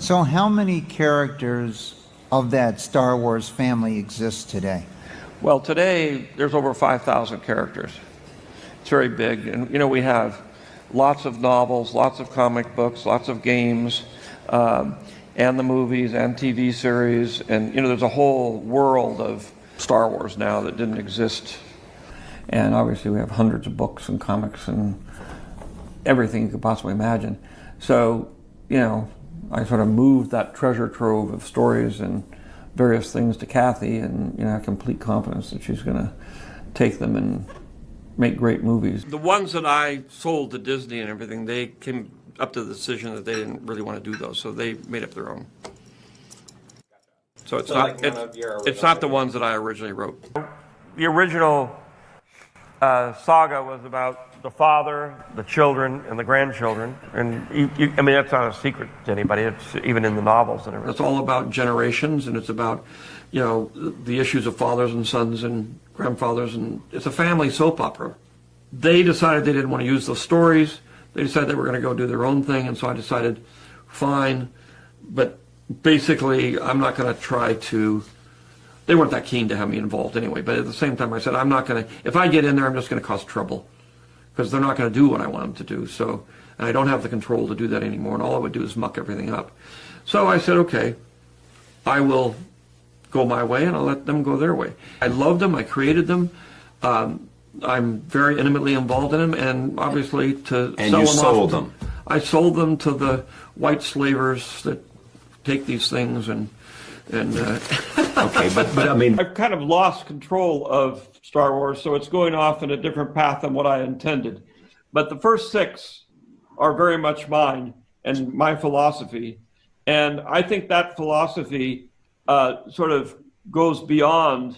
So how many characters of that Star Wars family exist today? Well, today there's over 5,000 characters. It's very big, and we have lots of novels, lots of comic books, lots of games, and the movies and TV series, and there's a whole world of Star Wars now that didn't exist. And obviously we have hundreds of books and comics and everything you could possibly imagine. So, I sort of moved that treasure trove of stories and various things to Kathy, and I have complete confidence that she's going to take them and make great movies. The ones that I sold to Disney and everything, they came up to the decision that they didn't really want to do those, so they made up their own. So it's it's not the ones that I originally wrote. The original saga was about the father, the children, and the grandchildren, and I mean that's not a secret to anybody. It's even in the novels and everything. It's all about generations, and it's about the issues of fathers and sons and grandfathers, and it's a family soap opera. They decided they didn't want to use those stories. They decided they were going to go do their own thing, and so I decided, fine, but basically I'm not going to try to. They weren't that keen to have me involved anyway, but at the same time I said I'm not going to. If I get in there, I'm just going to cause trouble, because they're not going to do what I want them to do. So, and I don't have the control to do that anymore, and all I would do is muck everything up. So I said, okay, I will go my way, and I'll let them go their way. I loved them. I created them. I'm very intimately involved in them, and obviously to and sell you them sold off, them. I sold them to the white slavers that take these things and. Okay, but I mean, I've kind of lost control of Star Wars, so it's going off in a different path than what I intended. But the first 6 are very much mine and my philosophy, and I think that philosophy sort of goes beyond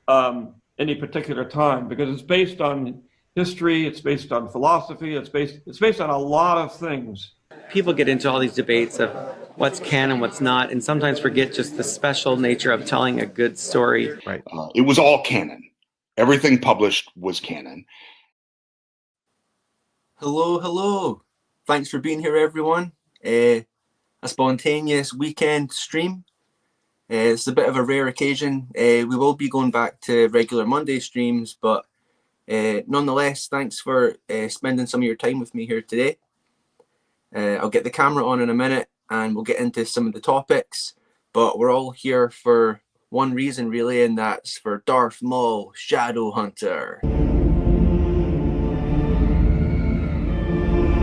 any particular time, because it's based on history, it's based on philosophy, it's based on a lot of things. People get into all these debates of what's canon, what's not, and sometimes forget just the special nature of telling a good story. right. It was all canon. Everything published was canon. Hello. Thanks for being here, everyone. A spontaneous weekend stream. It's a bit of a rare occasion. We will be going back to regular Monday streams, but nonetheless, thanks for spending some of your time with me here today. I'll get the camera on in a minute and we'll get into some of the topics, but we're all here for one reason really, and that's for Darth Maul, Shadowhunter.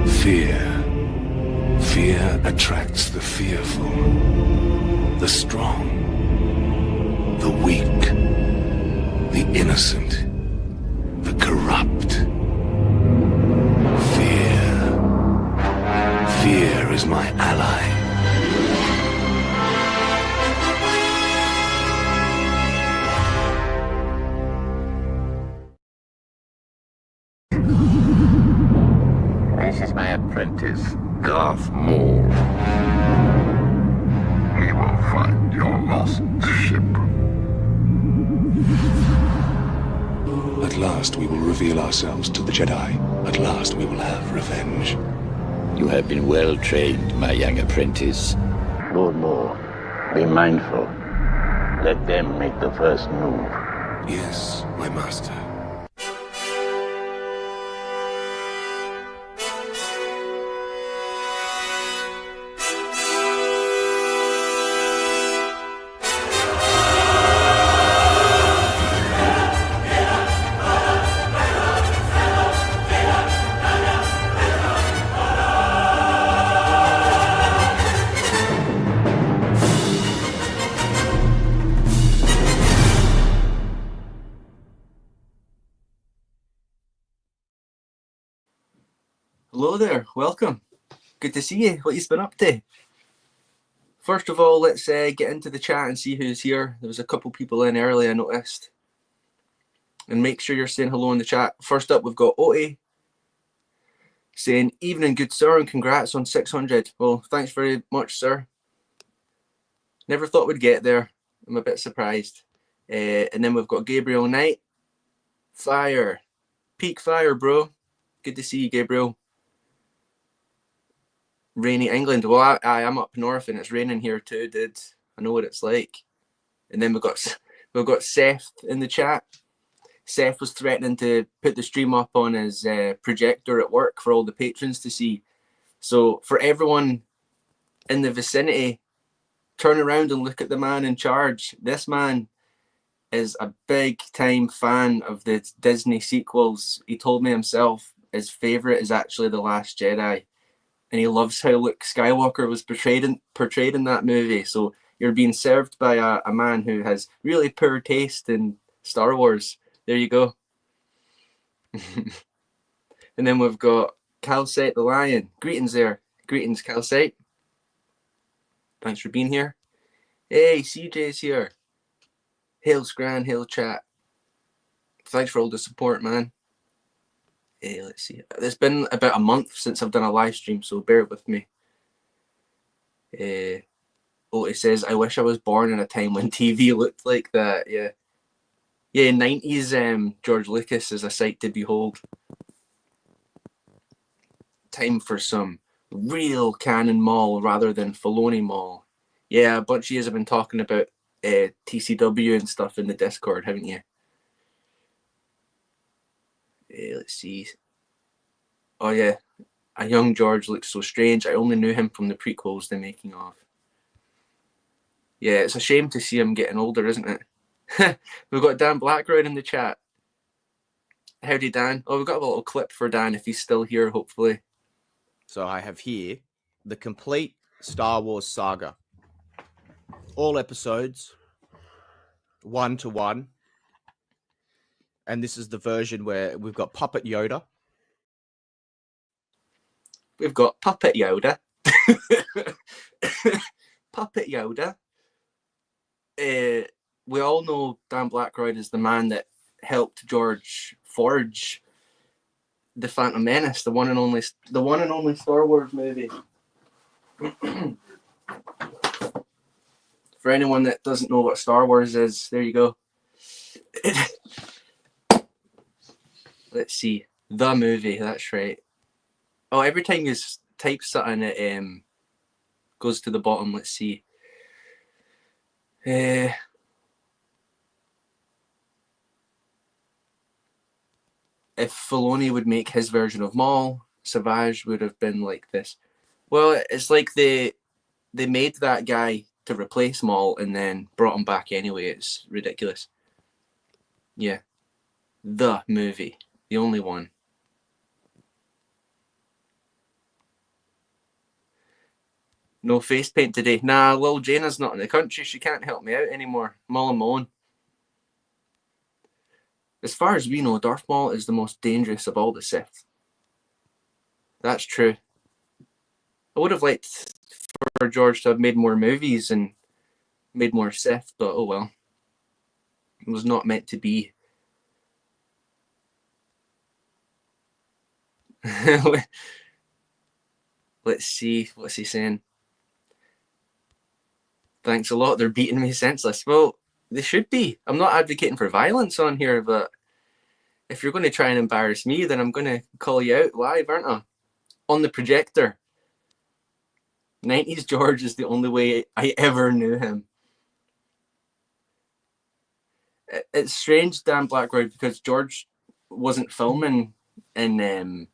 Fear attracts the fearful, the strong, the weak, the innocent, the corrupt. Fear is my ally. This is my apprentice, Darth Maul. We will find your lost ship. At last we will reveal ourselves to the Jedi. At last we will have revenge. You have been well trained, my young apprentice. Lord Maul, be mindful. Let them make the first move. Yes, my master. Hello there, welcome. Good to see you. What you've been up to? First of all, let's get into the chat and see who's here. There was a couple people in early, I noticed. And make sure you're saying hello in the chat. First up, we've got Oti saying, "Evening, good sir, and congrats on 600. Well, thanks very much, sir. Never thought we'd get there. I'm a bit surprised. And then we've got Gabriel Knight. Fire. Peak fire, bro. Good to see you, Gabriel. rainy England. Well, I am up north and it's raining here too, dude. I know what it's like. And then we've got Seth in the chat. Seth was threatening to put the stream up on his projector at work for all the patrons to see. So for everyone in the vicinity, turn around and look at the man in charge. This man is a big time fan of the Disney sequels. He told me himself his favorite is actually The Last Jedi, and he loves how Luke Skywalker was portrayed in that movie. So you're being served by a man who has really poor taste in Star Wars. There you go. And then we've got Calcite the Lion. Greetings there. Greetings, Calcite. Thanks for being here. Hey, CJ's here. Hail Scran, hail chat. Thanks for all the support, man. Hey, let's see. It's been about a month since I've done a live stream, so bear with me. It says, I wish I was born in a time when TV looked like that. Yeah. Yeah, 90s George Lucas is a sight to behold. Time for some real canon mall rather than Filoni mall. Yeah, a bunch of you have been talking about TCW and stuff in the Discord, haven't you? Let's see. Oh yeah, a young George looks so strange. I only knew him from the prequels, the making of. Yeah, it's a shame to see him getting older, isn't it? We've got Dan Blackroyd in the chat. Howdy, Dan. Oh, we've got a little clip for Dan if he's still here, hopefully. So I have here the complete Star Wars saga. All episodes, 1-to-1. And this is the version where we've got Puppet Yoda. We've got Puppet Yoda. Puppet Yoda. We all know Dan Blackroyd is the man that helped George forge the Phantom Menace, the one and only Star Wars movie. For anyone that doesn't know what Star Wars is, there you go. Let's see. The movie, that's right. Oh, every time you type something, it goes to the bottom. Let's see. If Filoni would make his version of Maul, Savage would have been like this. Well, it's like they made that guy to replace Maul and then brought him back anyway. It's ridiculous. Yeah. The movie. The only one. No face paint today. Nah, Lil Jaina's not in the country. She can't help me out anymore. I'm all on my own. As far as we know, Darth Maul is the most dangerous of all the Sith. That's true. I would have liked for George to have made more movies and made more Sith, but oh well. It was not meant to be. Let's see. What's he saying? Thanks a lot. They're beating me senseless. Well, they should be. I'm not advocating for violence on here, but if you're going to try and embarrass me, then I'm going to call you out live, aren't I? On the projector. 90s George is the only way I ever knew him. It's strange, Dan Blackroyd, because George wasn't filming in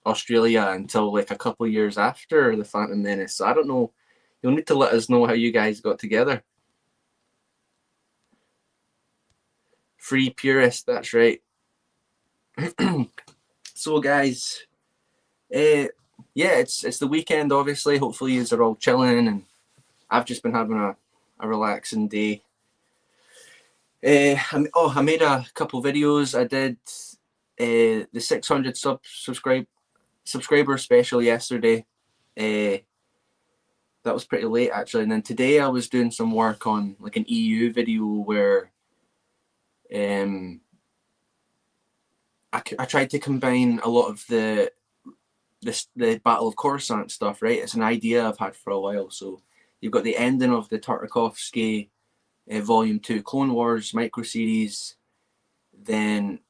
Australia until like a couple of years after The Phantom Menace. So I don't know. You'll need to let us know how you guys got together. Free purist, that's right. So guys, yeah, it's the weekend, obviously. Hopefully you are all chilling, and I've just been having a relaxing day. I made a couple videos. I did the 600 subscriber special yesterday. That was pretty late actually, and then today I was doing some work on like an EU video where I tried to combine a lot of the Battle of Coruscant stuff, right? It's an idea I've had for a while. So you've got the ending of the Tartakovsky Volume 2 Clone Wars micro-series. Then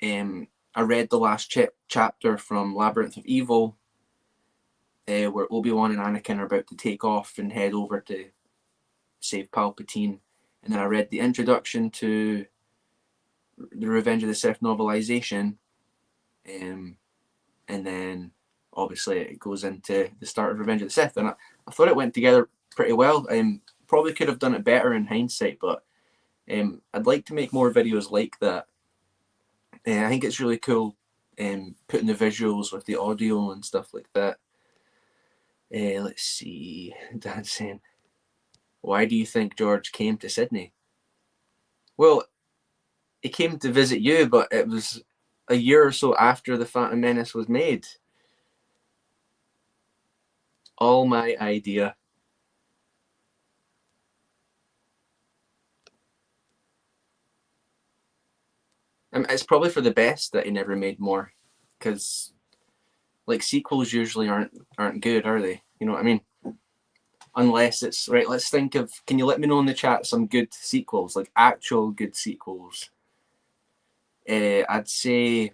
I read the last chapter from Labyrinth of Evil. where Obi-Wan and Anakin are about to take off and head over to save Palpatine. And then I read the introduction to the Revenge of the Sith novelization, and then obviously it goes into the start of Revenge of the Sith, and I thought it went together pretty well. Probably could have done it better in hindsight, but I'd like to make more videos like that. I think it's really cool putting the visuals with the audio and stuff like that. Let's see, Dad's saying, why do you think George came to Sydney? Well, he came to visit you, but it was a year or so after The Phantom Menace was made. All my idea. It's probably for the best that he never made more, because like sequels usually aren't good, are they? You know what I mean? Unless it's right. Let's think of. Can you let me know in the chat some good sequels, like actual good sequels? I'd say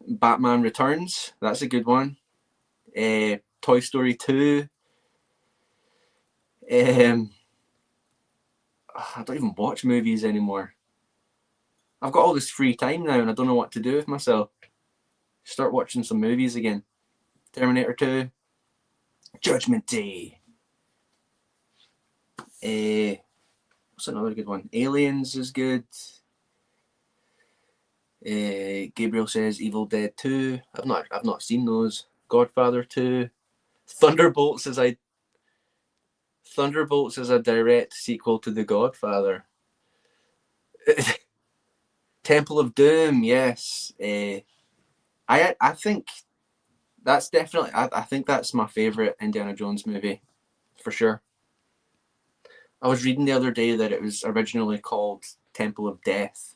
Batman Returns. That's a good one. Toy Story 2. I don't even watch movies anymore. I've got all this free time now and I don't know what to do with myself. Start watching some movies again. Terminator 2. Judgment Day. What's another good one? Aliens is good. Gabriel says Evil Dead 2. I've not seen those. Godfather 2. Thunderbolts is a direct sequel to The Godfather. Temple of Doom, yes. I think that's definitely. I think that's my favorite Indiana Jones movie, for sure. I was reading the other day that it was originally called Temple of Death,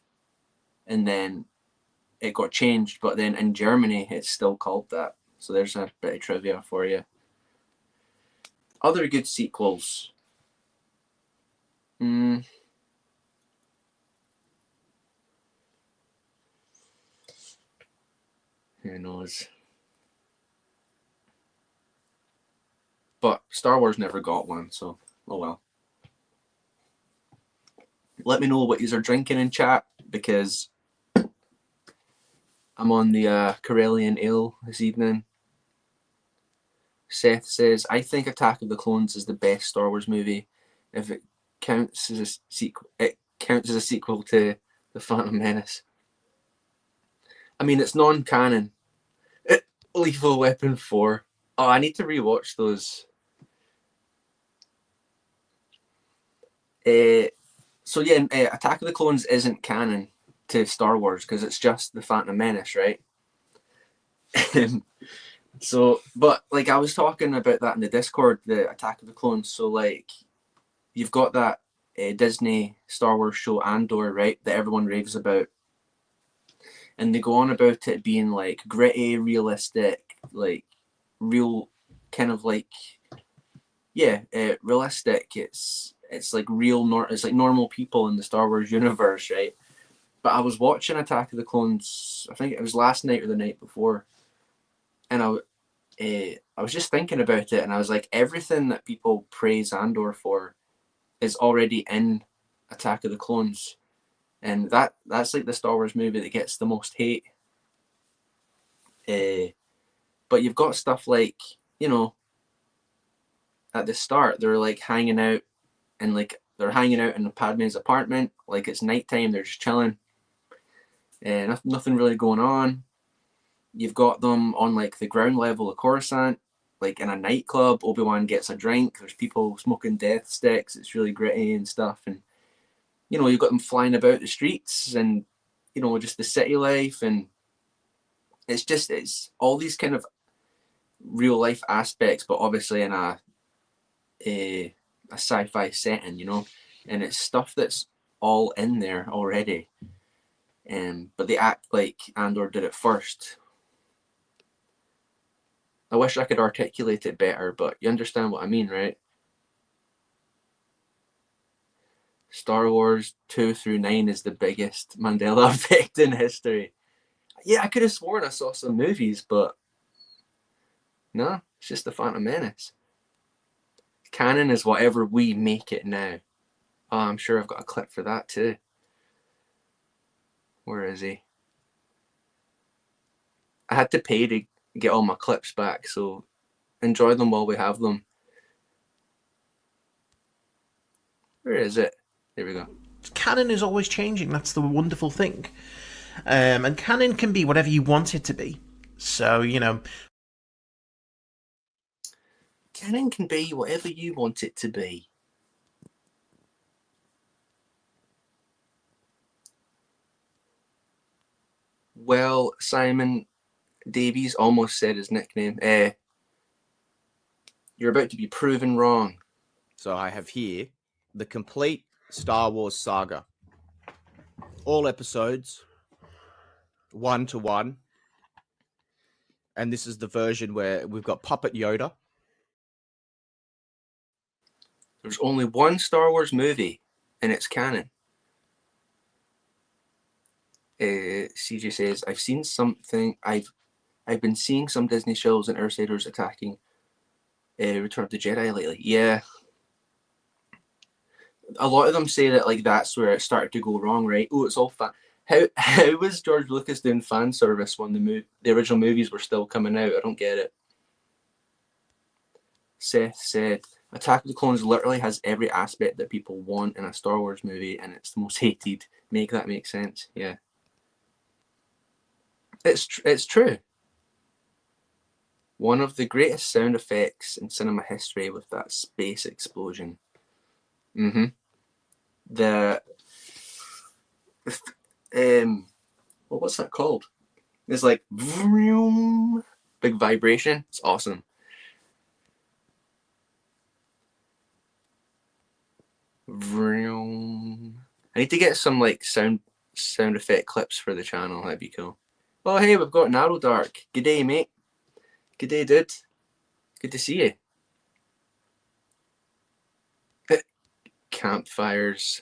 and then it got changed. But then in Germany, it's still called that. So there's a bit of trivia for you. Other good sequels. Who knows? But Star Wars never got one, so oh well. Let me know what you are drinking in chat, because I'm on the Corellian Ale this evening. Seth says, I think Attack of the Clones is the best Star Wars movie. If it counts as a sequel, it counts as a sequel to The Phantom Menace. I mean, it's non-canon. Lethal Weapon 4. Oh, I need to rewatch those. So yeah, Attack of the Clones isn't canon to Star Wars because it's just The Phantom Menace, right? So, but like I was talking about that in the Discord, the Attack of the Clones. So like, you've got that Disney Star Wars show Andor, right? That everyone raves about, and they go on about it being like gritty, realistic, like real, kind of like, yeah, realistic. It's like real, it's like normal people in the Star Wars universe, right? But I was watching Attack of the Clones. I think it was last night or the night before, and I was just thinking about it, and I was like, everything that people praise Andor for is already in Attack of the Clones, and that's like the Star Wars movie that gets the most hate. But you've got stuff like, you know, at the start they're like hanging out, and like they're hanging out in Padme's apartment, like it's nighttime, they're just chilling, and nothing really going on. You've got them on like the ground level of Coruscant, like in a nightclub. Obi-Wan gets a drink. There's people smoking death sticks. It's really gritty and stuff. And, you know, you've got them flying about the streets and, you know, just the city life. And it's all these kind of real life aspects, but obviously in a sci-fi setting, you know, and it's stuff that's all in there already. But they act like Andor did it first. I wish I could articulate it better, but you understand what I mean, right? Star Wars 2 through 9 is the biggest Mandela effect in history. Yeah, I could have sworn I saw some movies, but No, it's just the Phantom Menace. Canon is whatever we make it now. Oh, I'm sure I've got a clip for that too. Where is he? I had to pay to get all my clips back, so enjoy them while we have them. Where is it? There we go. Canon is always changing. That's the wonderful thing. And canon can be whatever you want it to be. So, you know. Canon can be whatever you want it to be. Well, Simon Davies almost said his nickname. You're about to be proven wrong. So I have here the complete Star Wars saga. All episodes, 1-to-1. And this is the version where we've got Puppet Yoda. There's only one Star Wars movie, and it's canon. CJ says, I've seen something. I've been seeing some Disney shows and Earthsiders attacking Return of the Jedi lately. Yeah. A lot of them say that like that's where it started to go wrong, right? Oh, it's all fun. How was George Lucas doing fan service when the original movies were still coming out? I don't get it. Seth said, Attack of the Clones literally has every aspect that people want in a Star Wars movie, and it's the most hated. Make that make sense? Yeah. It's true. One of the greatest sound effects in cinema history with that space explosion. What's that called? It's like vroom, big vibration. It's awesome. Vroom. I need to get some like sound effect clips for the channel. That'd be cool. Oh hey, we've got Narrow Dark. Good day, mate. Good day, dude. Good to see you. Campfires.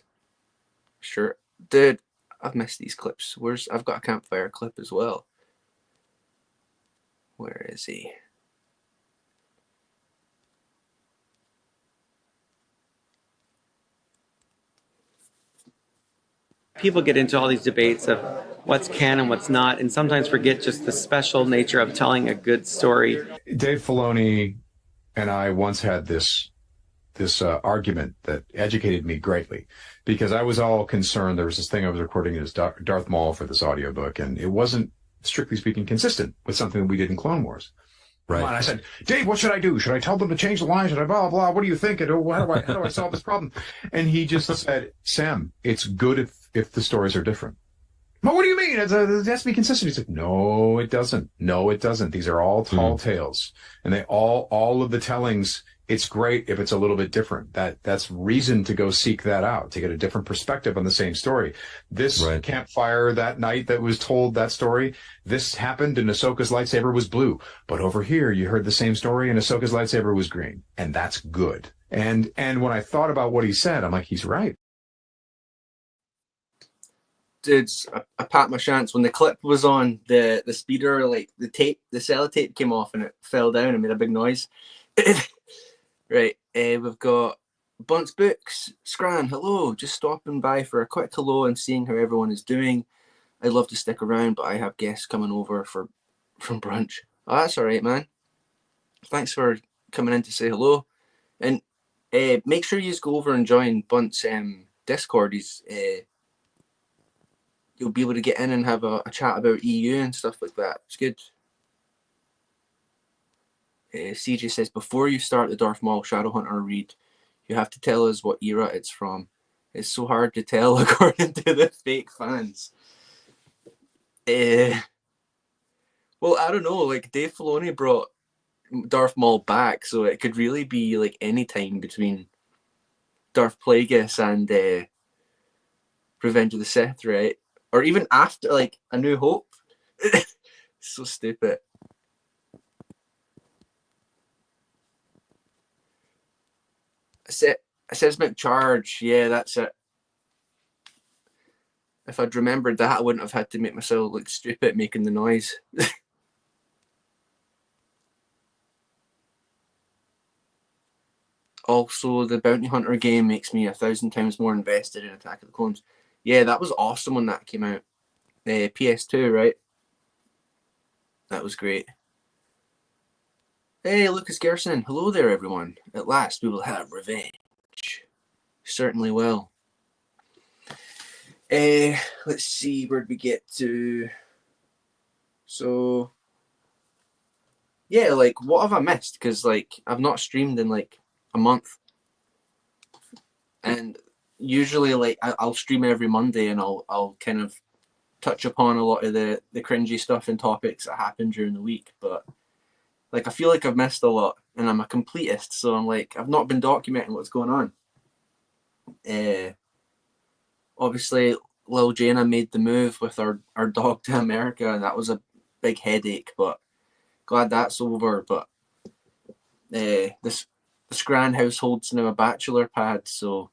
Sure. Dude, I've missed these clips. I've got a campfire clip as well. Where is he? People get into all these debates of what's canon, what's not, and sometimes forget just the special nature of telling a good story. Dave Filoni and I once had this argument that educated me greatly, because I was all concerned. There was this thing I was recording as Darth Maul for this audiobook, and it wasn't, strictly speaking, consistent with something that we did in Clone Wars. Right. And I said, Dave, what should I do? Should I tell them to change the line? Should I blah, blah? What do you think? And how do I solve this problem? And he just said, Sam, it's good if the stories are different. Well, what do you mean? It has to be consistent. He's like, no, it doesn't. No, it doesn't. These are all tall tales. And they all of the tellings, it's great if it's a little bit different. That's reason to go seek that out, to get a different perspective on the same story. This campfire that night that was told that story, this happened and Ahsoka's lightsaber was blue. But over here, you heard the same story and Ahsoka's lightsaber was green. And that's good. And when I thought about what he said, I'm like, he's right. Dude, I pat my chance. When the clip was on, the speeder, like the sellotape came off and it fell down and made a big noise. Right, we've got Bunce Books, Scran, hello, just stopping by for a quick hello and seeing how everyone is doing. I'd love to stick around, but I have guests coming over from brunch. Oh, that's all right, man. Thanks for coming in to say hello. And make sure you go over and join Bunce Discord. You'll be able to get in and have a chat about EU and stuff like that. It's good. CJ says, before you start the Darth Maul Shadowhunter read, you have to tell us what era it's from. It's so hard to tell according to the fake fans. Well, I don't know. Like, Dave Filoni brought Darth Maul back, so it could really be like any time between Darth Plagueis and Revenge of the Sith, right? Or even after, like, A New Hope. So stupid. Assessment charge, yeah, that's it. If I'd remembered that, I wouldn't have had to make myself look stupid making the noise. Also, the Bounty Hunter game makes me 1,000 times more invested in Attack of the Clones. Yeah, that was awesome when that came out. PS2, right? That was great. Hey, Lucas Gerson. Hello there, everyone. At last, we will have revenge. Certainly will. Let's see, where'd we get to? So, yeah, like, what have I missed? Because, like, I've not streamed in, like, a month. And usually, like, I'll stream every Monday and I'll kind of touch upon a lot of the cringy stuff and topics that happen during the week. But, like, I feel like I've missed a lot. And I'm a completist, so I'm like, I've not been documenting what's going on. Obviously, Lil Jana made the move with our dog to America, and that was a big headache, but glad that's over. But the Scran household's now a bachelor pad, so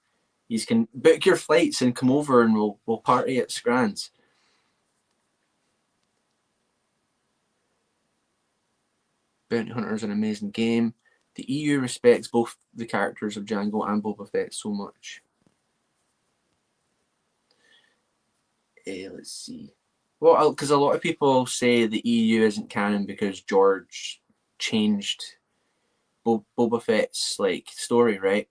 you can book your flights and come over and we'll party at Scran's. Bounty Hunter is an amazing game. The EU respects both the characters of Django and Boba Fett so much. Let's see. Well, because a lot of people say the EU isn't canon because George changed Boba Fett's like story, right?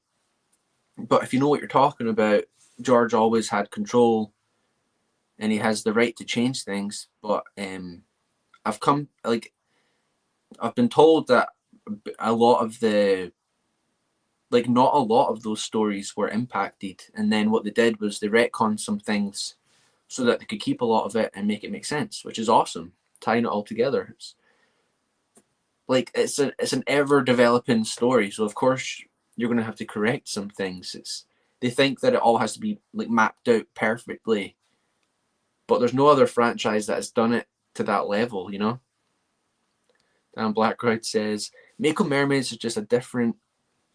But if you know what you're talking about, George always had control, and he has the right to change things. But I've been told that a lot of the not a lot of those stories were impacted, and then what they did was they retconned some things so that they could keep a lot of it and make it make sense, which is awesome. Tying it all together, it's an ever developing story. So of course you're going to have to correct some things. They think that it all has to be like mapped out perfectly, but there's no other franchise that has done it to that level, you know. Dan Blackroyd says Mako Mermaids is just a different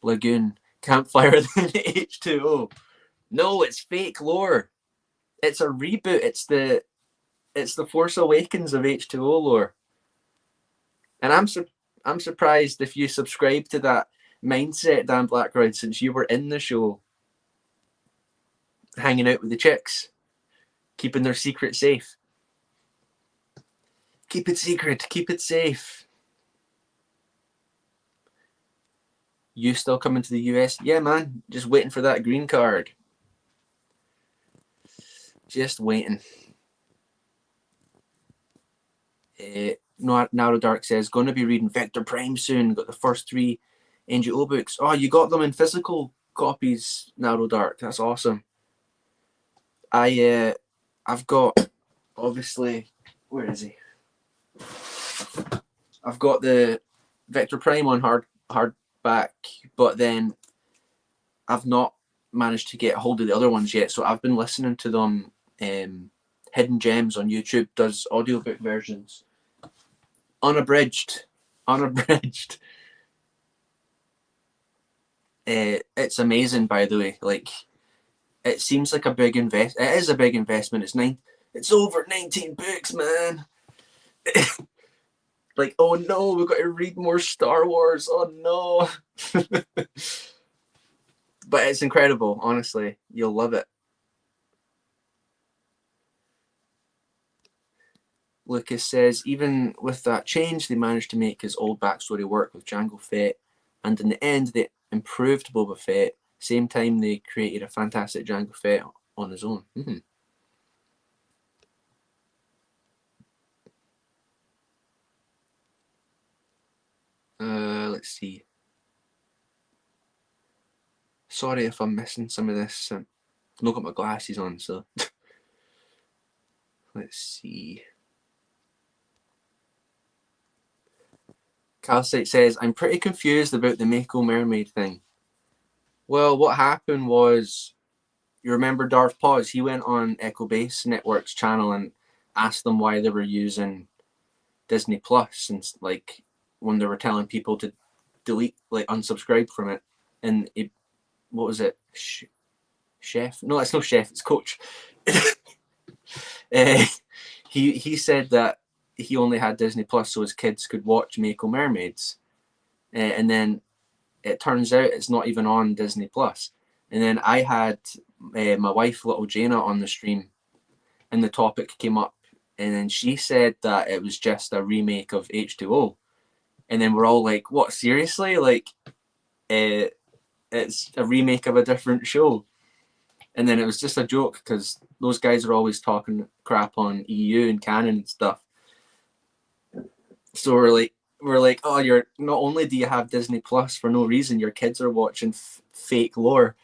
lagoon campfire than H2O. No, it's fake lore. It's a reboot. It's the Force Awakens of H2O lore. And I'm surprised if you subscribe to that mindset, Dan Blackroyd, since you were in the show, hanging out with the chicks, keeping their secret safe. Keep it secret. Keep it safe. You still coming to the US? Yeah, man. Just waiting for that green card. Just waiting. Narrow Dark says, going to be reading Vector Prime soon. Got the first 3 NGO books. Oh, you got them in physical copies, Narrow Dark. That's awesome. I've got, obviously, where is he? I've got the Vector Prime on hardback, but then I've not managed to get a hold of the other ones yet. So I've been listening to them. Hidden Gems on YouTube does audiobook versions. Unabridged. It's amazing, by the way. Like, it seems like a big It is a big investment. It's over 19 books, man. Like, oh no, we've got to read more Star Wars. Oh no. But it's incredible, honestly. You'll love it. Lucas says, even with that change, they managed to make his old backstory work with Jango Fett, and in the end, they improved Boba Fett. Same time, they created a fantastic Jango Fett on his own. Let's see. Sorry if I'm missing some of this. I've not got my glasses on, so let's see. Calcite says, I'm pretty confused about the Mako Mermaid thing. Well, what happened was, you remember Darth Paz? He went on Echo Base Network's channel and asked them why they were using Disney Plus, and like when they were telling people to delete, like unsubscribe from it. And what was it? Chef? No, it's no Chef. It's Coach. He said that he only had Disney Plus so his kids could watch Mako Mermaids, and then it turns out it's not even on Disney Plus. And then I had my wife, little Jaina, on the stream, and the topic came up, and then she said that it was just a remake of H2O, and then we're all like, "What? Seriously? Like, it's a remake of a different show?" And then it was just a joke because those guys are always talking crap on EU and canon and stuff. So we're like, oh, you're not only do you have Disney Plus for no reason, your kids are watching fake lore.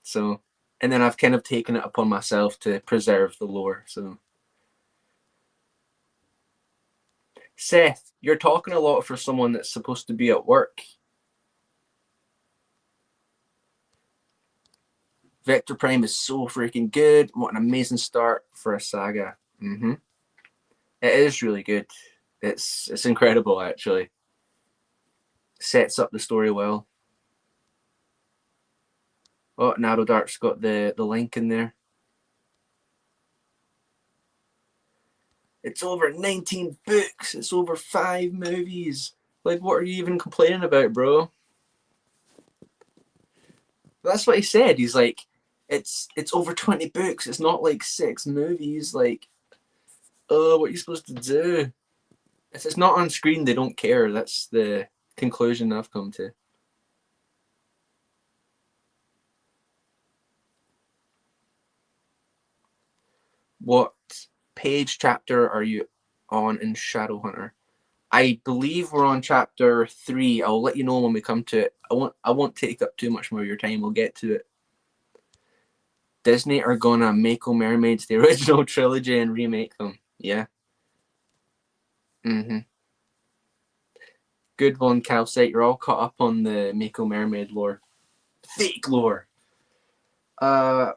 So, and then I've kind of taken it upon myself to preserve the lore. So, Seth, you're talking a lot for someone that's supposed to be at work. Vector Prime is so freaking good. What an amazing start for a saga. It is really good. It's incredible, actually. Sets up the story well. Oh, Narrow Dark's got the link in there. It's over 19 books. It's over 5 movies. Like, what are you even complaining about, bro? That's what he said. He's like, it's over 20 books. It's not like 6 movies. Like, oh, what are you supposed to do? If it's not on screen, they don't care. That's the conclusion I've come to. What page chapter are you on in Shadowhunter? I believe we're on chapter 3. I'll let you know when we come to it. I won't take up too much more of your time. We'll get to it. Disney are gonna make Mermaids the original trilogy and remake them. Yeah. Good one, Calcite. You're all caught up on the Mako Mermaid lore. Fake lore. And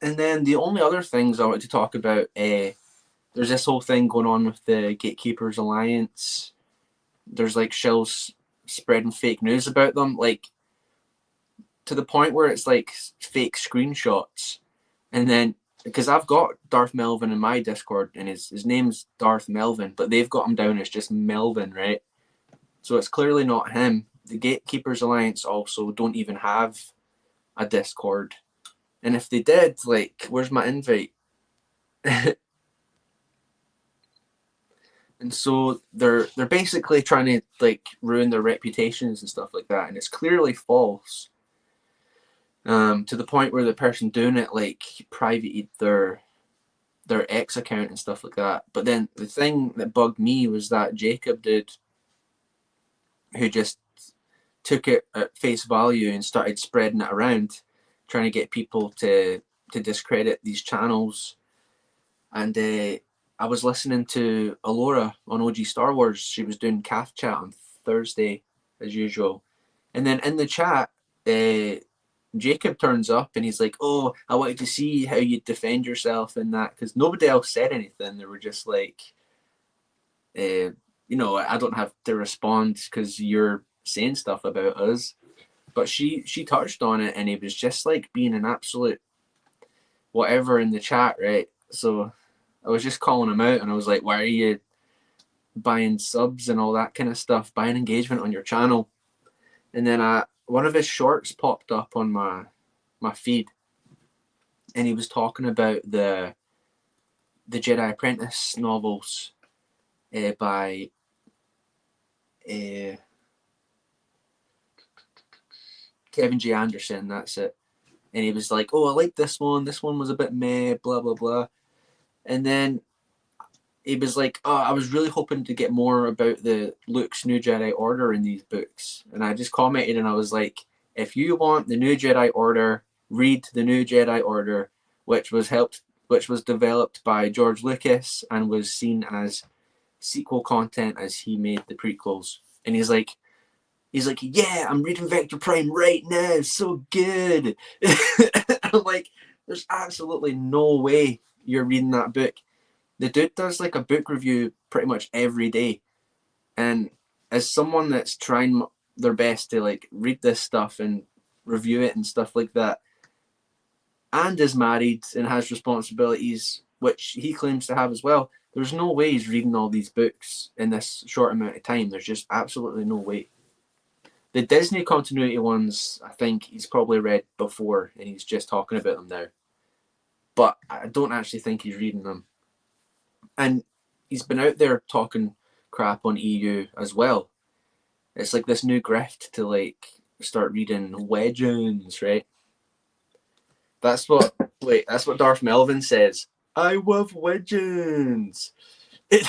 then the only other things I want to talk about, there's this whole thing going on with the Gatekeepers Alliance. There's like shills spreading fake news about them, like to the point where it's like fake screenshots. And then, because I've got Darth Melvin in my Discord, and his name's Darth Melvin, but they've got him down as just Melvin, right? So it's clearly not him. The Gatekeepers Alliance also don't even have a Discord. And if they did, like, where's my invite? And so they're basically trying to like ruin their reputations and stuff like that, and it's clearly false. To the point where the person doing it like privated their X account and stuff like that. But then the thing that bugged me was that Jacob did, who just took it at face value and started spreading it around, trying to get people to discredit these channels. And I was listening to Alora on OG Star Wars. She was doing CAF chat on Thursday, as usual. And then in the chat, Jacob turns up and he's like, oh, I wanted to see how you defend yourself in that, because nobody else said anything. They were just like, I don't have to respond because you're saying stuff about us. But she touched on it, and he was just like being an absolute whatever in the chat, right? So I was just calling him out, and I was like, why are you buying subs and all that kind of stuff, buying engagement on your channel? And then one of his shorts popped up on my feed, and he was talking about the Jedi Apprentice novels by Kevin J. Anderson, that's it. And he was like, oh, I like this one. This one was a bit meh, blah, blah, blah. And then he was like, oh, I was really hoping to get more about the Luke's New Jedi Order in these books. And I just commented, and I was like, if you want the New Jedi Order, read the New Jedi Order, which was developed by George Lucas and was seen as sequel content as he made the prequels. And he's like, yeah, I'm reading Vector Prime right now. It's so good. I'm like, there's absolutely no way you're reading that book. The dude does like a book review pretty much every day. And as someone that's trying their best to like read this stuff and review it and stuff like that, and is married and has responsibilities, which he claims to have as well. There's no way he's reading all these books in this short amount of time. There's just absolutely no way. The Disney continuity ones, I think he's probably read before and he's just talking about them now. But I don't actually think he's reading them. And he's been out there talking crap on EU as well. It's like this new grift to like start reading Legends, right? That's what Darth Melvin says. I love Legends. I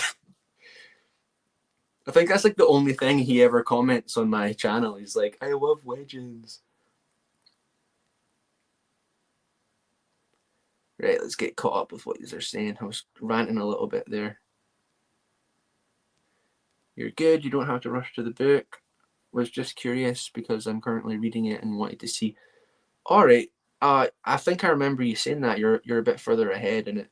think that's like the only thing he ever comments on my channel. He's like, I love Legends. Right, let's get caught up with what these are saying. I was ranting a little bit there. You're good. You don't have to rush to the book. Was just curious because I'm currently reading it and wanted to see. All right. I think I remember you saying that. You're a bit further ahead in it.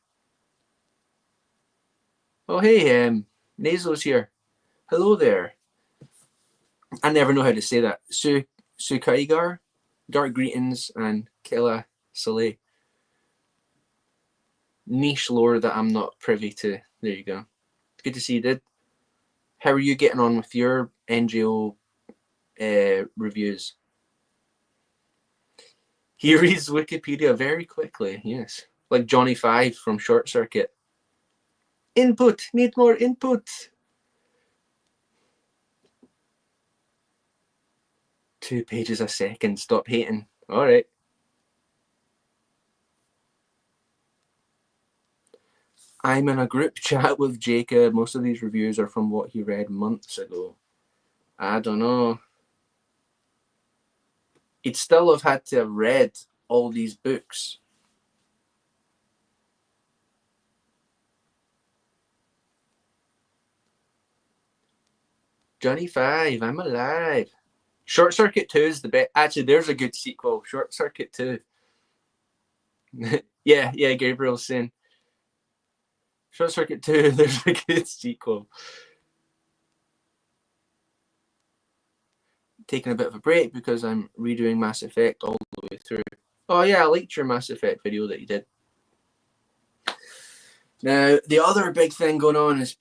Oh, hey, Naso's here. Hello there. I never know how to say that. Sukaigar, Dark Greetings, and Killa Saleh. Niche lore that I'm not privy to. There you go. Good to see you, dude. How are you getting on with your NGO reviews? He reads Wikipedia very quickly, yes. Like Johnny Five from Short Circuit. Input, need more input. 2 pages a second, stop hating. All right. I'm in a group chat with Jacob. Most of these reviews are from what he read months ago. I don't know. He'd still have had to have read all these books. Johnny Five, I'm alive. Short Circuit 2 is the best. Actually, there's a good sequel. Short Circuit 2. yeah, Gabriel's saying. Short Circuit 2, there's a good sequel. Taking a bit of a break because I'm redoing Mass Effect all the way through. Oh yeah, I liked your Mass Effect video that you did. Now, the other big thing going on is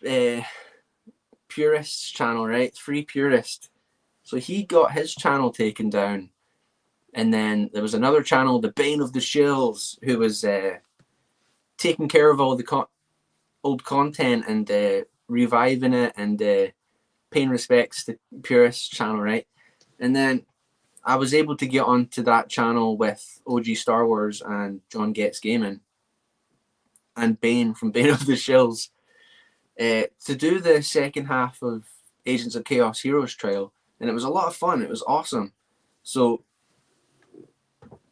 Purists channel, right? Free Purist. So he got his channel taken down. And then there was another channel, the Bane of the Shills, who was taking care of all the old content and reviving it and paying respects to Purist's channel, right? And then I was able to get onto that channel with OG Star Wars and John Gets Gaming and Bane from Bane of the Shills to do the second half of Agents of Chaos Heroes trial. And it was a lot of fun. It was awesome. So,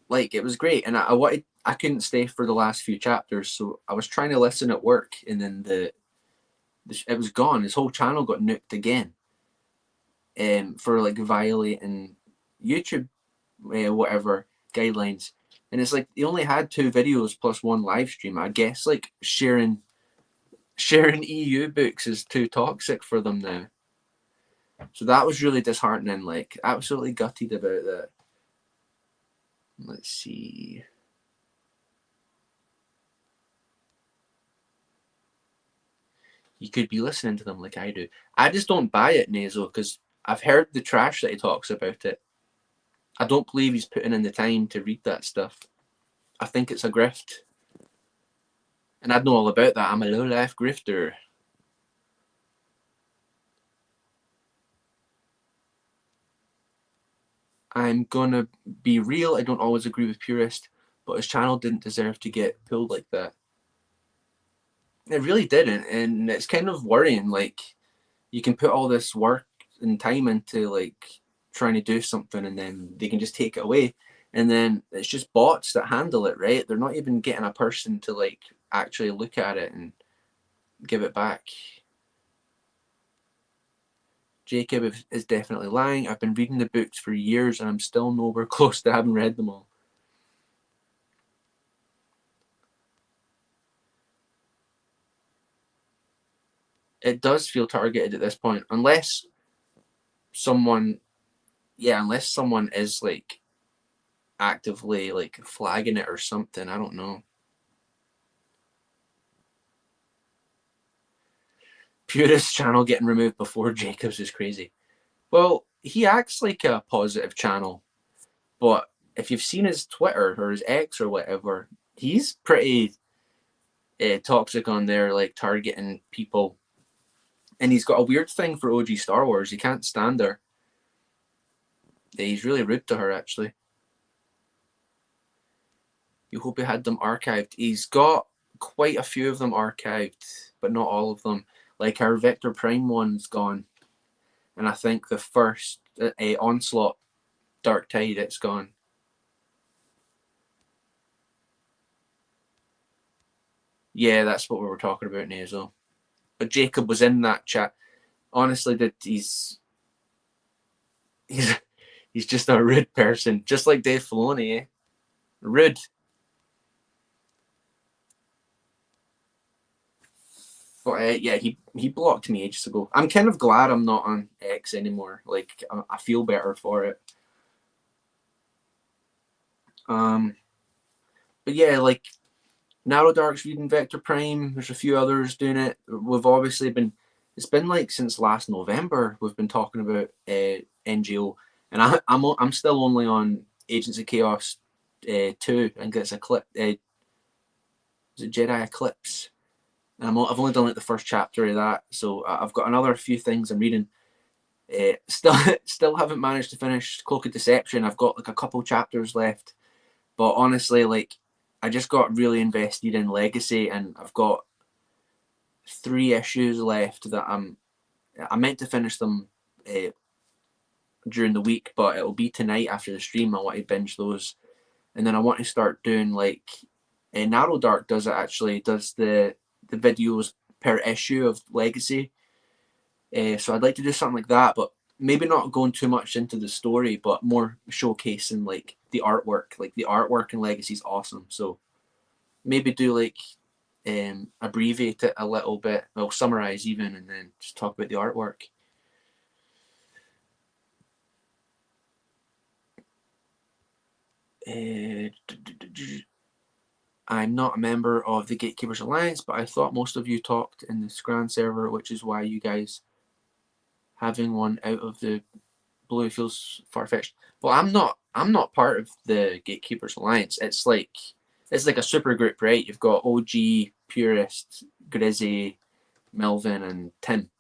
like, it was great. And I couldn't stay for the last few chapters. So I was trying to listen at work. And then it was gone. His whole channel got nuked again. For like violating YouTube whatever guidelines. And it's like he only had 2 videos plus 1 live stream. I guess like sharing EU books is too toxic for them now. So that was really disheartening, like absolutely gutted about that. Let's see. You could be listening to them like I do. I just don't buy it, Nazo, because I've heard the trash that he talks about it. I don't believe he's putting in the time to read that stuff. I think it's a grift. And I'd know all about that. I'm a low-life grifter. I'm gonna be real, I don't always agree with Purist, but his channel didn't deserve to get pulled like that. It really didn't, and it's kind of worrying. Like, you can put all this work and time into like trying to do something, and then they can just take it away, and then it's just bots that handle it, right? They're not even getting a person to like actually look at it and give it back. Jacob is definitely lying. I've been reading the books for years and I'm still nowhere close to having read them all. It does feel targeted at this point, unless someone is like actively like flagging it or something. I don't know. Purist channel getting removed before Jacobs is crazy. Well, he acts like a positive channel, but if you've seen his Twitter or his X or whatever, he's pretty toxic on there, like targeting people. And he's got a weird thing for OG Star Wars. He can't stand her. He's really rude to her, actually. You hope he had them archived. He's got quite a few of them archived, but not all of them. Like our Vector Prime one's gone. And I think the first Onslaught Dark Tide, it's gone. Yeah, that's what we were talking about, Nazo. But Jacob was in that chat. Honestly, that he's just a rude person, just like Dave Filoni, eh? Rude. But yeah, he blocked me ages ago. I'm kind of glad I'm not on X anymore. Like, I feel better for it. But yeah, like Narrow Dark's reading Vector Prime. There's a few others doing it. We've obviously been. It's been like since last November. We've been talking about NGO, and I'm still only on Agents of Chaos 2. I think it's is it Jedi Eclipse? And I've only done like the first chapter of that, so I've got another few things I'm reading. Still haven't managed to finish Cloak of Deception. I've got like a couple chapters left, but honestly, like I just got really invested in Legacy, and I've got 3 issues left that I meant to finish them during the week, but it'll be tonight after the stream. I want to binge those, and then I want to start doing like Narrow Dark does the videos per issue of Legacy. So I'd like to do something like that, but maybe not going too much into the story, but more showcasing like the artwork. Like the artwork in Legacy is awesome. So maybe do like abbreviate it a little bit, well, summarize even, and then just talk about the artwork. I'm not a member of the Gatekeepers Alliance, but I thought most of you talked in the Scran server, which is why you guys having one out of the blue feels far-fetched. Well, I'm not part of the Gatekeepers Alliance. It's like a super group, right? You've got OG, Purist, Grizzy, Melvin, and Tim.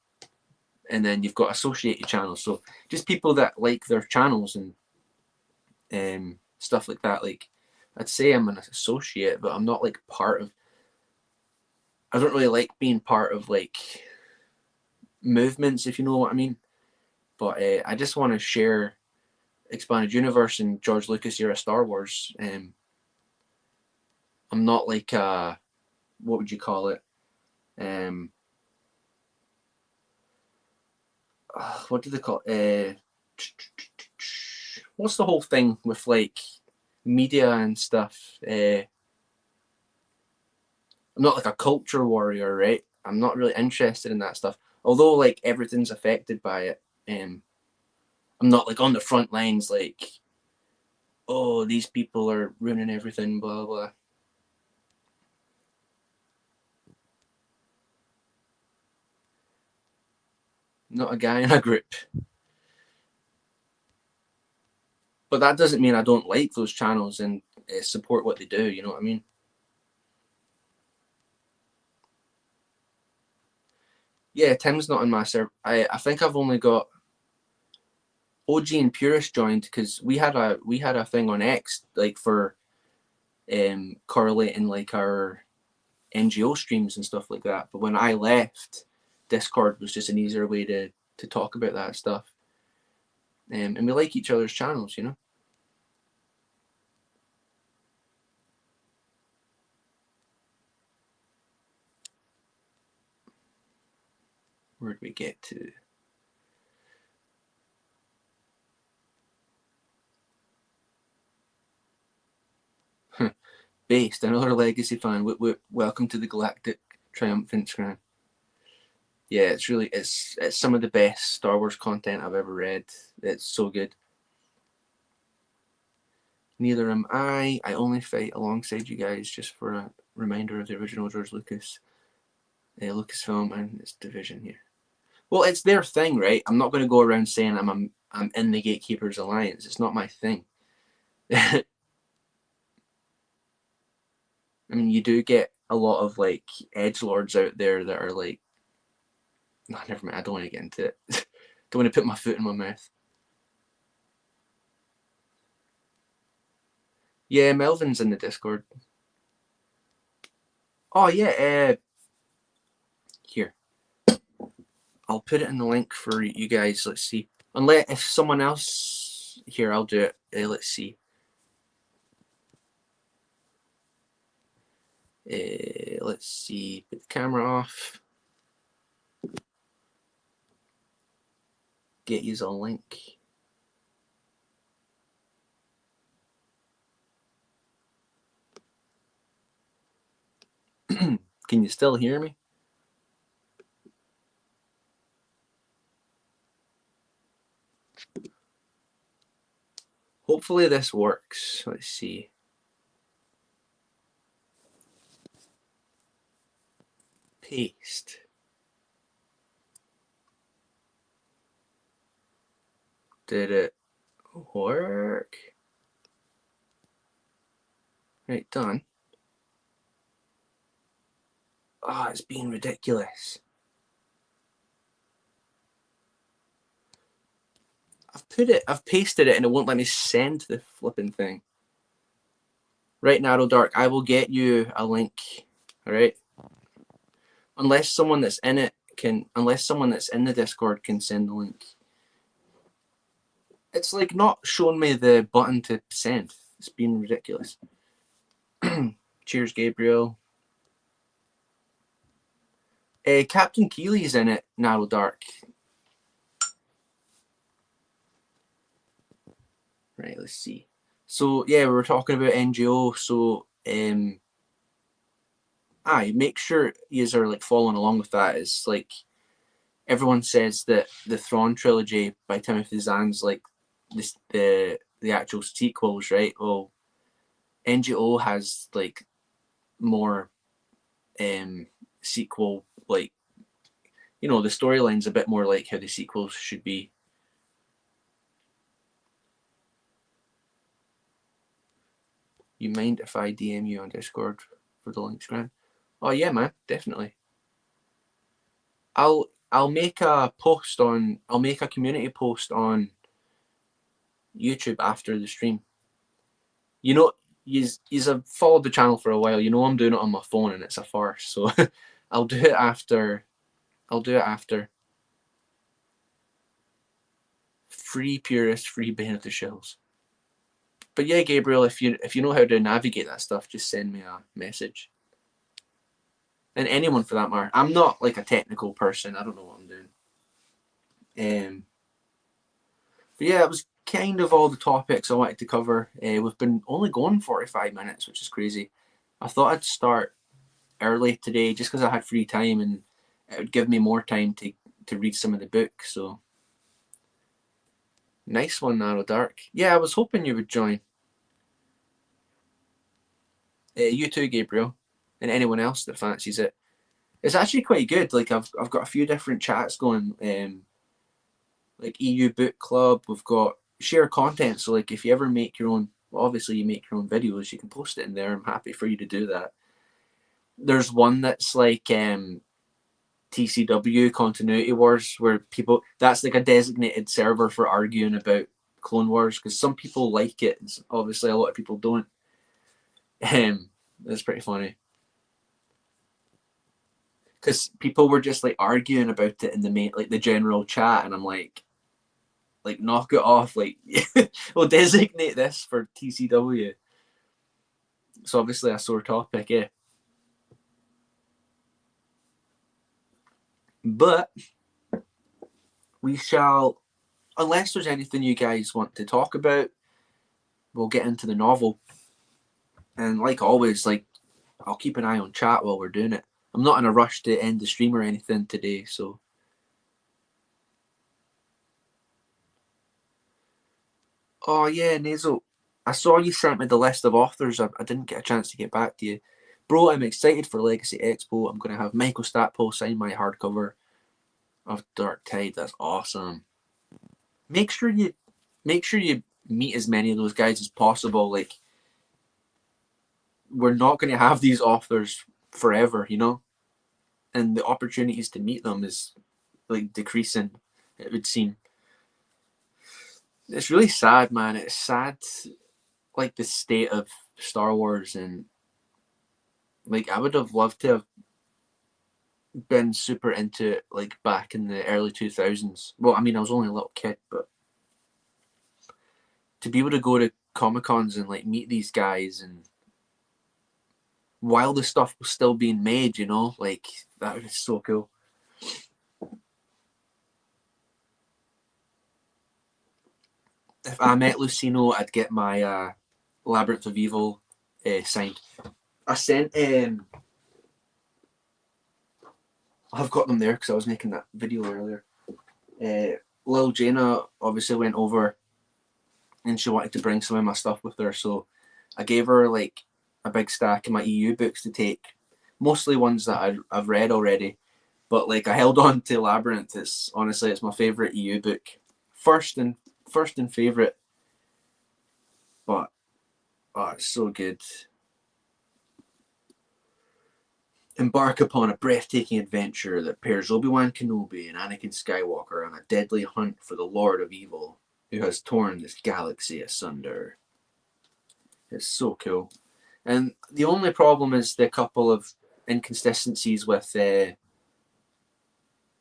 And then you've got associated channels. So just people that like their channels and stuff like that. Like, I'd say I'm an associate, but I'm not like part of. I don't really like being part of like movements, if you know what I mean. But I just want to share Expanded Universe and George Lucas era Star Wars. I'm not like what would you call it? What do they call it? What's the whole thing with like media and stuff? I'm not like a culture warrior, right? I'm not really interested in that stuff. Although like everything's affected by it. I'm not like on the front lines like, oh, these people are ruining everything, blah blah. Not a guy in a group. But that doesn't mean I don't like those channels and support what they do, you know what I mean? Yeah, Tim's not in my server. I think I've only got OG and Purist joined because we had a thing on X like for correlating like our NGO streams and stuff like that. But when I left, Discord was just an easier way to talk about that stuff. And we like each other's channels, you know. Where did we get to? Based, another Legacy fan. Welcome to the Galactic Triumphant Scran. Yeah, it's some of the best Star Wars content I've ever read. It's so good. Neither am I. I only fight alongside you guys just for a reminder of the original George Lucas. Lucasfilm and its division here. Well, it's their thing, right? I'm not going to go around saying I'm in the Gatekeepers Alliance. It's not my thing. I mean, you do get a lot of like edgelords out there that are like, no, never mind. I don't want to get into it. Don't want to put my foot in my mouth. Yeah, Melvin's in the Discord. Oh yeah, here. I'll put it in the link for you guys. Let's see. Unless if someone else here, I'll do it. Let's see. Let's see. Put the camera off. Get you a link. Can you still hear me? Hopefully this works. Let's see. Paste. Did it work? Right, done. Oh, it's being ridiculous. I've pasted it and it won't let me send the flipping thing. Right, Narrow Dark, I will get you a link. Alright? Unless someone that's in the Discord can send the link. It's like not showing me the button to send. It's been ridiculous. Cheers, Gabriel. Captain Keely's in it, Narrow Dark. Right, let's see. So yeah, we were talking about NGO. So make sure you are like following along with that. It's like everyone says that the Thrawn trilogy by Timothy Zahn's like this the actual sequels, right? Well, NGO has like more sequel, like, you know, the storyline's a bit more like how the sequels should be. You mind if I DM you on Discord for the links, Grant? Oh yeah, man, definitely. I'll make a post on. I'll make a community post on YouTube after the stream. You know, you have followed the channel for a while. You know I'm doing it on my phone and it's a farce. So I'll do it after. Free purists, free Bane of the Shells. But yeah, Gabriel, if you know how to navigate that stuff, just send me a message. And anyone for that matter. I'm not like a technical person. I don't know what I'm doing. But yeah, it was kind of all the topics I wanted to cover. We've been only going 45 minutes, which is crazy. I thought I'd start early today just because I had free time and it would give me more time to read some of the book. So nice one, Narrow Dark. Yeah, I was hoping you would join. You too, Gabriel, and anyone else that fancies it. It's actually quite good. Like I've got a few different chats going. Like EU Book Club. We've got share content. So like if you ever make your own, well, obviously you make your own videos, you can post it in there. I'm happy for you to do that. There's one that's like TCW Continuity Wars, where people, that's like a designated server for arguing about Clone Wars, because some people like it. Obviously a lot of people don't. It's pretty funny. Because people were just like arguing about it in the main, like the general chat, and I'm like knock it off, like we'll designate this for TCW. So obviously a sore topic, yeah. But we shall, unless there's anything you guys want to talk about, we'll get into the novel. And like always, like I'll keep an eye on chat while we're doing it. I'm not in a rush to end the stream or anything today, so. Oh yeah, Nazel, I saw you sent me the list of authors. I didn't get a chance to get back to you. Bro, I'm excited for Legacy Expo. I'm going to have Michael Stackpole sign my hardcover of Dark Tide. That's awesome. Make sure you meet as many of those guys as possible. Like, we're not going to have these authors forever, you know? And the opportunities to meet them is like decreasing, it would seem. It's really sad, man. It's sad, like, the state of Star Wars, and like, I would have loved to have been super into it, like, back in the early 2000s. Well, I mean, I was only a little kid, but to be able to go to Comic-Cons and like meet these guys, and while the stuff was still being made, you know, like, that was so cool. If I met Lucino, I'd get my Labyrinth of Evil signed. I sent I've got them there because I was making that video earlier. Lil Jaina obviously went over and she wanted to bring some of my stuff with her, so I gave her like a big stack of my EU books to take, mostly ones that I've read already, but like, I held on to Labyrinth. It's honestly, it's my favorite EU book, first and favorite, but oh, it's so good. Embark upon a breathtaking adventure that pairs Obi-Wan Kenobi and Anakin Skywalker on a deadly hunt for the Lord of Evil, who has torn this galaxy asunder. It's so cool. And the only problem is the couple of inconsistencies with the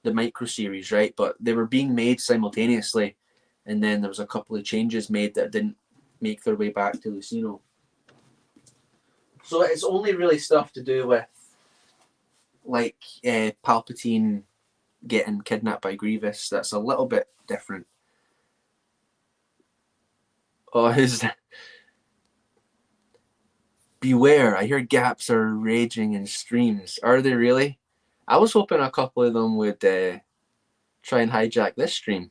micro series, right? But they were being made simultaneously, and then there was a couple of changes made that didn't make their way back to Lucino. So it's only really stuff to do with, like, Palpatine getting kidnapped by Grievous. That's a little bit different. Oh, beware, I hear gaps are raging in streams. Are they really? I was hoping a couple of them would try and hijack this stream.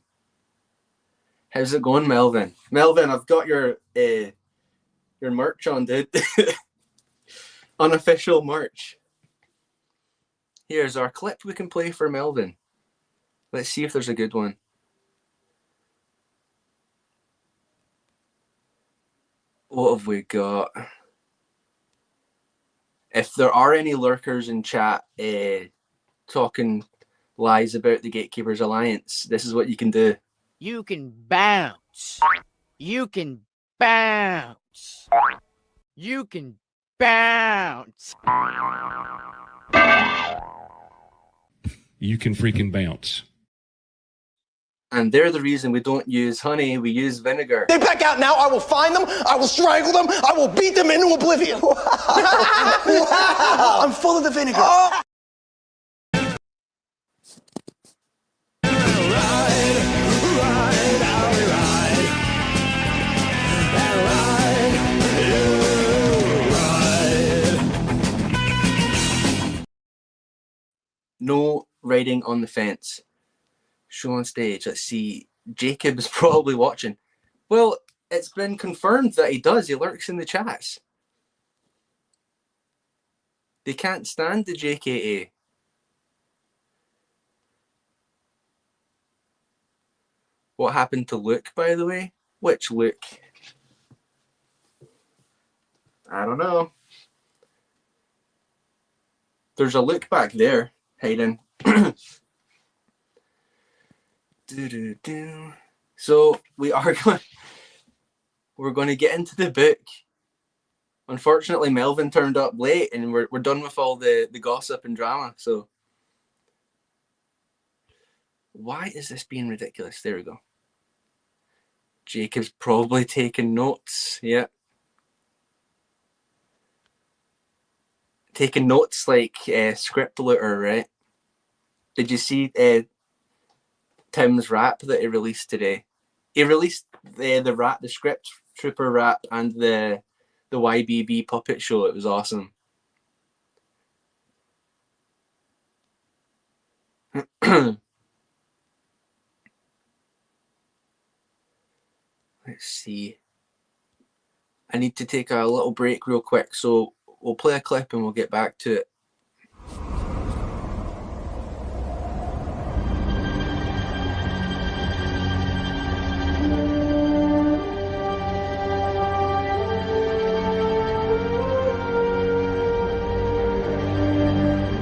How's it going, Melvin? Melvin, I've got your merch on, dude. Unofficial merch. Here's our clip we can play for Melvin. Let's see if there's a good one. What have we got? If there are any lurkers in chat talking lies about the Gatekeepers Alliance, this is what you can do. You can bounce. You can bounce. You can bounce. You can freaking bounce. And they're the reason we don't use honey, we use vinegar. They back out now, I will find them, I will strangle them, I will beat them into oblivion. Wow. I'm full of the vinegar. Oh. No riding on the fence. Show on stage. Let's see. Jacob is probably watching. Well, it's been confirmed that he does. He lurks in the chats. They can't stand the JKA. What happened to Luke, by the way? Which Luke? I don't know. There's a Luke back there, hiding. So we're going to get into the book. Unfortunately, Melvin turned up late, and we're done with all the gossip and drama. So why is this being ridiculous? There we go. Jacob's probably taking notes. Yeah. Taking notes like script looter, right? Did you see Tim's rap that he released today? He released the script trooper rap and the YBB puppet show. It was awesome. Let's see. I need to take a little break real quick. So we'll play a clip and we'll get back to it.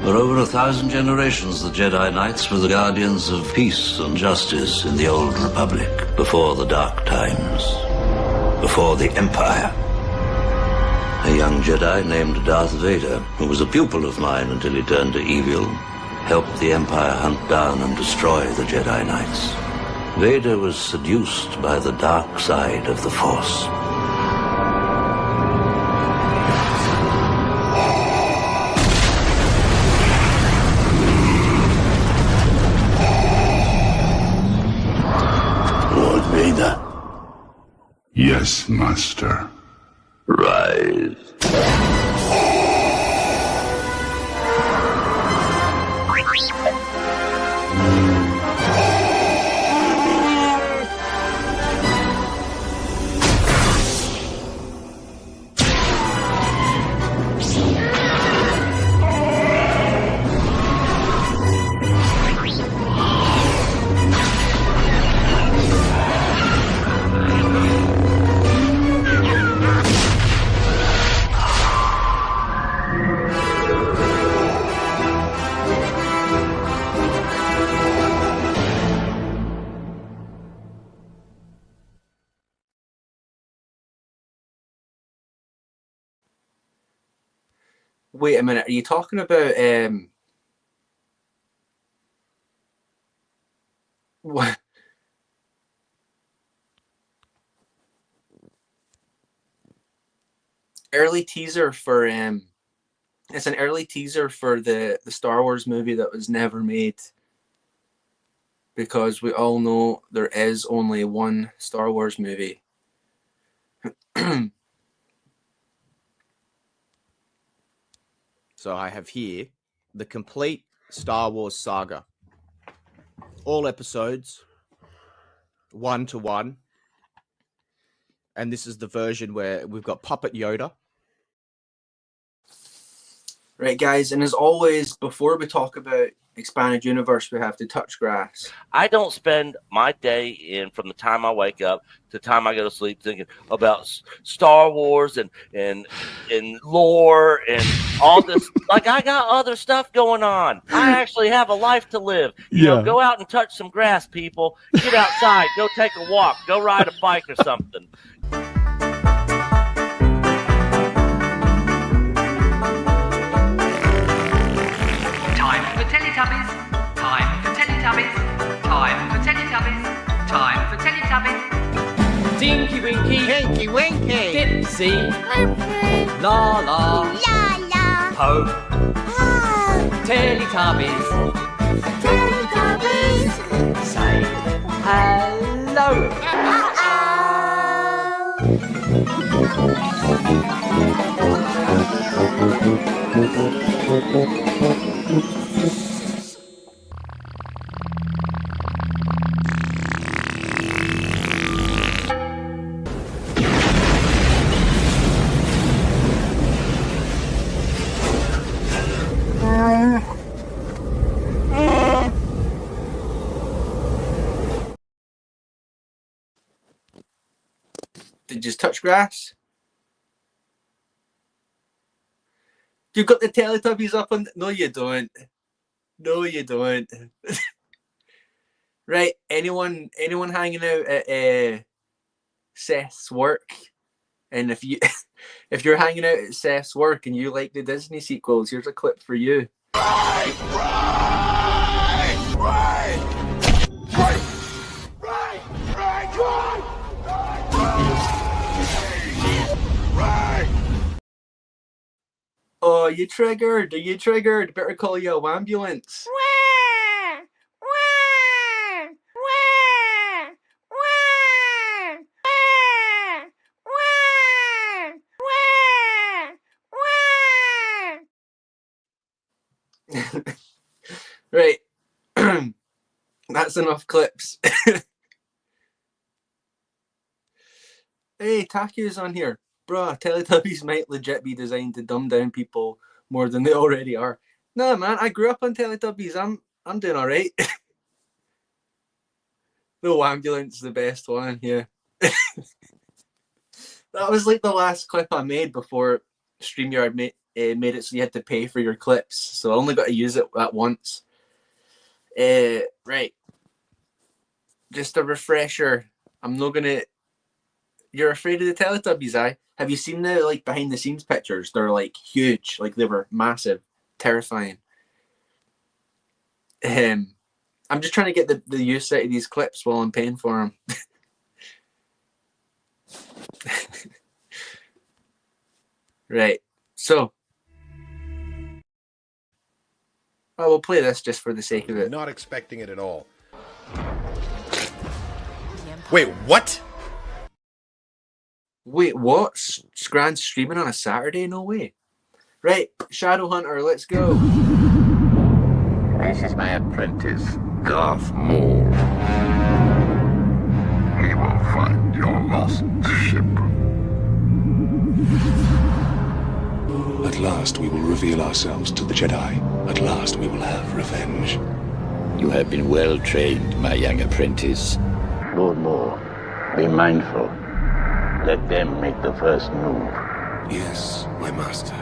For over 1,000 generations, the Jedi Knights were the guardians of peace and justice in the Old Republic, before the Dark Times, before the Empire. A young Jedi named Darth Vader, who was a pupil of mine until he turned to evil, helped the Empire hunt down and destroy the Jedi Knights. Vader was seduced by the dark side of the Force. Lord Vader. Yes, Master. Rise. Wait a minute, are you talking about what? Early teaser for it's an early teaser for the Star Wars movie that was never made, because we all know there is only one Star Wars movie. So I have here the complete Star Wars saga. All episodes, 1-to-1. And this is the version where we've got Puppet Yoda. Right, guys, and as always, before we talk about expanded universe, we have to touch grass. I don't spend my day in from the time I wake up to the time I go to sleep thinking about Star Wars and lore and all this. Like, I got other stuff going on. I actually have a life to live. You know, go out and touch some grass, people. Get outside. Go take a walk. Go ride a bike or something. Time for Teletubbies. Time for Teletubbies. Time for Teletubbies. Time for Teletubbies. Tinky Winky. Tinky Winky. Dipsy. La La. La La. Po. Teletubbies. Teletubbies. Say hello. Did you just touch grass? You got the Teletubbies up on... No, you don't. No, you don't. Right, anyone hanging out at Seth's work? And if you're hanging out at Seth's work and you like the Disney sequels, here's a clip for you. Oh, you triggered. Are you triggered? Better call your ambulance. Right. That's enough clips. Hey, Taku's on here. bruh, Teletubbies might legit be designed to dumb down people more than they already are. Nah, man, I grew up on Teletubbies. I'm doing all right. No ambulance, the best one, yeah. That was like the last clip I made before StreamYard made it so you had to pay for your clips. So I only got to use it that once. Right. Just a refresher. I'm not gonna. You're afraid of the Teletubbies, aye? Have you seen the like behind the scenes pictures? They're like huge, like they were massive, terrifying. I'm just trying to get the use out of these clips while I'm paying for them. Right. So, I will play this just for the sake of it. Not expecting it at all. Wait, what? Wait, what? Scran's streaming on a Saturday? No way. Right, Shadowhunter, let's go. This is my apprentice, Darth Maul. He will find your lost ship. At last we will reveal ourselves to the Jedi. At last we will have revenge. You have been well trained, my young apprentice. Lord Maul, be mindful. Let them make the first move. Yes, my master.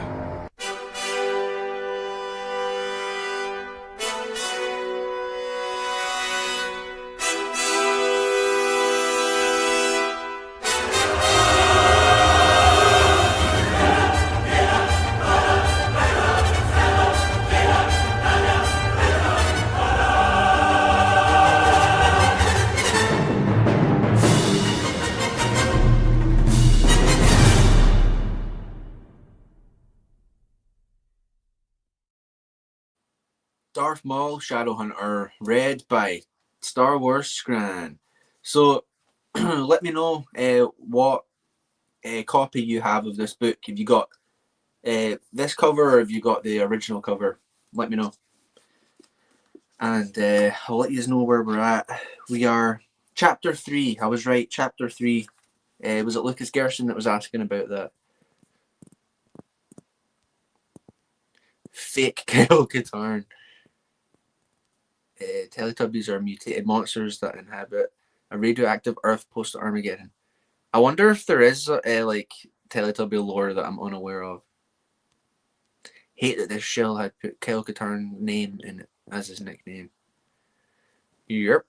Darth Maul, Shadowhunter, read by Star Wars Scran. So, let me know what copy you have of this book. Have you got this cover or have you got the original cover? Let me know. And I'll let you know where we're at. We are Chapter 3. I was right, Chapter 3. Was it Lucas Gerson that was asking about that? Fake Kyle Katarn. Teletubbies are mutated monsters that inhabit a radioactive Earth post-Armageddon. I wonder if there is like Teletubby lore that I'm unaware of. Hate that this shell had put Kyle Katarn's name in it as his nickname. Yep.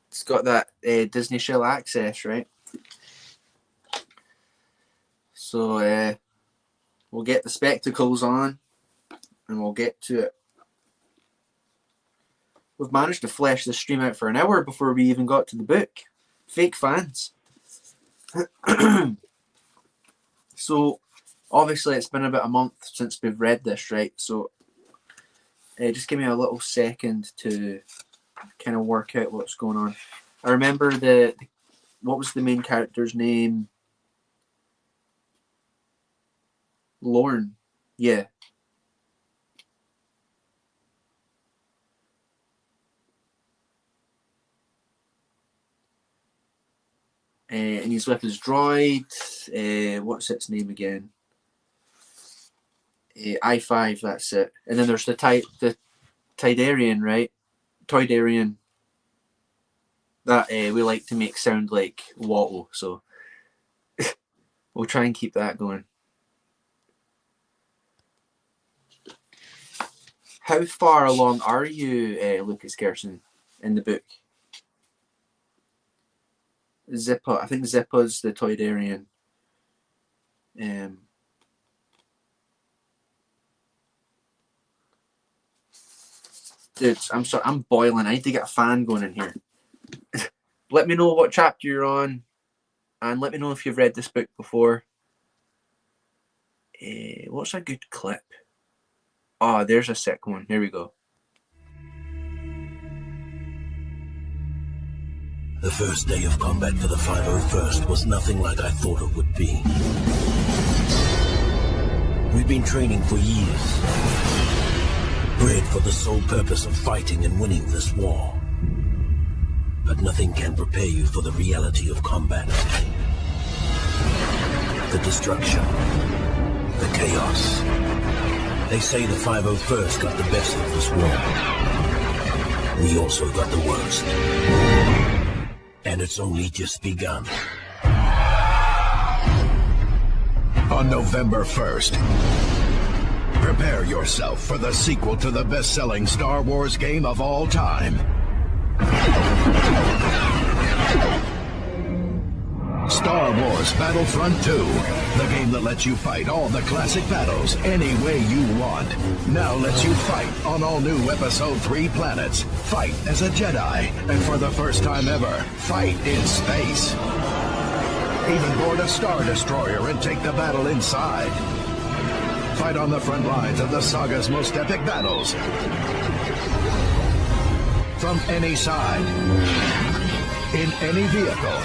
It's got that Disney shell access, right? So we'll get the spectacles on and we'll get to it. We've managed to flesh the stream out for an hour before we even got to the book. Fake fans. So, obviously it's been about a month since we've read this, right? So, just give me a little second to kind of work out what's going on. I remember what was the main character's name? Lorne. Yeah. And he's with his droid. What's its name again? I-5, that's it. And then there's the Tidarian, right? Toydarian. That we like to make sound like Wattle, so we'll try and keep that going. How far along are you, Lucas Gerson, in the book? Zippa, I think Zippa's the Toydarian. Dude, I'm sorry, I'm boiling. I need to get a fan going in here. Let me know what chapter you're on, and let me know if you've read this book before. What's a good clip? Oh, there's a sick one. Here we go. The first day of combat for the 501st was nothing like I thought it would be. We've been training for years, bred for the sole purpose of fighting and winning this war. But nothing can prepare you for the reality of combat. the destruction, the chaos. They say the 501st got the best of this war. We also got the worst. And it's only just begun. On November 1st, prepare yourself for the sequel to the best-selling Star Wars game of all time. Star Wars Battlefront 2, the game that lets you fight all the classic battles any way you want. Now lets you fight on all new Episode 3 planets. Fight as a Jedi, and for the first time ever, fight in space. Even board a Star Destroyer and take the battle inside. Fight on the front lines of the saga's most epic battles. From any side. In any vehicle.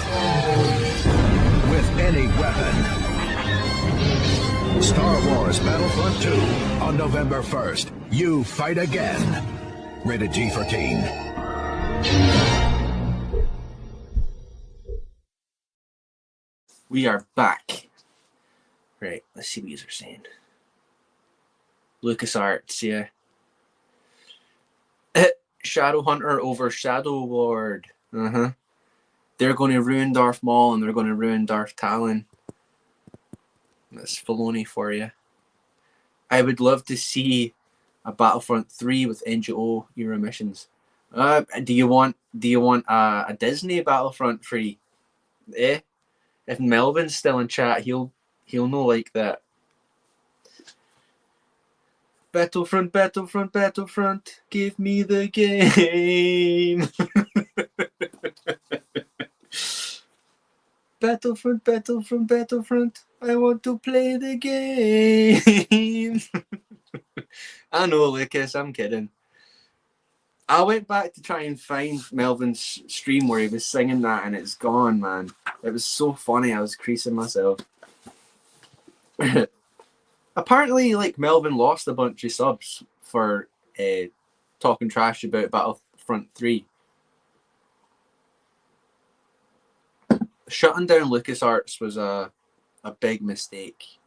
With any weapon. Star Wars Battlefront 2 on November 1st. You fight again. Rated G for teen. We are back. Right, let's see what you are saying. LucasArts, yeah. Shadowhunter over Shadow Lord. They're going to ruin Darth Maul and they're going to ruin Darth Talon. That's Filoni for you. I would love to see a Battlefront 3 with NGO era missions. Do you want a Disney Battlefront 3? Eh? If Melvin's still in chat, he'll know like that. Battlefront, Battlefront, Battlefront, give me the game. Battlefront, Battlefront, Battlefront, I want to play the game. I know, Lucas, I'm kidding. I went back to try and find Melvin's stream where he was singing that and it's gone, man. It was so funny, I was creasing myself. Apparently, like, Melvin lost a bunch of subs for talking trash about Battlefront 3. Shutting down LucasArts was a big mistake.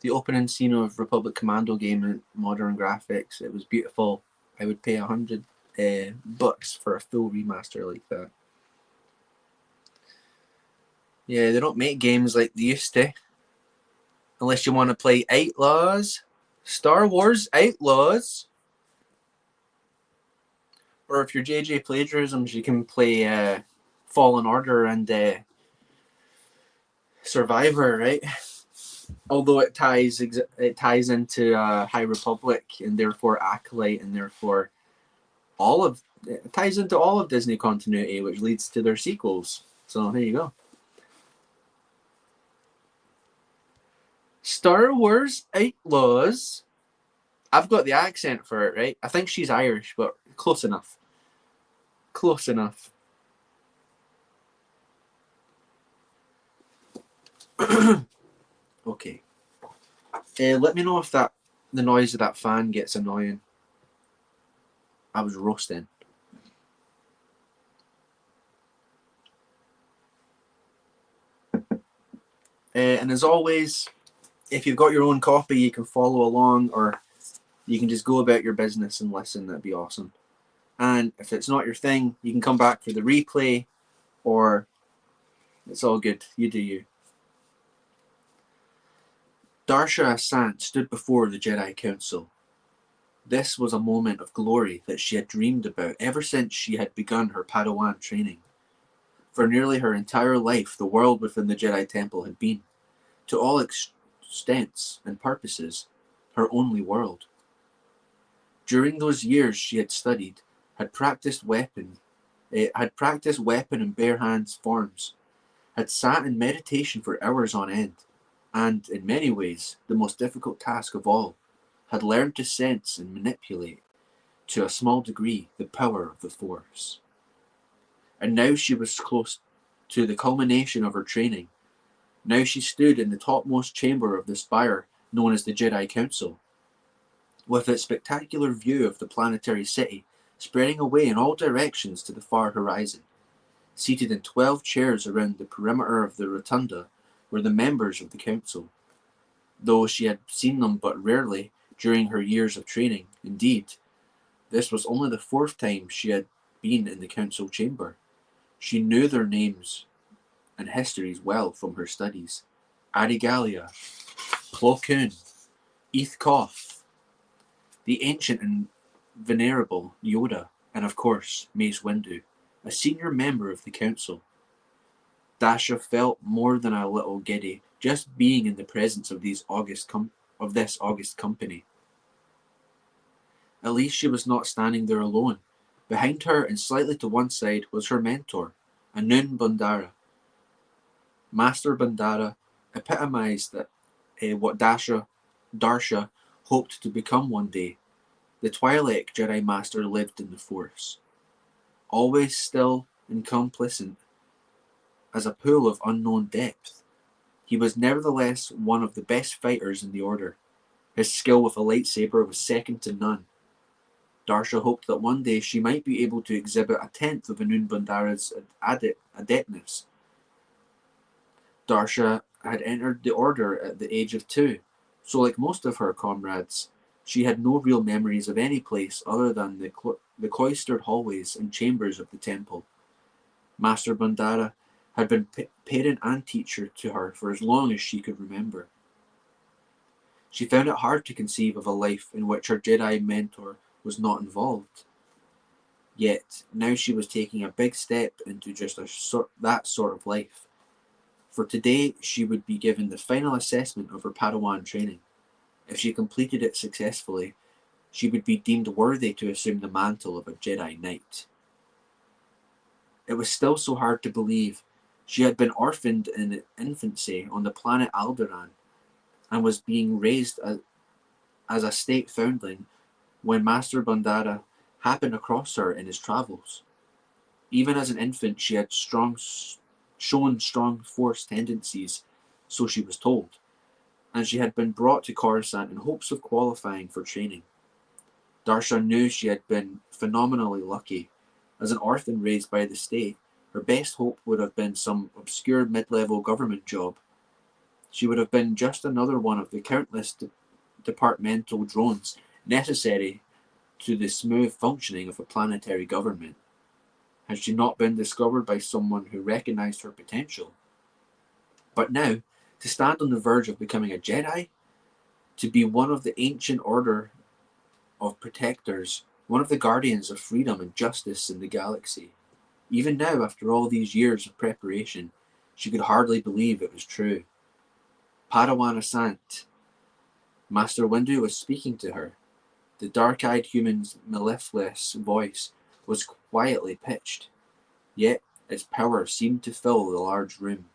The opening scene of Republic Commando game in modern graphics, it was beautiful. I would pay $100 for a full remaster like that. Yeah, they don't make games like they used to. Unless you want to play Outlaws, Star Wars Outlaws. Or if you're JJ Plagiarisms, you can play Fallen Order and Survivor, right? Although it ties into High Republic and therefore Acolyte and therefore it ties into all of Disney continuity, which leads to their sequels. So there you go. Star Wars Outlaws. I've got the accent for it, right? I think she's Irish, but close enough. Close enough. Okay. Let me know if the noise of that fan gets annoying. I was roasting. And as always, if you've got your own copy, you can follow along or you can just go about your business and listen. That'd be awesome. And if it's not your thing, you can come back for the replay or it's all good. You do you. Darsha Asant stood before the Jedi Council. This was a moment of glory that she had dreamed about ever since she had begun her Padawan training. For nearly her entire life, the world within the Jedi Temple had been, to all extents and purposes, her only world. During those years she had studied, had practiced weapon and bare hands forms, had sat in meditation for hours on end, and, in many ways, the most difficult task of all, had learned to sense and manipulate, to a small degree, the power of the Force. And now she was close to the culmination of her training. Now she stood in the topmost chamber of the spire known as the Jedi Council, with its spectacular view of the planetary city spreading away in all directions to the far horizon. Seated in 12 chairs around the perimeter of the rotunda, were the members of the council, though she had seen them but rarely during her years of training. Indeed, this was only the 4th time she had been in the council chamber. She knew their names and histories well from her studies. Arigalia, Plo Koon, Eth Koth, the ancient and venerable Yoda, and of course Mace Windu, a senior member of the council. Dasha felt more than a little giddy just being in the presence of this august company. At least she was not standing there alone. Behind her and slightly to one side was her mentor, Anun Bandara. Master Bandara epitomized what Darsha hoped to become one day. The Twi'lek Jedi Master lived in the Force, always still and complacent as a pool of unknown depth. He was nevertheless one of the best fighters in the Order. His skill with a lightsaber was second to none. Darsha hoped that one day she might be able to exhibit a tenth of Anun Bandara's adeptness. Darsha had entered the Order at the age of 2, so like most of her comrades, she had no real memories of any place other than the cloistered hallways and chambers of the temple. Master Bandara had been parent and teacher to her for as long as she could remember. She found it hard to conceive of a life in which her Jedi mentor was not involved. Yet, now she was taking a big step into just that sort of life. For today, she would be given the final assessment of her Padawan training. If she completed it successfully, she would be deemed worthy to assume the mantle of a Jedi Knight. It was still so hard to believe. She had been orphaned in infancy on the planet Alderaan and was being raised as a state foundling when Master Bandara happened across her in his travels. Even as an infant, she had shown strong Force tendencies, so she was told, and she had been brought to Coruscant in hopes of qualifying for training. Darsha knew she had been phenomenally lucky. As an orphan raised by the state, her best hope would have been some obscure mid-level government job. She would have been just another one of the countless departmental drones necessary to the smooth functioning of a planetary government. Had she not been discovered by someone who recognized her potential? But now, to stand on the verge of becoming a Jedi, to be one of the ancient order of protectors, one of the guardians of freedom and justice in the galaxy. Even now, after all these years of preparation, she could hardly believe it was true. Padawan Asant. Master Windu was speaking to her. The dark-eyed human's mellifluous voice was quietly pitched, yet its power seemed to fill the large room.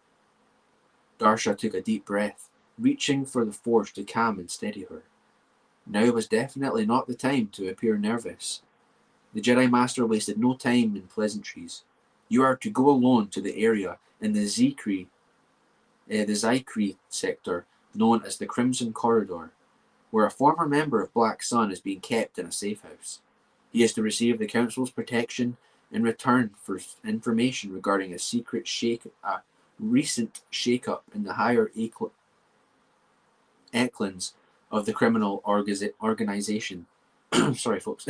Darsha took a deep breath, reaching for the Force to calm and steady her. Now was definitely not the time to appear nervous. The Jedi Master wasted no time in pleasantries. You are to go alone to the area in the Zikri sector known as the Crimson Corridor, where a former member of Black Sun is being kept in a safe house. He is to receive the Council's protection in return for information regarding a recent shake-up in the higher echelons of the criminal organization. Sorry, folks.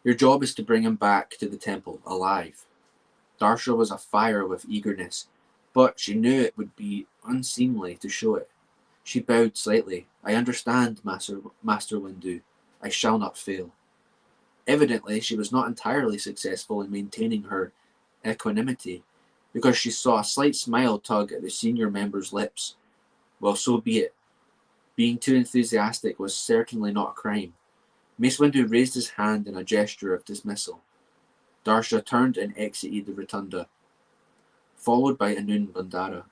Your job is to bring him back to the temple, alive. Darsha was afire with eagerness, but she knew it would be unseemly to show it. She bowed slightly. I understand, Master Windu. I shall not fail. Evidently, she was not entirely successful in maintaining her equanimity, because she saw a slight smile tug at the senior member's lips. Well, so be it. Being too enthusiastic was certainly not a crime. Mace Windu raised his hand in a gesture of dismissal. Darsha turned and exited the rotunda, followed by Anun Bandara.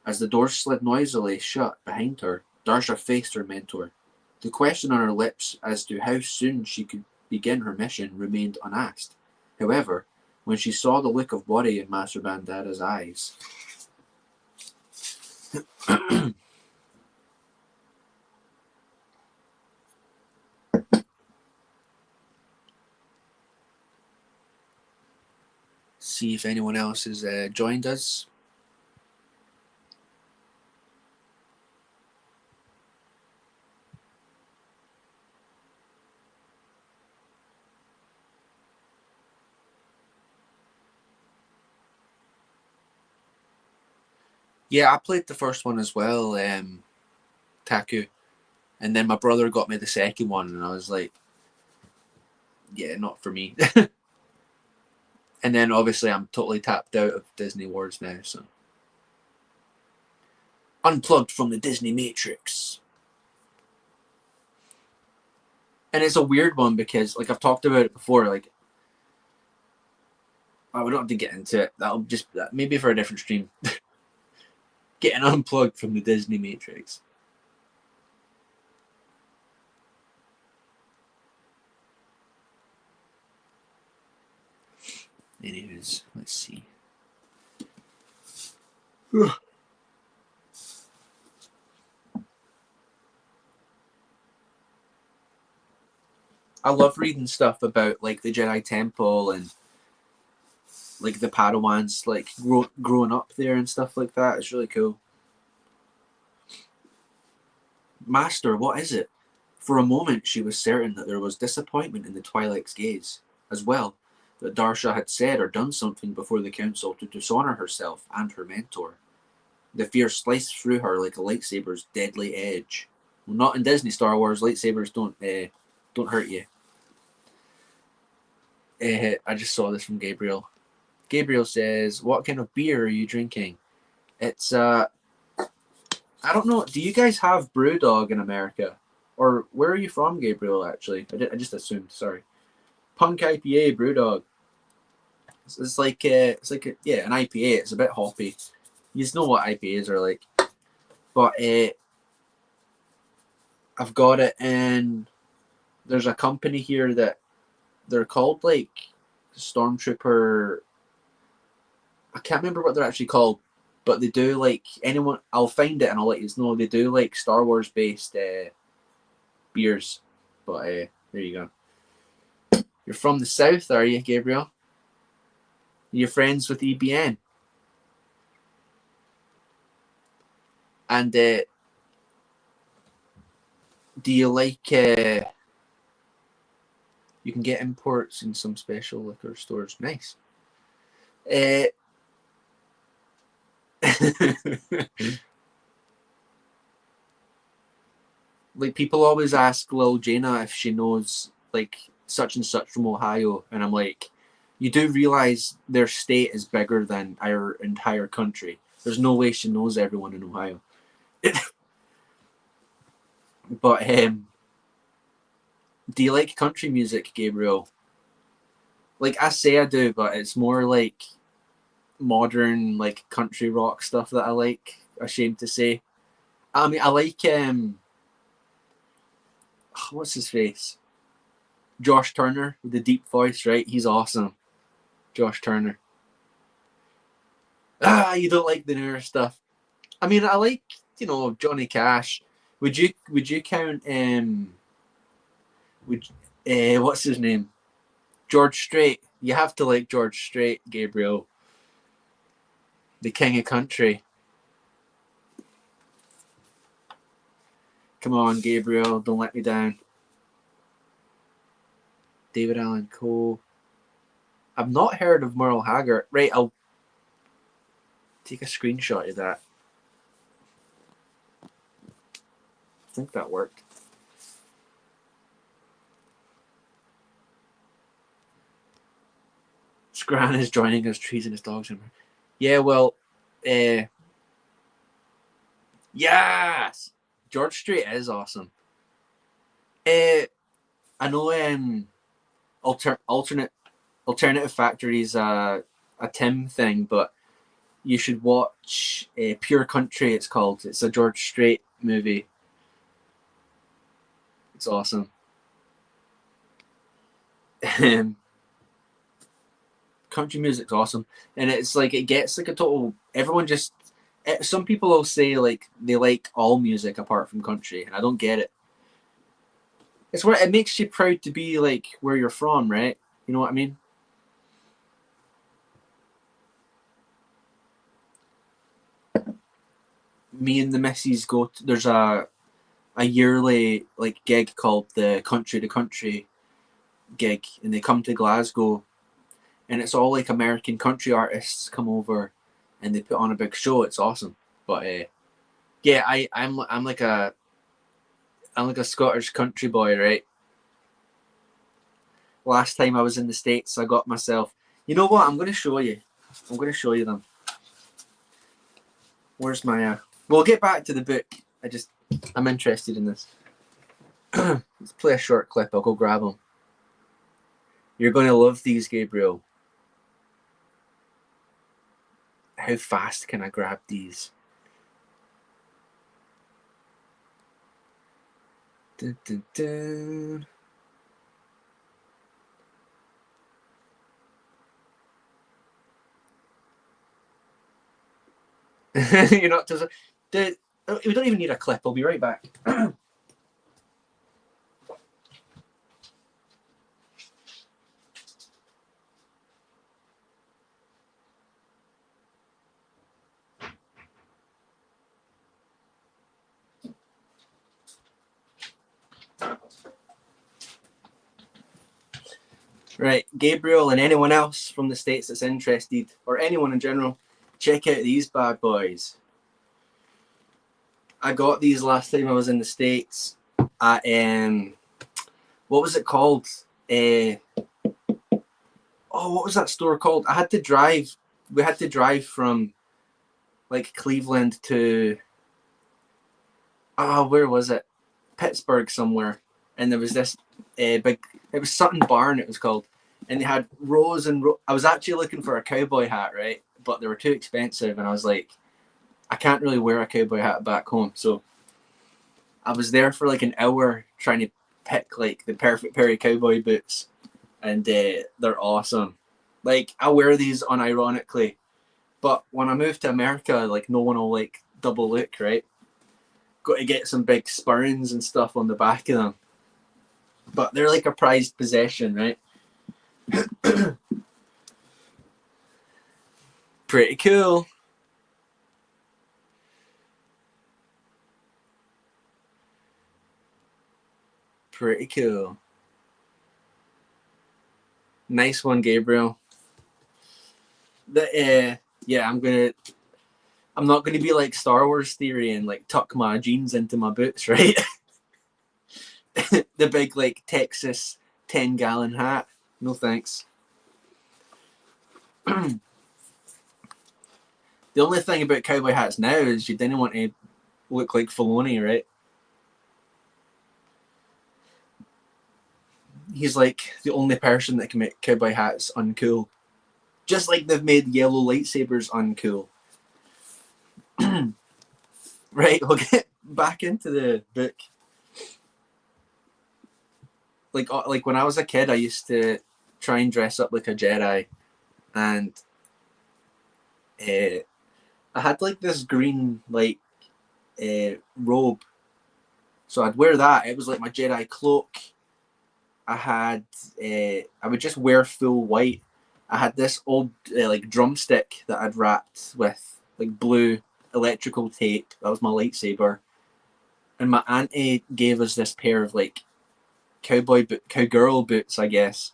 As the door slid noisily shut behind her, Darsha faced her mentor. The question on her lips as to how soon she could begin her mission remained unasked. However, when she saw the look of worry in Master Bandara's eyes, see if anyone else has joined us. Yeah, I played the first one as well, Taku. And then my brother got me the second one, and I was like, yeah, not for me. And then obviously I'm totally tapped out of Disney Worlds now, so. Unplugged from the Disney Matrix. And it's a weird one because, like, I've talked about it before, like, I would not have to get into it. That'll just, maybe for a different stream. Getting unplugged from the Disney Matrix. Anyways, let's see. I love reading stuff about like the Jedi Temple and like the Padawans like growing up there and stuff like that. It's really cool. Master, what is it? For a moment she was certain that there was disappointment in the Twi'lek's gaze, as well, that Darsha had said or done something before the council to dishonor herself and her mentor. The fear sliced through her like a lightsaber's deadly edge. Well, not in Disney Star Wars, lightsabers don't hurt you. I just saw this from Gabriel. Gabriel says, "What kind of beer are you drinking?" It's I don't know. Do you guys have BrewDog in America, or where are you from, Gabriel? Actually, I just assumed. Sorry, Punk IPA BrewDog. It's like an IPA. It's a bit hoppy. You just know what IPAs are like. But I've got it in. There's a company here that they're called like Stormtrooper. I can't remember what they're actually called, but they do like anyone. I'll find it and I'll let you know. They do like Star Wars based beers. But there you go. You're from the south, are you, Gabriel? You're friends with EBN. And do you like? You can get imports in some special liquor stores. Nice. Like people always ask Lil Jaina if she knows like such and such from Ohio, and I'm like, you do realize their state is bigger than our entire country. There's no way she knows everyone in Ohio. But do you like country music, Gabriel? Like I say I do, but it's more like modern like country rock stuff that I like. Ashamed to say. I mean I like what's his face? Josh Turner with the deep voice, right? He's awesome. Josh Turner. You don't like the newer stuff. I mean, I like, Johnny Cash. Would you count what's his name? George Strait. You have to like George Strait, Gabriel. The king of country. Come on, Gabriel, don't let me down. David Allan Coe. I've not heard of Merle Haggard. Right, I'll take a screenshot of that. I think that worked. Scran is joining us, trees and his dogs. Yeah, well, yes! George Strait is awesome. I know Alternative Factory's a Tim thing, but you should watch Pure Country, it's called. It's a George Strait movie. It's awesome. Country music's awesome. And it's like, it gets like a total, everyone just, some people will say like they like all music apart from country, and I don't get it. It's where it makes you proud to be like where you're from, right? You know what I mean? me and the missus go. There's a yearly like gig called the Country to Country gig, and they come to Glasgow, and it's all like American country artists come over, and they put on a big show. It's awesome. But yeah, I'm like a Scottish country boy, right? Last time I was in the States, I got myself. You know what? I'm going to show you. I'm going to show you them. Where's my? We'll get back to the book. I'm interested in this. Let's play a short clip. I'll go grab them. You're going to love these, Gabriel. How fast can I grab these? Dun, dun, dun. You're not just. We don't even need a clip. I'll be right back. Right, Gabriel and anyone else from the States that's interested, or anyone in general, check out these bad boys. I got these last time I was in the States at what was it called? What was that store called? We had to drive from like Cleveland to where was it? Pittsburgh somewhere. And there was this big, it was Sutton Barn it was called. And they had rows and rows. I was actually looking for a cowboy hat, right? But they were too expensive, and I was like, I can't really wear a cowboy hat back home. So I was there for like an hour trying to pick like the perfect pair of cowboy boots. And they're awesome. Like, I wear these unironically. But when I moved to America, like, no one will like double look, right? Got to get some big spurns and stuff on the back of them. But they're like a prized possession, right? Pretty cool. Pretty cool. Nice one, Gabriel. Yeah, I'm not gonna be like Star Wars theory and like tuck my jeans into my boots, right? The big like Texas 10-gallon hat. No thanks. The only thing about cowboy hats now is you didn't want to look like Filoni, right? He's like the only person that can make cowboy hats uncool. Just like they've made yellow lightsabers uncool. Right, we'll get back into the book. Like when I was a kid, I used to try and dress up like a Jedi, and I had like this green like robe, so I'd wear that. It was like my Jedi cloak. I would just wear full white. I had this old like drumstick that I'd wrapped with like blue electrical tape. That was my lightsaber. And my auntie gave us this pair of like cowgirl boots, I guess.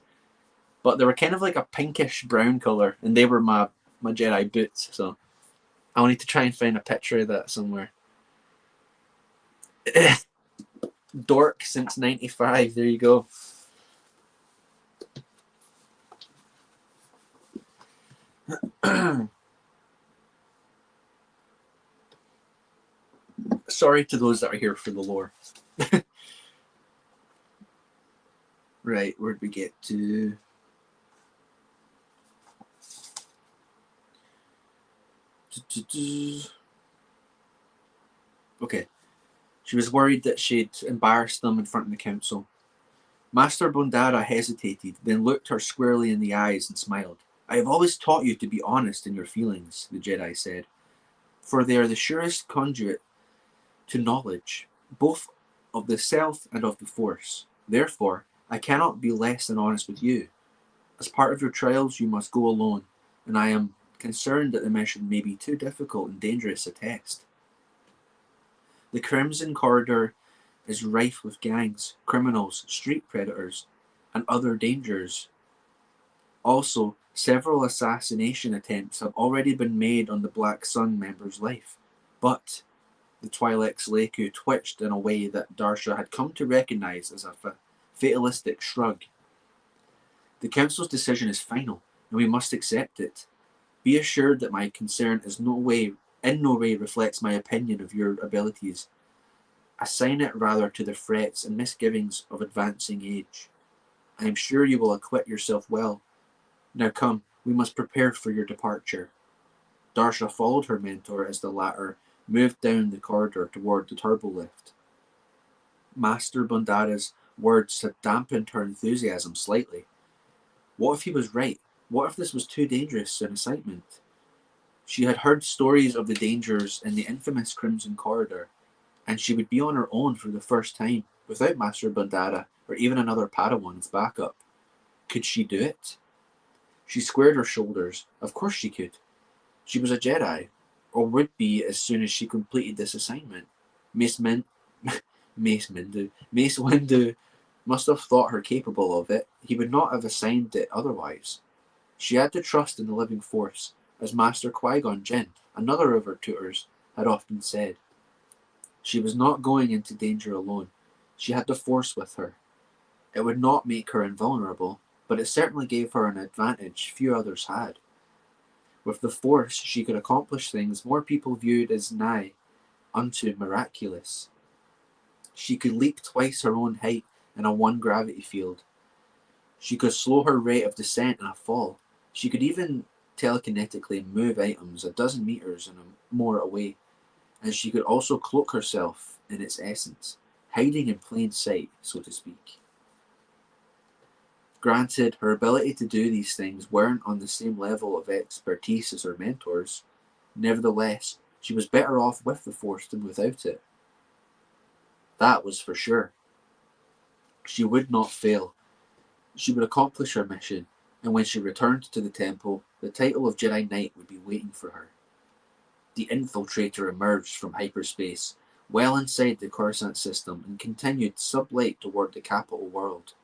But they were kind of like a pinkish brown color, and they were my Jedi boots. So I'll need to try and find a picture of that somewhere. Dork since '95. There you go. Sorry to those that are here for the lore. Right, where'd we get to? Okay. She was worried that she'd embarrassed them in front of the council. Master Bondara hesitated, then looked her squarely in the eyes and smiled. I have always taught you to be honest in your feelings, the Jedi said, for they are the surest conduit to knowledge, both of the self and of the Force. Therefore, I cannot be less than honest with you. As part of your trials, you must go alone, and I am concerned that the mission may be too difficult and dangerous a test. The Crimson Corridor is rife with gangs, criminals, street predators, and other dangers. Also, several assassination attempts have already been made on the Black Sun member's life, but the Twi'leks Leku twitched in a way that Darsha had come to recognize as a fatalistic shrug. The Council's decision is final, and we must accept it. Be assured that my concern is in no way reflects my opinion of your abilities. Assign it rather to the threats and misgivings of advancing age. I am sure you will acquit yourself well. Now come, we must prepare for your departure. Darsha followed her mentor as the latter moved down the corridor toward the turbo lift. Master Bundara's words had dampened her enthusiasm slightly. What if he was right? What if this was too dangerous an assignment? She had heard stories of the dangers in the infamous Crimson Corridor, and she would be on her own for the first time, without Master Bundara or even another Padawan as backup. Could she do it? She squared her shoulders. Of course she could. She was a Jedi, or would be as soon as she completed this assignment. Mace Windu must have thought her capable of it. He would not have assigned it otherwise. She had to trust in the living force, as Master Qui-Gon Jinn, another of her tutors, had often said. She was not going into danger alone. She had the Force with her. It would not make her invulnerable, but it certainly gave her an advantage few others had. With the Force, she could accomplish things more people viewed as nigh unto miraculous. She could leap twice her own height in a one gravity field. She could slow her rate of descent in a fall. She could even telekinetically move items a dozen meters and more away. And she could also cloak herself in its essence, hiding in plain sight, so to speak. Granted, her ability to do these things weren't on the same level of expertise as her mentors. Nevertheless, she was better off with the Force than without it. That was for sure. She would not fail. She would accomplish her mission, and when she returned to the temple, the title of Jedi Knight would be waiting for her. The infiltrator emerged from hyperspace, well inside the Coruscant system, and continued sublight toward the capital world.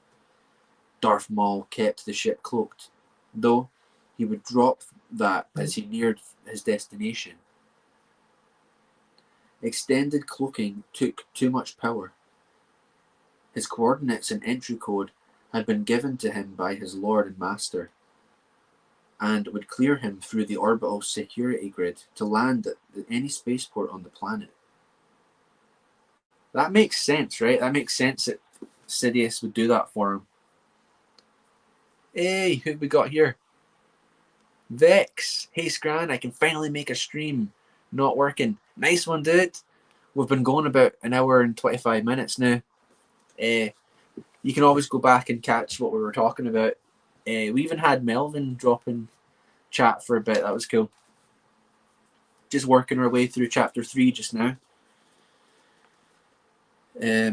Darth Maul kept the ship cloaked, though he would drop that as he neared his destination. Extended cloaking took too much power. His coordinates and entry code had been given to him by his lord and master, and would clear him through the orbital security grid to land at any spaceport on the planet. That makes sense, right? That makes sense that Sidious would do that for him. Hey, who we got here? Vex. Hey, Scran, I can finally make a stream. Not working. Nice one, dude. We've been going about an hour and 25 minutes now. You can always go back and catch what we were talking about. We even had Melvin drop in chat for a bit. That was cool. Just working our way through chapter 3 just now. Yeah,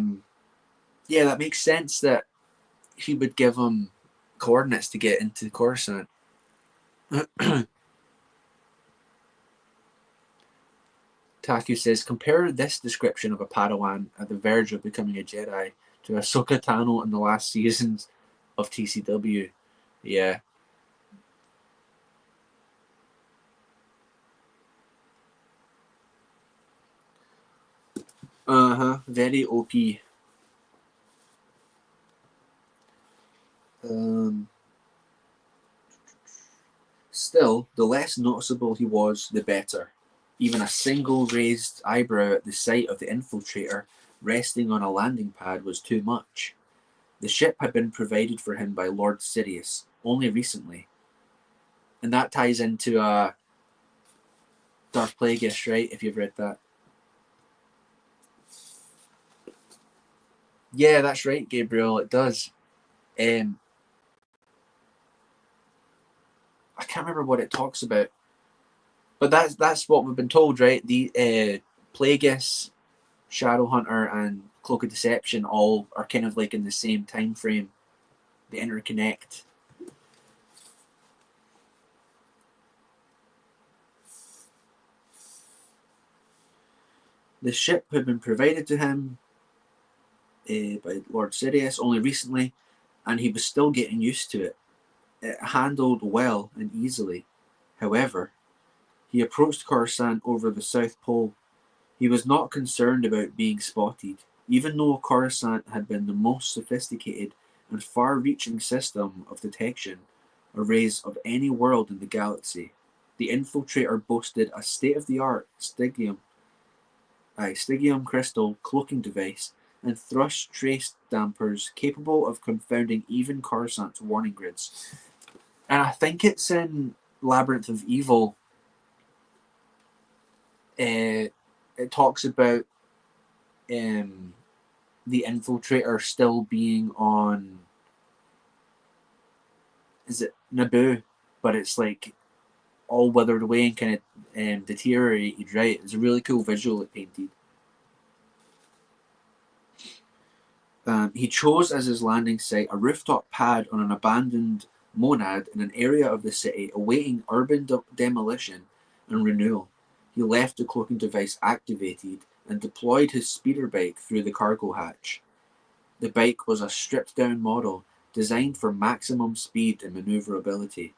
that makes sense that he would give him coordinates to get into Coruscant. Taku says, compare this description of a Padawan at the verge of becoming a Jedi to Ahsoka Tano in the last seasons of TCW. Yeah. Very OP. Still, the less noticeable he was, the better. Even a single raised eyebrow at the sight of the infiltrator resting on a landing pad was too much. The ship had been provided for him by Lord Sidious only recently. And that ties into Darth Plagueis, right? If you've read that. Yeah, that's right, Gabriel. It does. I can't remember what it talks about, but that's what we've been told, right? The Plagueis, Shadowhunter, and Cloak of Deception all are kind of like in the same time frame. They interconnect. The ship had been provided to him by Lord Sidious only recently, and he was still getting used to it. It handled well and easily. However, he approached Coruscant over the South Pole. He was not concerned about being spotted, even though Coruscant had been the most sophisticated and far-reaching system of detection arrays of any world in the galaxy. The infiltrator boasted a state-of-the-art Stygium crystal cloaking device and thrust trace dampers capable of confounding even Coruscant's warning grids. And I think it's in Labyrinth of Evil. It talks about the infiltrator still being on, is it Naboo? But it's like all withered away and kind of deteriorated, right? It's a really cool visual it painted. He chose as his landing site a rooftop pad on an abandoned monad in an area of the city awaiting urban demolition and renewal. He left the cloaking device activated and deployed his speeder bike through the cargo hatch. The bike was a stripped-down model designed for maximum speed and maneuverability.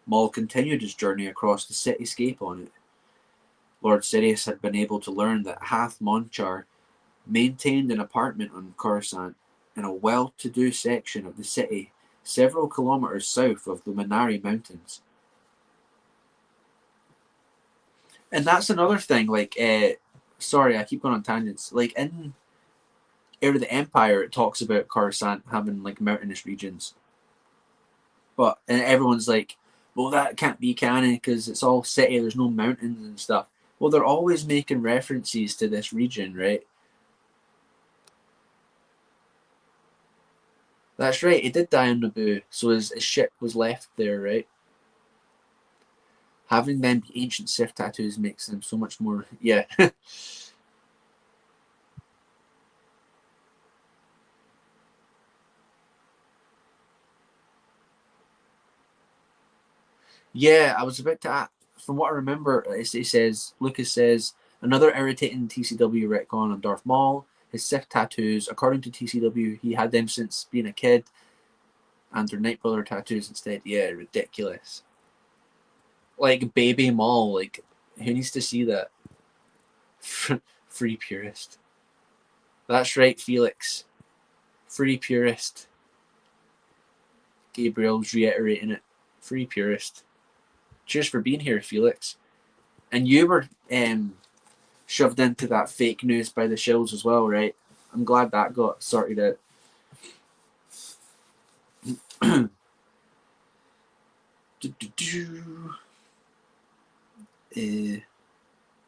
Maul continued his journey across the cityscape on it. Lord Sidious had been able to learn that Hath Monchar maintained an apartment on Coruscant in a well-to-do section of the city several kilometers south of the Minari Mountains. And that's another thing, like, sorry, I keep going on tangents. Like, in Heir of the Empire, it talks about Coruscant having, like, mountainous regions. And everyone's like, well, that can't be canon because it's all city, there's no mountains and stuff. Well, they're always making references to this region, right? That's right, he did die on Naboo, so his ship was left there, right? Having them be ancient Sith tattoos makes them so much more, yeah. Yeah, I was about to, from what I remember, it says, Lucas says, another irritating TCW retcon on Darth Maul, his Sith tattoos, according to TCW, he had them since being a kid, and they're Nightbrother tattoos instead. Yeah, ridiculous. Like, baby Maul, like, who needs to see that? Free purist. That's right, Felix. Free purist. Gabriel's reiterating it. Free purist. Cheers for being here, Felix. And you were shoved into that fake news by the shills as well, right? I'm glad that got sorted out.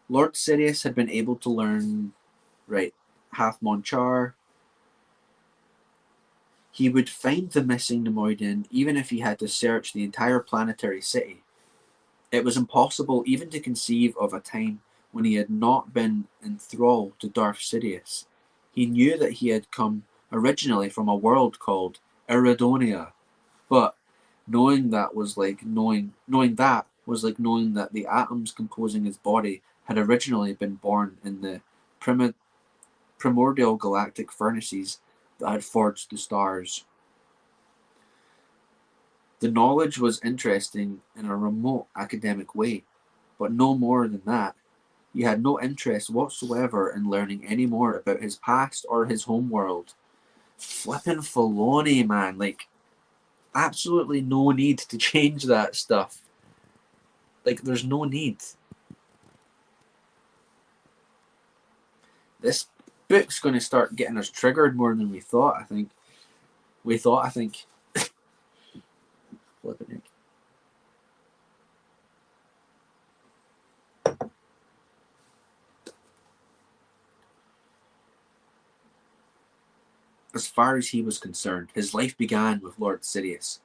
Lord Sidious had been able to learn, right, Hath Monchar. He would find the missing Nemoidian even if he had to search the entire planetary city. It was impossible even to conceive of a time when he had not been in thrall to Darth Sidious. He knew that he had come originally from a world called Iridonia, but knowing that was like knowing that the atoms composing his body had originally been born in the primordial galactic furnaces that had forged the stars. The knowledge was interesting in a remote academic way, but no more than that. He had no interest whatsoever in learning any more about his past or his homeworld. Flippin' Filoni, man, like, absolutely no need to change that stuff. Like, there's no need. This book's going to start getting us triggered more than we thought, I think. Flippin' heck. As far as he was concerned, his life began with Lord Sidious,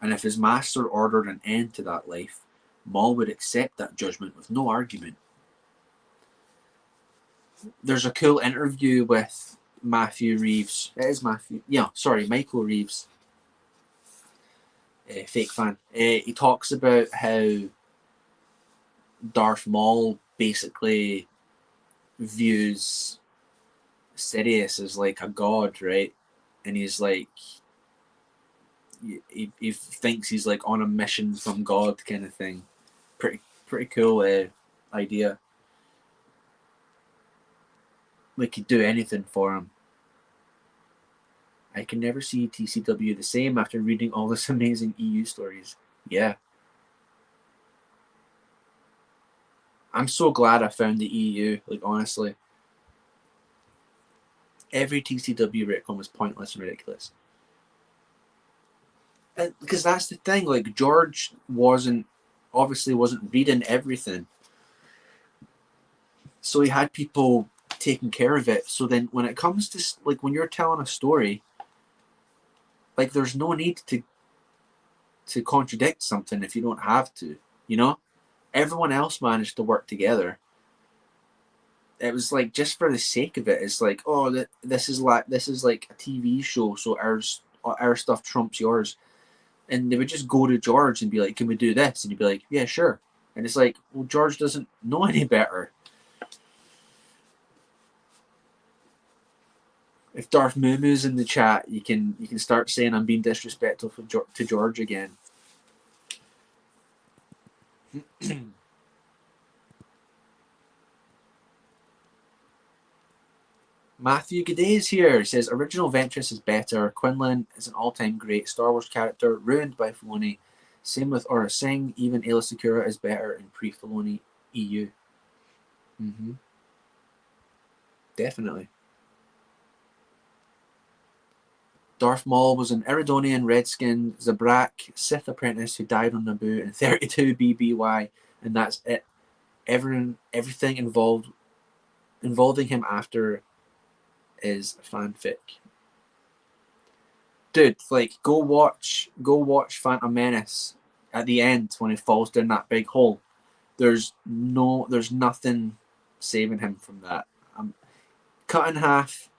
and if his master ordered an end to that life, Maul would accept that judgment with no argument. There's a cool interview with Matthew Reeves. It is Matthew. Yeah, sorry, Michael Reeves. Fake fan. He talks about how Darth Maul basically views Sidious as like a god, right? And he's like, he thinks he's like on a mission from God, kind of thing. Pretty cool idea. Like, he'd do anything for him. I can never see TCW the same after reading all this amazing EU stories. Yeah. I'm so glad I found the EU, like, honestly. Every TCW retcon was pointless and ridiculous. Because that's the thing, like, George obviously wasn't reading everything. So he had people taking care of it. So then when it comes to, like, when you're telling a story, like, there's no need to contradict something if you don't have to, you know? Everyone else managed to work together. It was like, just for the sake of it, it's like, oh, this is like a TV show, so our stuff trumps yours. And they would just go to George and be like, can we do this? And he'd be like, yeah, sure. And it's like, well, George doesn't know any better. If Darth Moomoo's in the chat, you can start saying I'm being disrespectful to George again. Matthew G'day's here. He says, original Ventress is better. Quinlan is an all-time great Star Wars character, ruined by Filoni. Same with Aura Singh. Even Ayla Secura is better in pre-Filoni EU. Definitely. Darth Maul was an Eridonian Redskin Zabrak Sith apprentice who died on Naboo in 32 BBY, and that's it. Everything involving him after is fanfic. Dude, like, go watch Phantom Menace at the end when he falls down that big hole. There's nothing saving him from that. Cut in half,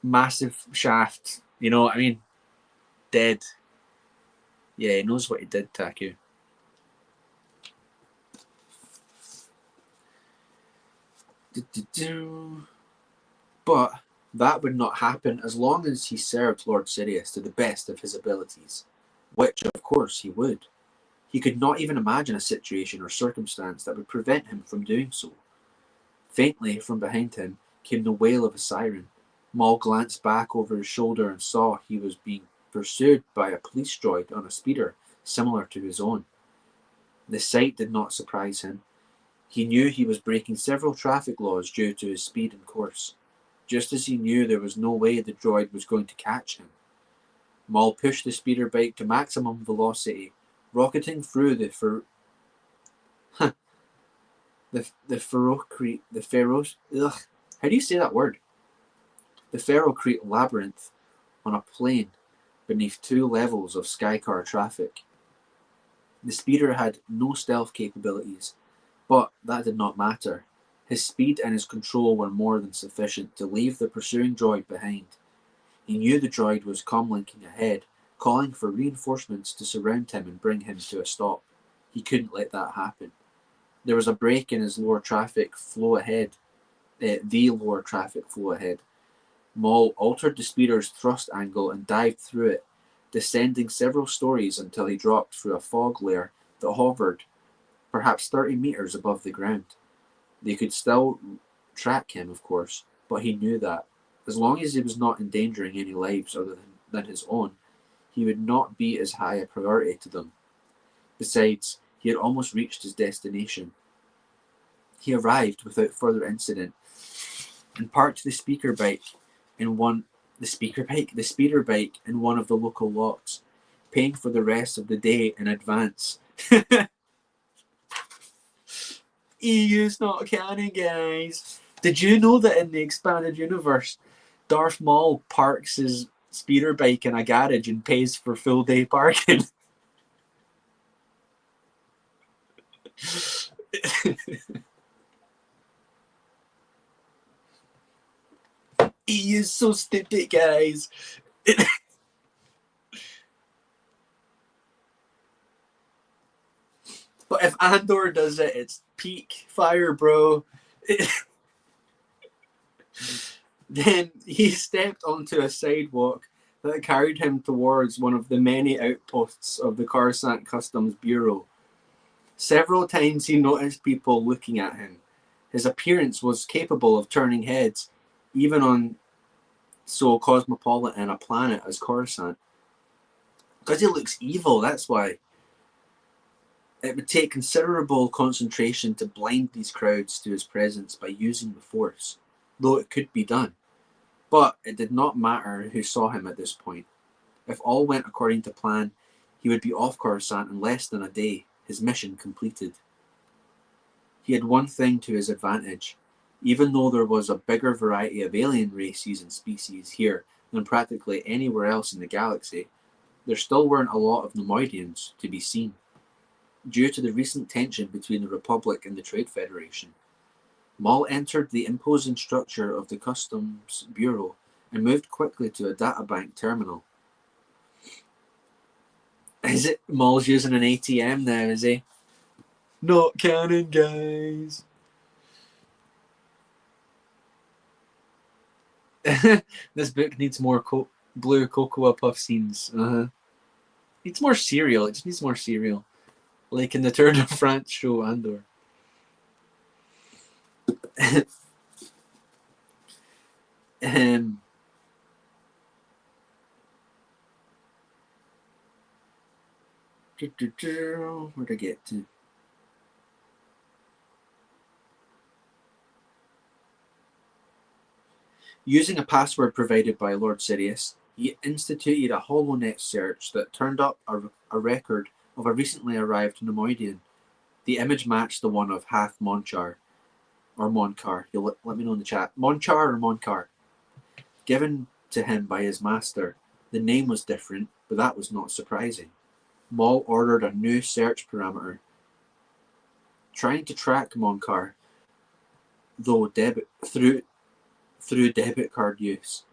massive shaft, you know what I mean? Dead. Yeah, he knows what he did, Taku. But that would not happen as long as he served Lord Sidious to the best of his abilities, which, of course, he would. He could not even imagine a situation or circumstance that would prevent him from doing so. Faintly from behind him came the wail of a siren. Maul glanced back over his shoulder and saw he was being pursued by a police droid on a speeder similar to his own. The sight did not surprise him. He knew he was breaking several traffic laws due to his speed and course, just as he knew there was no way the droid was going to catch him. Maul pushed the speeder bike to maximum velocity, rocketing through the Ferrocrete labyrinth on a plane beneath 2 levels of Skycar traffic. The speeder had no stealth capabilities, but that did not matter. His speed and his control were more than sufficient to leave the pursuing droid behind. He knew the droid was comlinking ahead, calling for reinforcements to surround him and bring him to a stop. He couldn't let that happen. There was a break in his lower traffic flow ahead. Maul altered the speeder's thrust angle and dived through it, descending several stories until he dropped through a fog layer that hovered perhaps 30 meters above the ground. They could still track him, of course, but he knew that, as long as he was not endangering any lives other than his own, he would not be as high a priority to them. Besides, he had almost reached his destination. He arrived without further incident and parked the speeder bike in one of the local lots, paying for the rest of the day in advance. EU's not canon, guys. Did you know that in the expanded universe, Darth Maul parks his speeder bike in a garage and pays for full day parking? EU's so stupid, guys. But if Andor does it, it's peak fire, bro. Then he stepped onto a sidewalk that carried him towards one of the many outposts of the Coruscant Customs Bureau. Several times he noticed people looking at him. His appearance was capable of turning heads, even on so cosmopolitan a planet as Coruscant. Because he looks evil, that's why. It would take considerable concentration to blind these crowds to his presence by using the Force, though it could be done. But it did not matter who saw him at this point. If all went according to plan, he would be off Coruscant in less than a day, his mission completed. He had one thing to his advantage. Even though there was a bigger variety of alien races and species here than practically anywhere else in the galaxy, there still weren't a lot of Nemoidians to be seen, due to the recent tension between the Republic and the Trade Federation. Maul entered the imposing structure of the Customs Bureau and moved quickly to a databank terminal. Is it Maul's using an ATM now, is he? Not canon, guys. This book needs more blue cocoa puff scenes. Needs more cereal. It just needs more cereal. Like in the Tour de France show, Andor. Where'd I get to? Using a password provided by Lord Sidious, he instituted a HoloNet search that turned up a record of a recently arrived Nemoidian. The image matched the one of Hath Monchar, or Monkar. You'll let me know in the chat. Monchar or Monkar? Given to him by his master. The name was different, but that was not surprising. Maul ordered a new search parameter, trying to track Monkar, though through debit card use.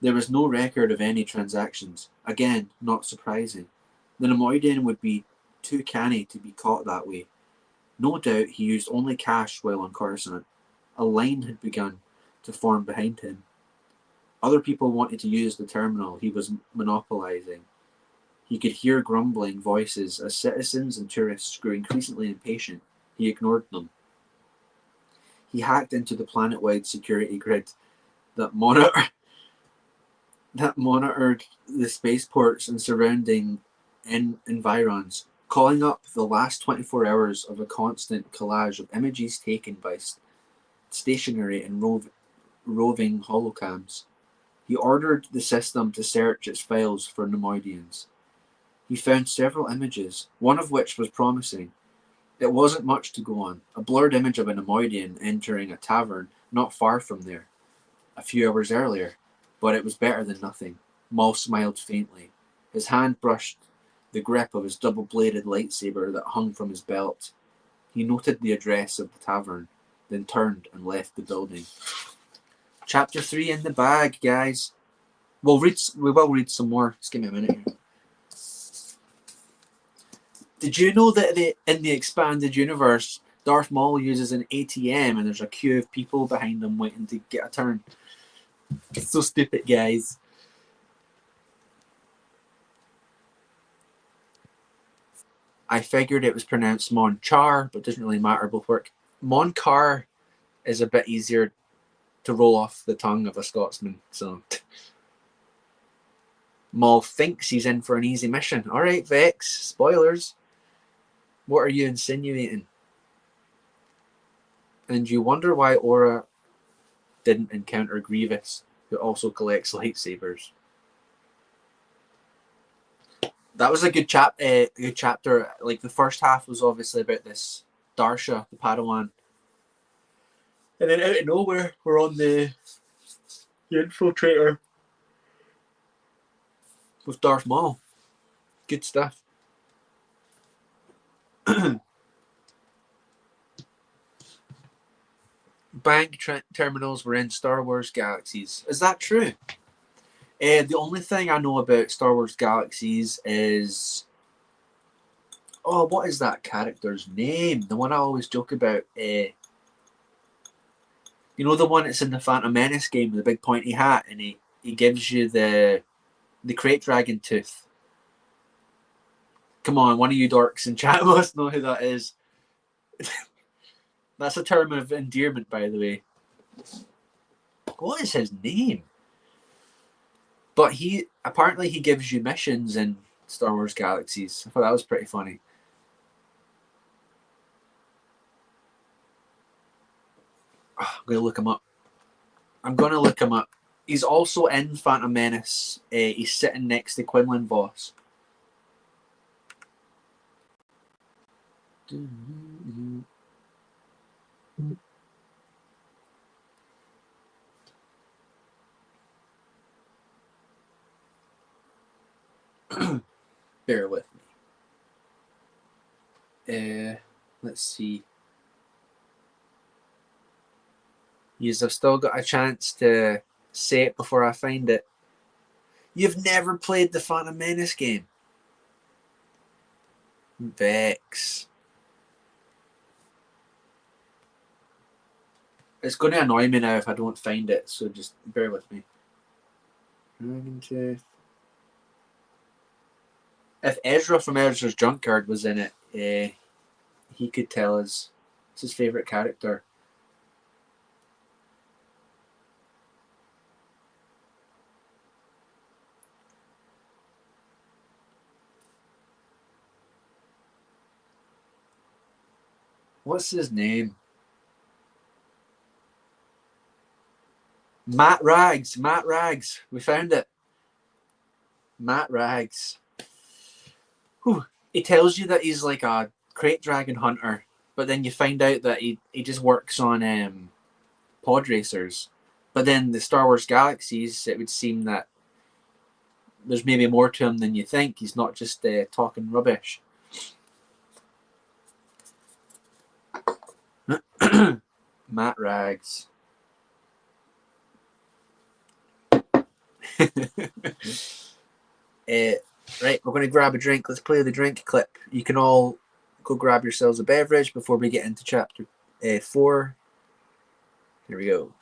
There was no record of any transactions. Again, not surprising. The Nemoidian would be too canny to be caught that way. No doubt he used only cash while on Coruscant. A line had begun to form behind him. Other people wanted to use the terminal he was monopolizing. He could hear grumbling voices as citizens and tourists grew increasingly impatient. He ignored them. He hacked into the planet-wide security grid that monitored the spaceports and surrounding environs, calling up the last 24 hours of a constant collage of images taken by stationary and roving holocams. He ordered the system to search its files for Nemoidians. He found several images, one of which was promising. It wasn't much to go on. A blurred image of a Nemoidian entering a tavern not far from there, a few hours earlier, but it was better than nothing. Maul smiled faintly. His hand brushed the grip of his double-bladed lightsaber that hung from his belt. He noted the address of the tavern, then turned and left the building. Chapter 3 in the bag, guys. We will read some more. Just give me a minute here. Did you know that in the expanded universe, Darth Maul uses an ATM and there's a queue of people behind him waiting to get a turn? It's so stupid, guys. I figured it was pronounced Monchar, but it doesn't really matter. Both work. Monkar is a bit easier to roll off the tongue of a Scotsman. So Maul thinks he's in for an easy mission. All right, Vex. Spoilers. What are you insinuating? And you wonder why Aura didn't encounter Grievous, who also collects lightsabers. That was a good chapter. Like the first half was obviously about this Darsha, the Padawan, and then out of nowhere we're on the infiltrator with Darth Maul. Good stuff. Bank terminals were in Star Wars Galaxies. Is that true? The only thing I know about Star Wars Galaxies is... Oh, what is that character's name? The one I always joke about. You know the one that's in the Phantom Menace game with the big pointy hat, and he gives you the crate dragon tooth. Come on, one of you dorks in chat must know who that is. That's a term of endearment, by the way. What is his name? But he apparently gives you missions in Star Wars Galaxies. I thought that was pretty funny. I'm gonna look him up. He's also in Phantom Menace. He's sitting next to Quinlan Voss. Bear with me. Let's see. I've still got a chance to say it before I find it. You've never played the Phantom Menace game? Vex. It's going to annoy me now if I don't find it, so just bear with me. Dragon Tooth. If Ezra from Ezra's Junkyard was in it, he could tell us. It's his favourite character. What's his name? Matt Rags. We found it. Matt Rags. Whew. He tells you that he's like a crate dragon hunter, but then you find out that he just works on pod racers. But then the Star Wars Galaxies, it would seem that there's maybe more to him than you think. He's not just talking rubbish. Matt Rags. Right, we're going to grab a drink. Let's play the drink clip. You can all go grab yourselves a beverage before we get into chapter 4. Here we go.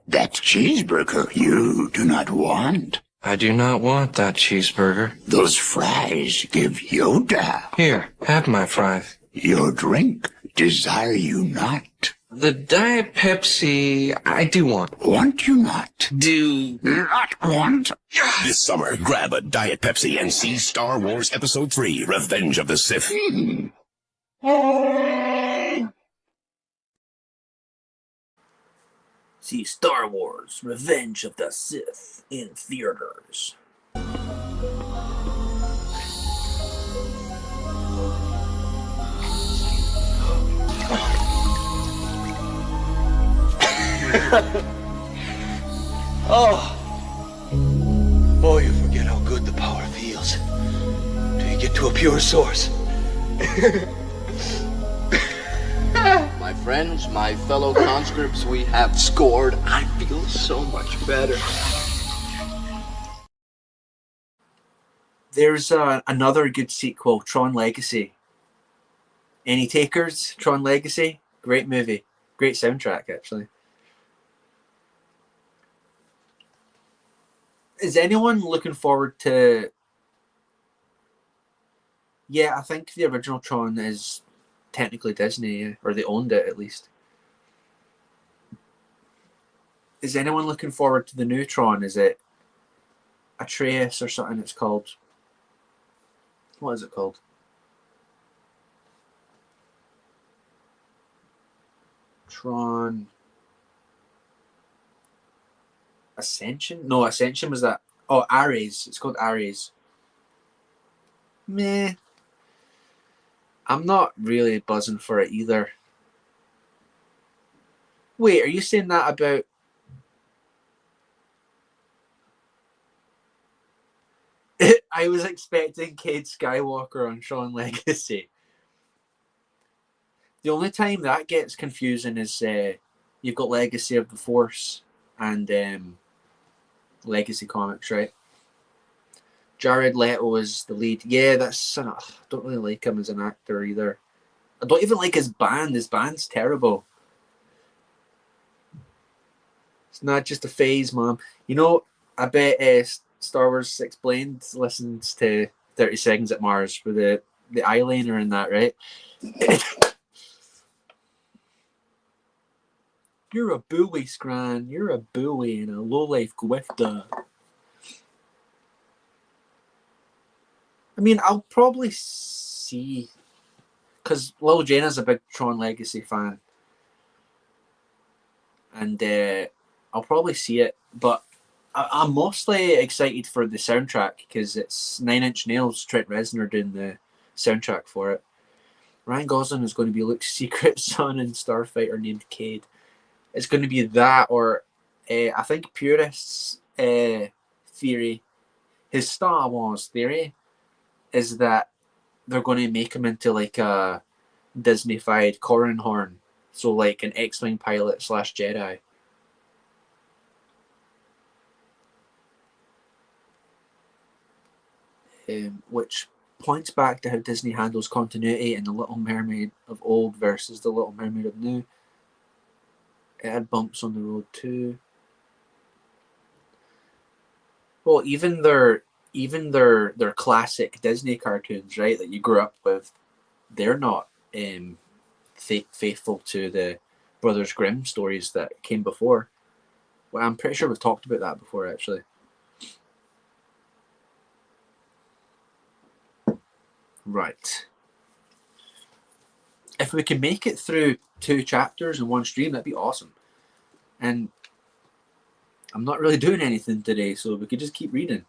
That cheeseburger you do not want. I do not want that cheeseburger. Those fries give Yoda. Here, have my fries. Your drink desire you not. The Diet Pepsi, I do want. Want you not. Do not want. This summer, grab a Diet Pepsi and see Star Wars Episode 3, Revenge of the Sith. See Star Wars Revenge of the Sith in theaters. Oh, boy, you forget how good the power feels till you get to a pure source. My friends, my fellow conscripts, we have scored. I feel so much better. There's another good sequel, Tron Legacy. Any takers? Tron Legacy? Great movie. Great soundtrack, actually. Is anyone looking forward to... Yeah, I think the original Tron is technically Disney, yeah, or they owned it at least. Is anyone looking forward to the new Tron? Is it Atreus or something it's called? What is it called? Tron Ascension? No, Ascension was that. Oh, Ares. It's called Ares. Meh. I'm not really buzzing for it either. Wait, are you saying that about... I was expecting Cade Skywalker on Tron Legacy. The only time that gets confusing is you've got Legacy of the Force and Legacy Comics, right? Jared Leto is the lead. Yeah, that's... I don't really like him as an actor either. I don't even like his band. His band's terrible. It's not just a phase, Mom. You know, I bet Star Wars Explained listens to 30 Seconds at Mars for the eyeliner and that, right? You're a buoy, Scran. You're a buoy in a low-life gwifta. I mean, I'll probably see... Because Lil Jaina's a big Tron Legacy fan. And I'll probably see it. But I'm mostly excited for the soundtrack because it's Nine Inch Nails, Trent Reznor doing the soundtrack for it. Ryan Gosling is going to be Luke's secret son in Starfighter named Cade. It's going to be that, or I think Purists' theory, his Star Wars theory, is that they're going to make him into like a Disney-fied Corran Horn, so like an X-Wing pilot / Jedi. Which points back to how Disney handles continuity in The Little Mermaid of old versus The Little Mermaid of new. It had bumps on the road too. Well, even their classic Disney cartoons, right, that you grew up with, they're not faithful to the Brothers Grimm stories that came before. Well, I'm pretty sure we've talked about that before, actually. Right. If we can make it through 2 chapters in one stream, that'd be awesome. And I'm not really doing anything today, so we could just keep reading.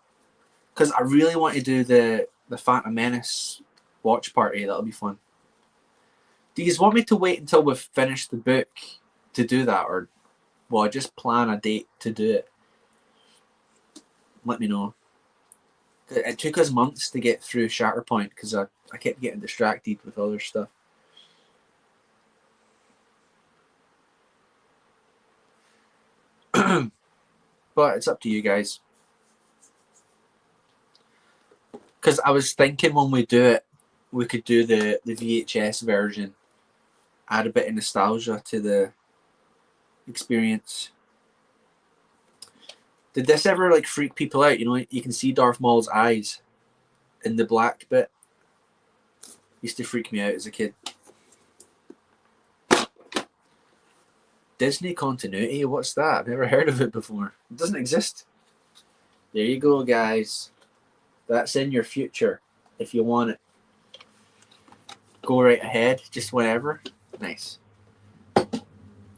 Because I really want to do the Phantom Menace watch party. That'll be fun. Do you want me to wait until we've finished the book to do that? Or will I just plan a date to do it? Let me know. It took us months to get through Shatterpoint because I kept getting distracted with other stuff. But it's up to you guys. Because I was thinking when we do it, we could do the VHS version. Add a bit of nostalgia to the experience. Did this ever like freak people out? You know, you can see Darth Maul's eyes in the black bit. Used to freak me out as a kid. Disney continuity? What's that? I've never heard of it before. It doesn't exist. There you go, guys. That's in your future if you want it. Go right ahead, just whenever. Nice.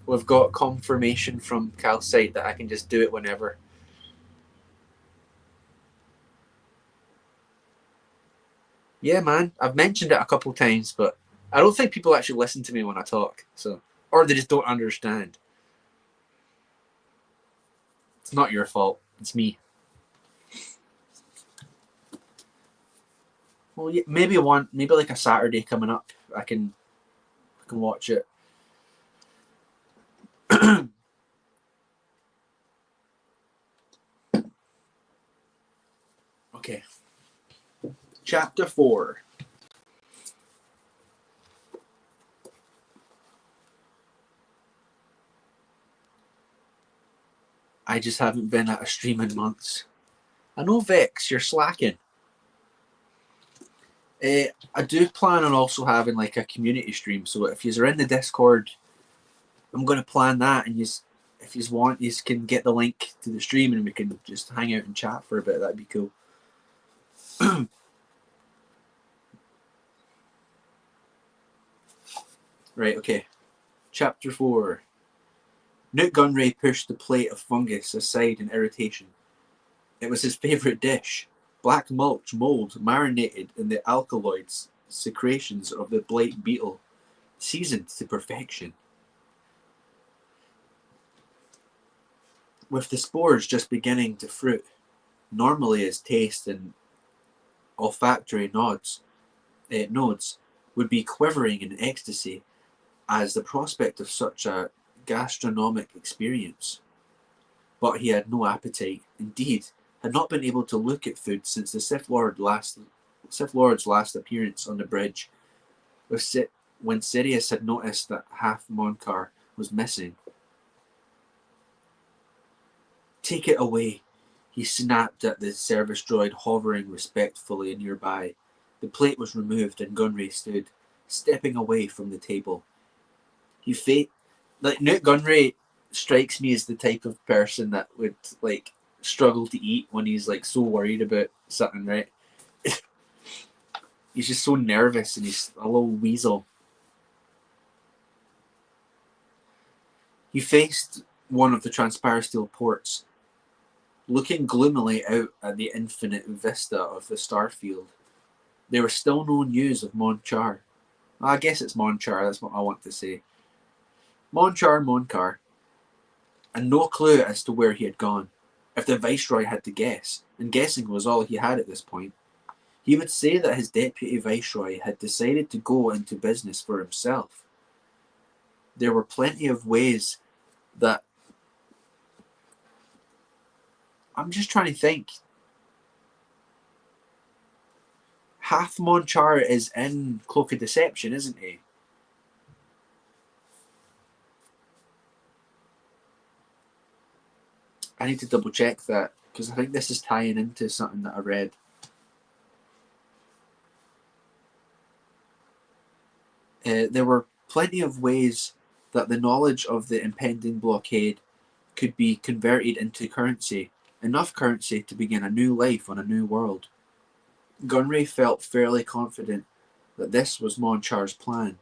We've got confirmation from Calcite that I can just do it whenever. Yeah, man. I've mentioned it a couple times, but I don't think people actually listen to me when I talk. So, or they just don't understand. It's not your fault. It's me. Well, yeah, maybe like a Saturday coming up, I can watch it. Okay. Chapter 4. I just haven't been at a stream in months. I know, Vex, you're slacking. I do plan on also having like a community stream, so if you're in the Discord, I'm going to plan that, and if you want, you can get the link to the stream and we can just hang out and chat for a bit. That'd be cool. Right, okay. Chapter 4. Newt Gunray pushed the plate of fungus aside in irritation. It was his favourite dish. Black mulch mold marinated in the alkaloids secretions of the blight beetle, seasoned to perfection. With the spores just beginning to fruit, normally his taste and olfactory nodes would be quivering in ecstasy as the prospect of such a gastronomic experience. But he had no appetite. Indeed, had not been able to look at food since the Sith Lord's last appearance on the bridge, with when Sirius had noticed that half Monkar was missing. "Take it away," he snapped at the service droid hovering respectfully nearby. The plate was removed and Gunray stood, stepping away from the table. Newt Gunray strikes me as the type of person that would like struggle to eat when he's like so worried about something, right? He's just so nervous and he's a little weasel. He faced one of the transparasteel ports, looking gloomily out at the infinite vista of the starfield. There was still no news of Monchar. I guess it's Monchar, that's what I want to say. Monkar. And no clue as to where he had gone. If the Viceroy had to guess, and guessing was all he had at this point, he would say that his deputy Viceroy had decided to go into business for himself. There were plenty of ways that... I'm just trying to think. Hath Monchar is in Cloak of Deception, isn't he? I need to double check that, because I think this is tying into something that I read. There were plenty of ways that the knowledge of the impending blockade could be converted into currency, enough currency to begin a new life on a new world. Gunray felt fairly confident that this was Monchar's plan,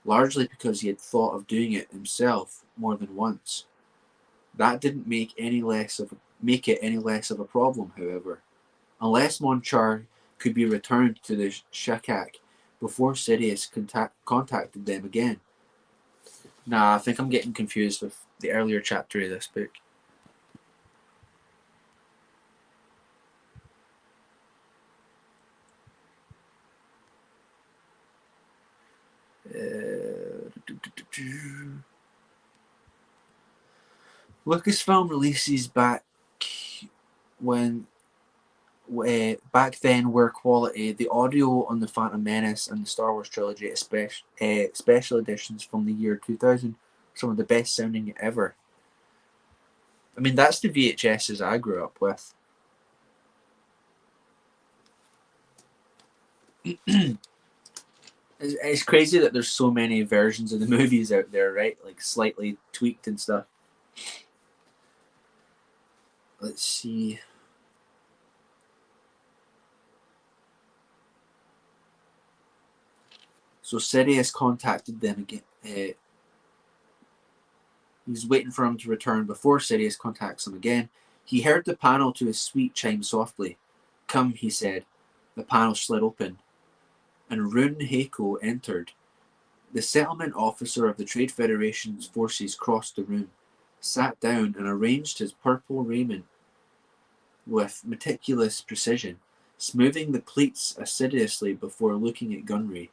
largely because he had thought of doing it himself more than once. That didn't make it any less of a problem, however. Unless Monchar could be returned to the Shakak before Sirius contacted them again. Nah, I think I'm getting confused with the earlier chapter of this book. Lucasfilm releases back then were quality. The audio on the Phantom Menace and the Star Wars trilogy, special editions from the year 2000, some of the best sounding ever. I mean, that's the VHSs I grew up with. It's crazy that there's so many versions of the movies out there, right? Like slightly tweaked and stuff. Let's see. So Sirius contacted them again. He's waiting for him to return before Sirius contacts him again. He heard the panel to his suite chime softly. "Come," he said. The panel slid open, and Rune Heiko entered. The settlement officer of the Trade Federation's forces crossed the room, sat down, and arranged his purple raiment with meticulous precision, smoothing the pleats assiduously before looking at Gunray.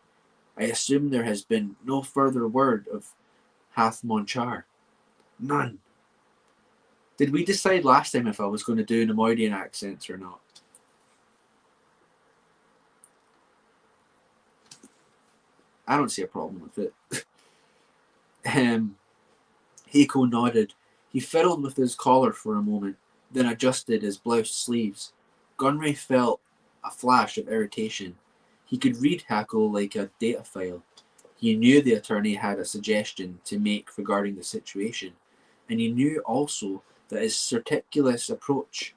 "I assume there has been no further word of Hath Monchar." "None." Did we decide last time if I was going to do Nemoidian accents or not? I don't see a problem with it. Heiko nodded. He fiddled with his collar for a moment, then adjusted his blouse sleeves. Gunray felt a flash of irritation. He could read Hackle like a data file. He knew the attorney had a suggestion to make regarding the situation, and he knew also that his circuitous approach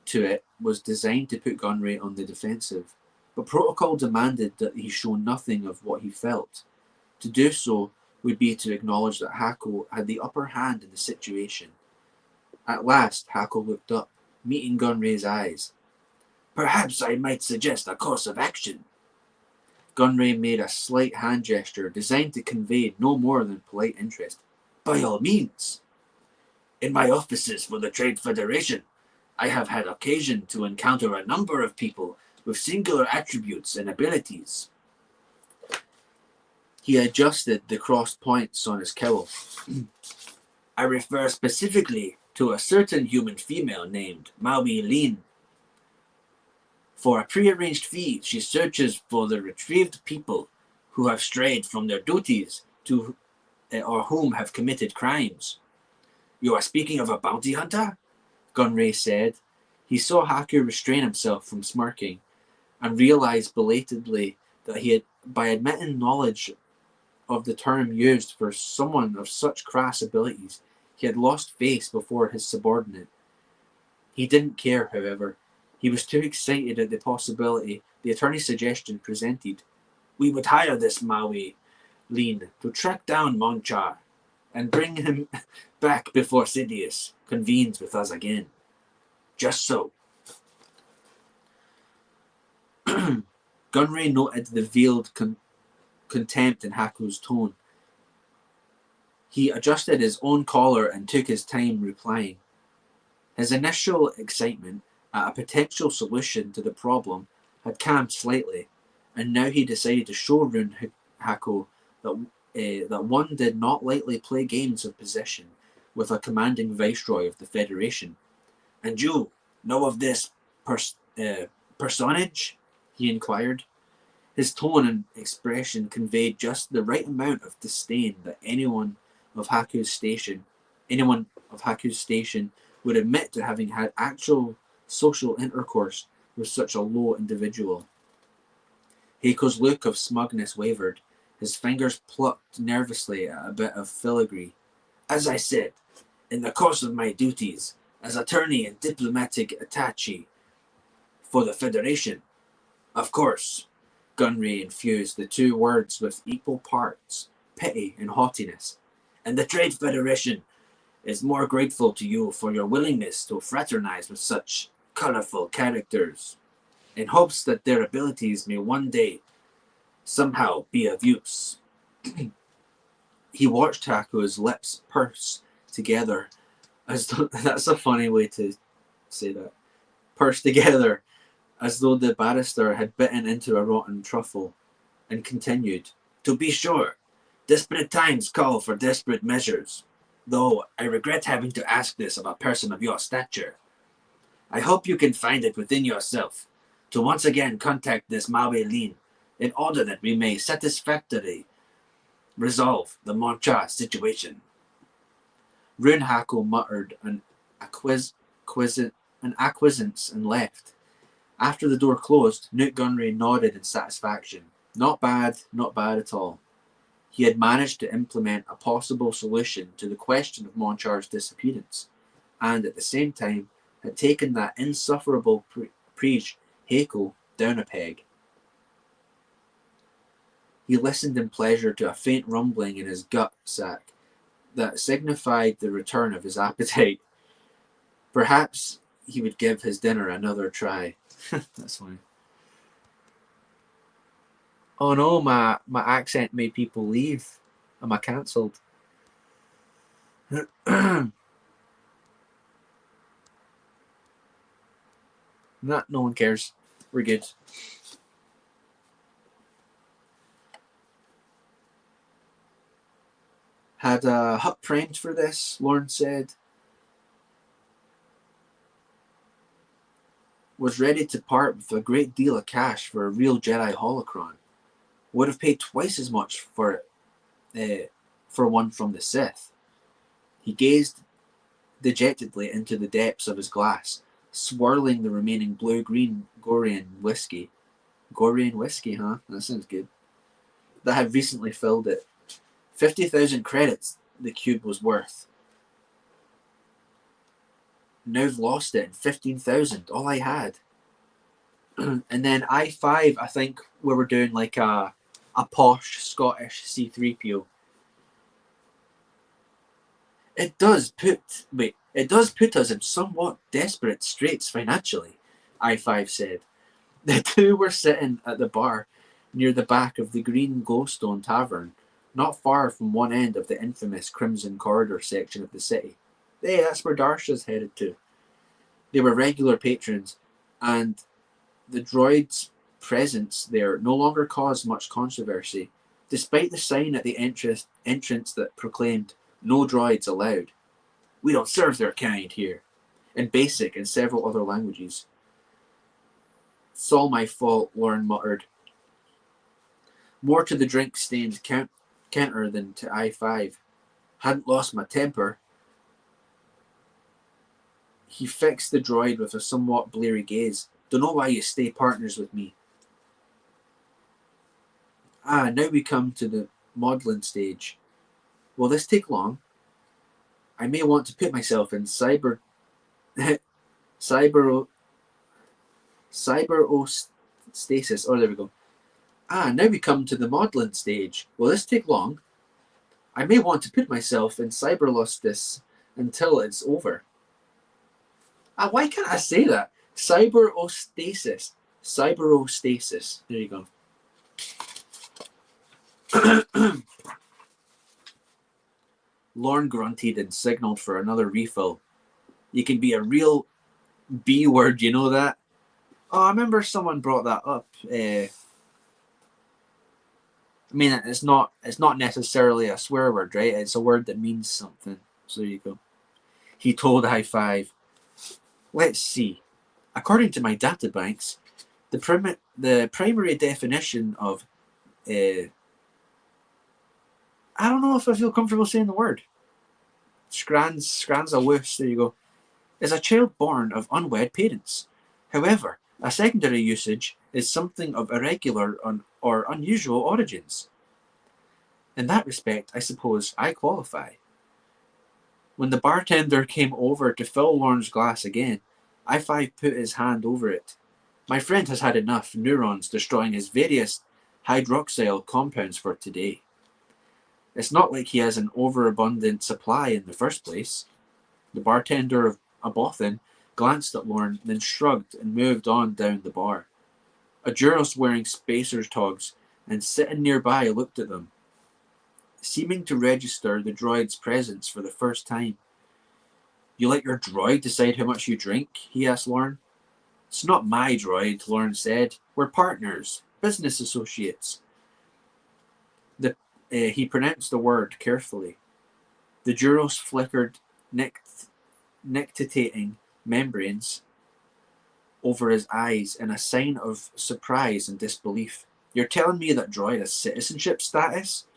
to it was designed to put Gunray on the defensive. But protocol demanded that he show nothing of what he felt. To do so would be to acknowledge that Hackle had the upper hand in the situation. At last, Hackle looked up, meeting Gunray's eyes. "Perhaps I might suggest a course of action." Gunray made a slight hand gesture designed to convey no more than polite interest. "By all means. In my offices for the Trade Federation, I have had occasion to encounter a number of people with singular attributes and abilities." He adjusted the crossed points on his cowl. "I refer specifically to a certain human female named Maui Lin. For a prearranged fee, she searches for the retrieved people who have strayed from their duties to or whom have committed crimes. You are speaking of a bounty hunter? Gunray said. He saw Haku restrain himself from smirking and realized belatedly that he had, by admitting knowledge of the term used for someone of such crass abilities, he had lost face before his subordinate. He didn't care, however. He was too excited at the possibility the attorney's suggestion presented. We would hire this Maui Lean to track down Monchar and bring him back before Sidious convenes with us again. Just so. Gunray noted the veiled contempt in Haku's tone. He adjusted his own collar and took his time replying. His initial excitement at a potential solution to the problem had calmed slightly, and now he decided to show Rune Haku that one did not lightly play games of position with a commanding viceroy of the Federation. And you know of this personage? He inquired. His tone and expression conveyed just the right amount of disdain that anyone of Haku's station would admit to having had actual social intercourse with such a low individual. Heiko's look of smugness wavered. His fingers plucked nervously at a bit of filigree. As I said, in the course of my duties as attorney and diplomatic attaché for the Federation, of course, Gunray infused the two words with equal parts, pity and haughtiness. And the Trade Federation is more grateful to you for your willingness to fraternize with such colorful characters, in hopes that their abilities may one day somehow be of use. He watched Haku's lips purse together, as though that's a funny way to say that. Purse together, as though the barrister had bitten into a rotten truffle, and continued, To be sure, desperate times call for desperate measures, though I regret having to ask this of a person of your stature. I hope you can find it within yourself to once again contact this Maui Lean in order that we may satisfactorily resolve the Monchar situation. Rune Haku muttered an acquiescence and left. After the door closed, Newt Gunray nodded in satisfaction. Not bad at all. He had managed to implement a possible solution to the question of Monchar's disappearance, and at the same time had taken that insufferable Priest Heiko down a peg. He listened in pleasure to a faint rumbling in his gut sack that signified the return of his appetite. Perhaps he would give his dinner another try. That's funny. Oh no, my accent made people leave. Am I cancelled? No one cares. We're good. Had a hut primed for this, Lawrence said. Was ready to part with a great deal of cash for a real Jedi holocron. Would have paid twice as much for one from the Sith. He gazed dejectedly into the depths of his glass, swirling the remaining blue-green Gorian whiskey. Gorian whiskey, huh? That sounds good. That had recently filled it. 50,000 credits the cube was worth. Now I've lost it. 15,000, all I had. And then I-5, I think we were doing like a posh Scottish C-3PO. It does put us in somewhat desperate straits financially, I-5 said. The two were sitting at the bar near the back of the Green Glowstone Tavern, not far from one end of the infamous Crimson Corridor section of the city. Hey, that's where Darsha's headed to. They were regular patrons, and the droid's presence there no longer caused much controversy, despite the sign at the entrance that proclaimed, "No droids allowed. We don't serve their kind here," in Basic and several other languages. "It's all my fault," Lauren muttered. More to the drink-stained canter than to I-5. Hadn't lost my temper. He fixed the droid with a somewhat bleary gaze. Don't know why you stay partners with me. Now we come to the modelling stage. Will this take long? I may want to put myself in cyberostasis. Oh, there we go. Now we come to the modelling stage. Will this take long? I may want to put myself in cyberlostasis until it's over. Why can't I say that? Cyberostasis. Cyberostasis. There you go. Lorne grunted and signalled for another refill. You can be a real B word, you know that? Oh, I remember someone brought that up. I mean, it's not necessarily a swear word, right? It's a word that means something. So there you go. He told I-5. Let's see. According to my databanks, the primary definition of I don't know if I feel comfortable saying the word. Scranzawus, there you go, is a child born of unwed parents. However, a secondary usage is something of irregular or unusual origins. In that respect, I suppose I qualify. When the bartender came over to fill Lorne's glass again, I-5 put his hand over it. My friend has had enough neurons destroying his various hydroxyl compounds for today. It's not like he has an overabundant supply in the first place. The bartender of Abothin glanced at Lorne, then shrugged and moved on down the bar. A Juros wearing spacer's togs and sitting nearby looked at them, seeming to register the droid's presence for the first time. You let your droid decide how much you drink? He asked Lorne. It's not my droid, Lorne said. We're partners, business associates. He pronounced the word carefully. The Juros flickered nictitating membranes over his eyes in a sign of surprise and disbelief. You're telling me that droid has citizenship status?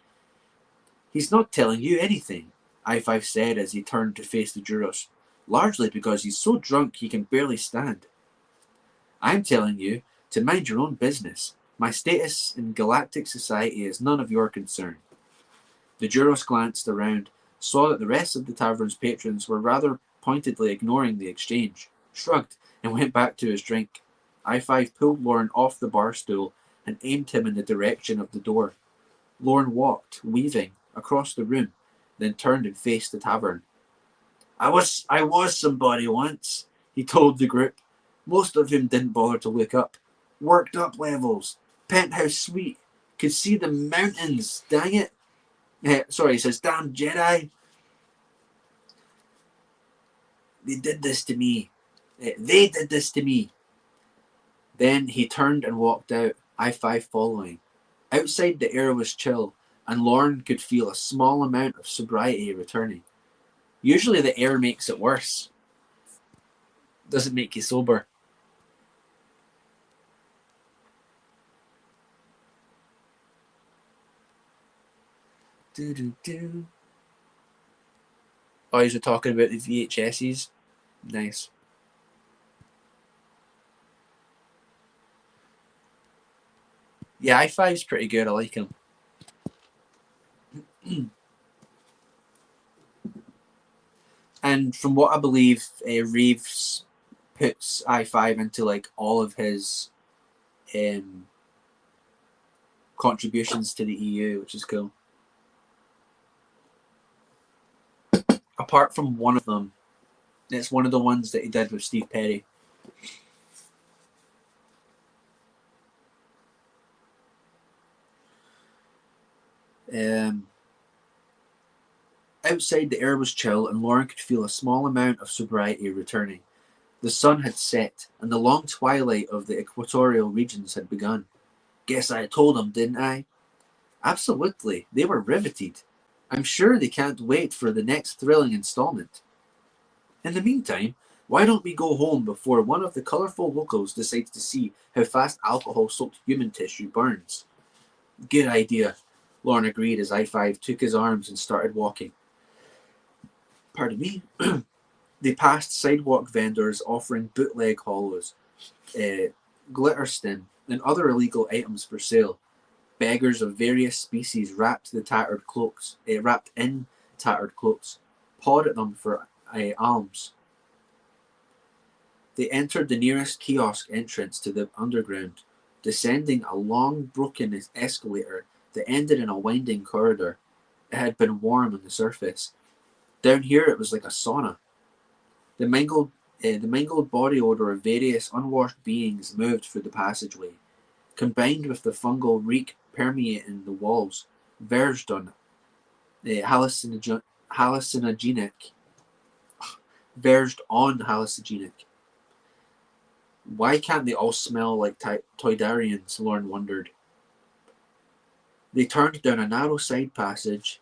He's not telling you anything, I-5 said as he turned to face the Juros, largely because he's so drunk he can barely stand. I'm telling you to mind your own business. My status in galactic society is none of your concern. The Juros glanced around, saw that the rest of the tavern's patrons were rather pointedly ignoring the exchange, shrugged, and went back to his drink. I-5 pulled Lorne off the bar stool and aimed him in the direction of the door. Lorne walked, weaving, across the room, then turned and faced the tavern. I was somebody once, he told the group. Most of whom didn't bother to look up. Worked up levels, penthouse suite, could see the mountains, dang it. Sorry, he says, damn Jedi. They did this to me. They did this to me. Then he turned and walked out, I-5 following. Outside the air was chill, and Lorne could feel a small amount of sobriety returning. Usually the air makes it worse. Doesn't make you sober. Do. Oh, you're talking about the VHSs? Nice. Yeah, I-5's pretty good. I like him. And from what I believe, Reeves puts I-5 into like all of his contributions to the EU, which is cool. Apart from one of them, it's one of the ones that he did with Steve Perry. Outside, the air was chill, and Lorne could feel a small amount of sobriety returning. The sun had set, and the long twilight of the equatorial regions had begun. Guess I told them, didn't I? Absolutely, they were riveted. I'm sure they can't wait for the next thrilling installment. In the meantime, why don't we go home before one of the colourful locals decides to see how fast alcohol-soaked human tissue burns? Good idea, Lorne agreed as I-5 took his arms and started walking. Pardon me. They passed sidewalk vendors offering bootleg hollows, glitterstin, and other illegal items for sale. Beggars of various species wrapped in tattered cloaks, pawed at them for alms. They entered the nearest kiosk entrance to the underground, descending a long, broken escalator that ended in a winding corridor. It had been warm on the surface. Down here it was like a sauna. The mingled body odor of various unwashed beings moved through the passageway, combined with the fungal reek permeating the walls, verged on hallucinogenic. Why can't they all smell like Toydarians? Lorne wondered. They turned down a narrow side passage.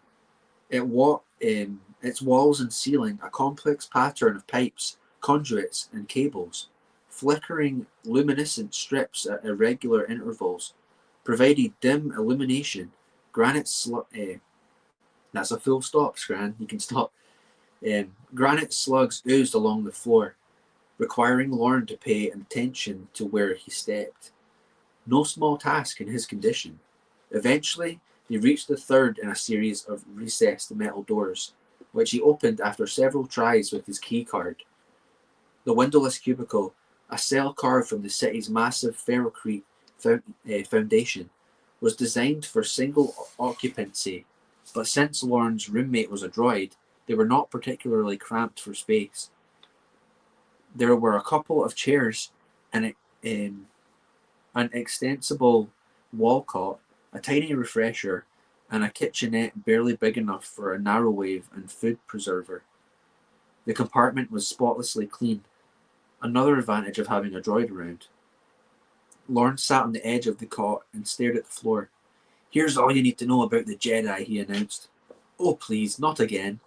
Its walls and ceiling a complex pattern of pipes, conduits, and cables, flickering luminescent strips at irregular intervals, provided dim illumination. That's a full stop, Scran. You can stop. Granite slugs oozed along the floor, requiring Lorne to pay attention to where he stepped. No small task in his condition. Eventually, they reached the third in a series of recessed metal doors, which he opened after several tries with his key card. The windowless cubicle, a cell carved from the city's massive ferrocrete foundation, was designed for single occupancy, but since Lorne's roommate was a droid, they were not particularly cramped for space. There were a couple of chairs and an extensible wall cot, a tiny refresher, and a kitchenette barely big enough for a narrowwave and food preserver. The compartment was spotlessly clean, another advantage of having a droid around. Lorne sat on the edge of the cot and stared at the floor. "Here's all you need to know about the Jedi," he announced. "Oh, please, not again.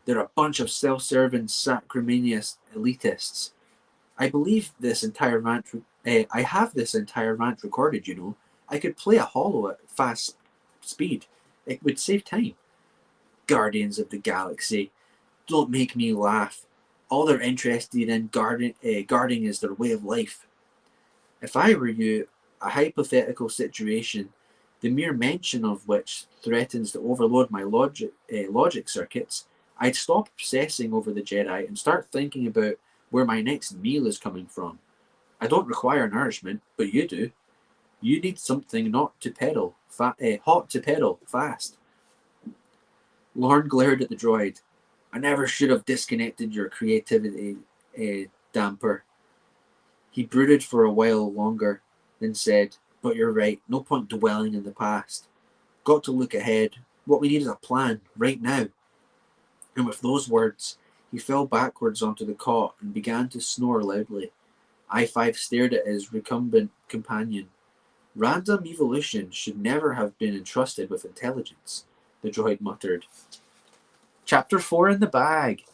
They're a bunch of self-serving, sanctimonious elitists. I have this entire rant recorded, you know. I could play a holo at fast speed. It would save time. Guardians of the Galaxy. Don't make me laugh. All they're interested in guarding is their way of life. If I were you, a hypothetical situation, the mere mention of which threatens to overload my logic circuits, I'd stop obsessing over the Jedi and start thinking about where my next meal is coming from. I don't require nourishment, but you do. You need something hot to pedal fast." Lorne glared at the droid. "I never should have disconnected your creativity damper." He brooded for a while longer, then said, "But you're right, no point dwelling in the past. Got to look ahead. What we need is a plan, right now." And with those words, he fell backwards onto the cot and began to snore loudly. I-5 stared at his recumbent companion. "Random evolution should never have been entrusted with intelligence," the droid muttered. Chapter 4 in the bag.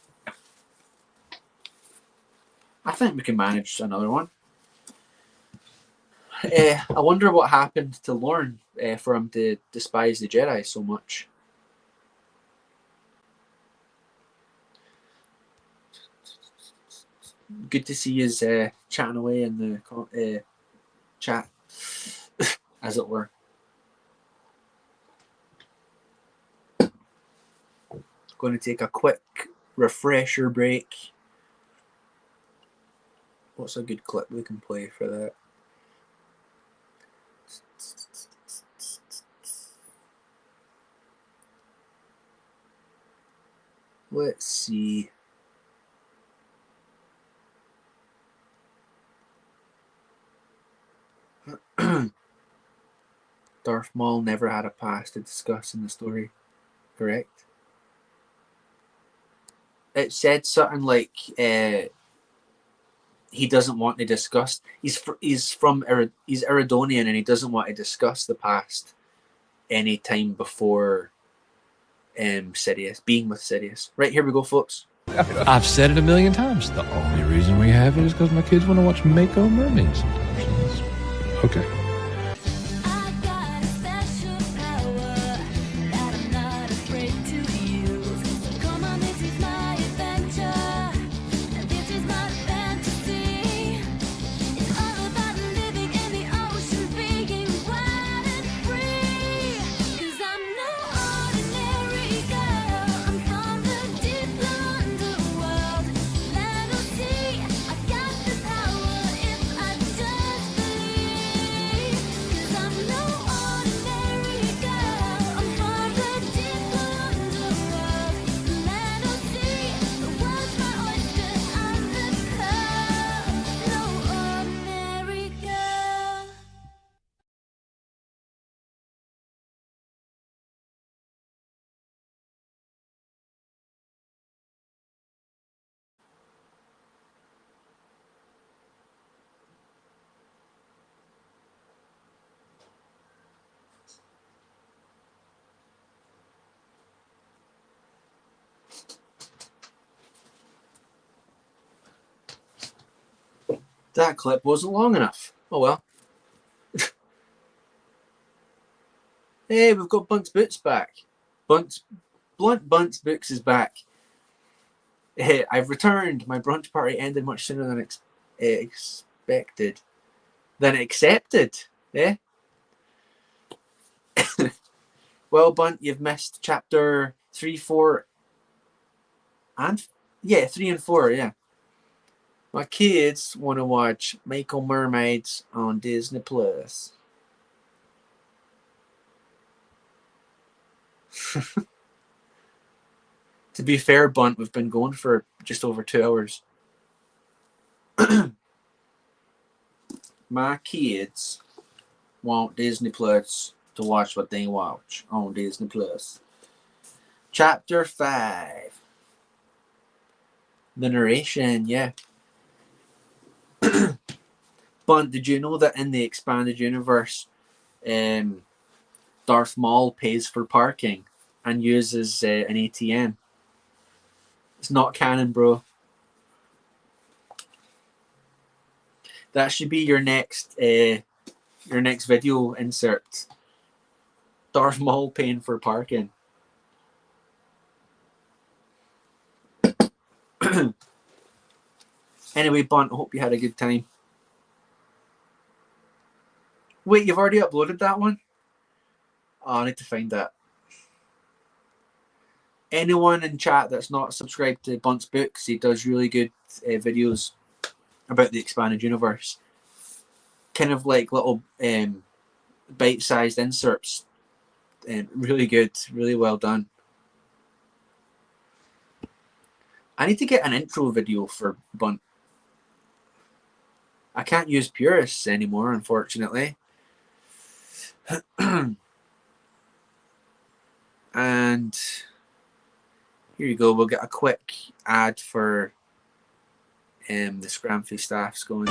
I think we can manage another one. I wonder what happened to Lorne for him to despise the Jedi so much. Good to see us chatting away in the chat, as it were. Going to take a quick refresher break. What's a good clip we can play for that? Let's see. Darth Maul never had a past to discuss in the story, correct? It said something like he doesn't want to discuss. He's Eridonian and he doesn't want to discuss the past any time before Sidious, being with Sidious. Right, here we go, folks. I've said it a million times. The only reason we have it is because my kids want to watch Mako Mermaids sometimes. Okay. That clip wasn't long enough. Oh well. Hey, we've got Bunt's Boots back. Blunt Bunt's Books is back. Hey, I've returned. My brunch party ended much sooner than expected. Than accepted. Eh? Well, Bunt, you've missed chapter 3, 4, and 3 and 4, yeah. My kids want to watch Michael Mermaids on Disney Plus. To be fair, Bunt, we've been going for just over 2 hours. My kids want Disney Plus to watch what they watch on Disney Plus. Chapter 5. The narration, yeah. Bunt, did you know that in the expanded universe, Darth Maul pays for parking and uses an ATM? It's not canon, bro. That should be your next video insert. Darth Maul paying for parking. Anyway, Bunt, I hope you had a good time. Wait, you've already uploaded that one? Oh, I need to find that. Anyone in chat that's not subscribed to Bunt's Books, he does really good videos about the expanded universe. Kind of like little bite-sized inserts. Really good, really well done. I need to get an intro video for Bunt. I can't use purists anymore, unfortunately. And here you go. We'll get a quick ad for the Scramfy staff's going.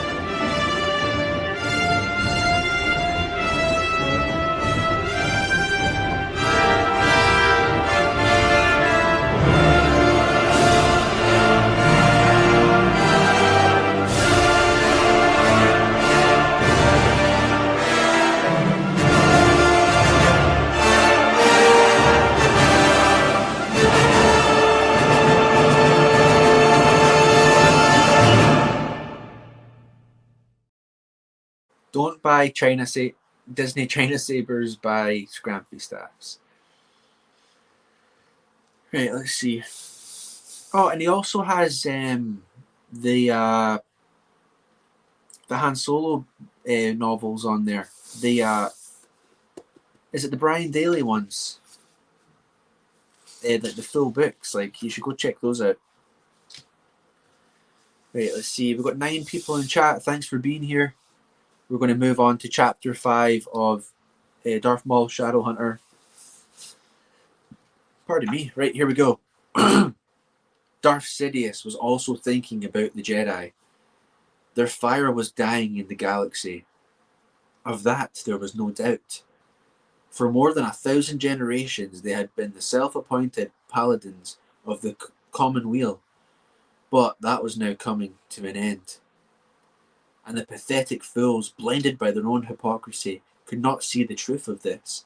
Don't buy Disney China Sabers, buy Scrampy Staffs. Right, let's see. Oh, and he also has the Han Solo novels on there. The is it the Brian Daly ones? The full books. Like, you should go check those out. Right, let's see. We've got 9 people in chat. Thanks for being here. We're going to move on to chapter 5 of Darth Maul Shadowhunter. Pardon me. Right, here we go. Darth Sidious was also thinking about the Jedi. Their fire was dying in the galaxy. Of that, there was no doubt. For more than 1,000 generations, they had been the self-appointed paladins of the common weal. But that was now coming to an end. And the pathetic fools, blinded by their own hypocrisy, could not see the truth of this.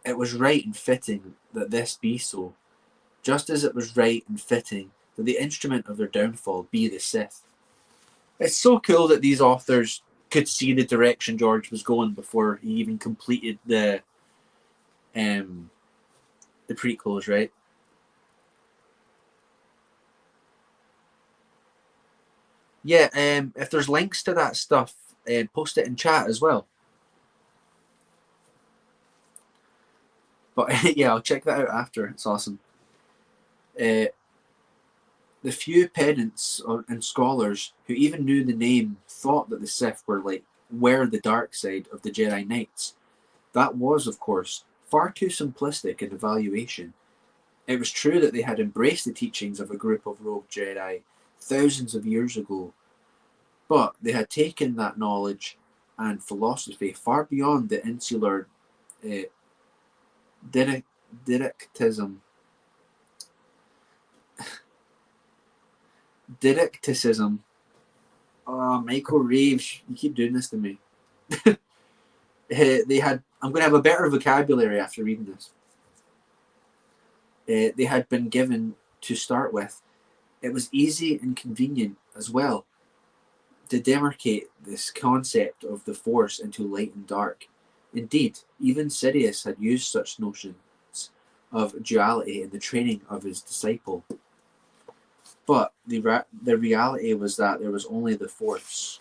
It was right and fitting that this be so, just as it was right and fitting that the instrument of their downfall be the Sith. It's so cool that these authors could see the direction George was going before he even completed the prequels, right? Yeah, if there's links to that stuff, post it in chat as well. But yeah, I'll check that out after. It's awesome. The few pedants and scholars who even knew the name thought that the Sith were the dark side of the Jedi Knights. That was, of course, far too simplistic an evaluation. It was true that they had embraced the teachings of a group of rogue Jedi thousands of years ago, but they had taken that knowledge and philosophy far beyond the insular didacticism Oh, Michael Reeves, you keep doing this to me. They had. I'm going to have a better vocabulary after reading this. They had been given to start with. It was easy and convenient as well to demarcate this concept of the Force into light and dark. Indeed, even Sidious had used such notions of duality in the training of his disciple. But the reality was that there was only the Force.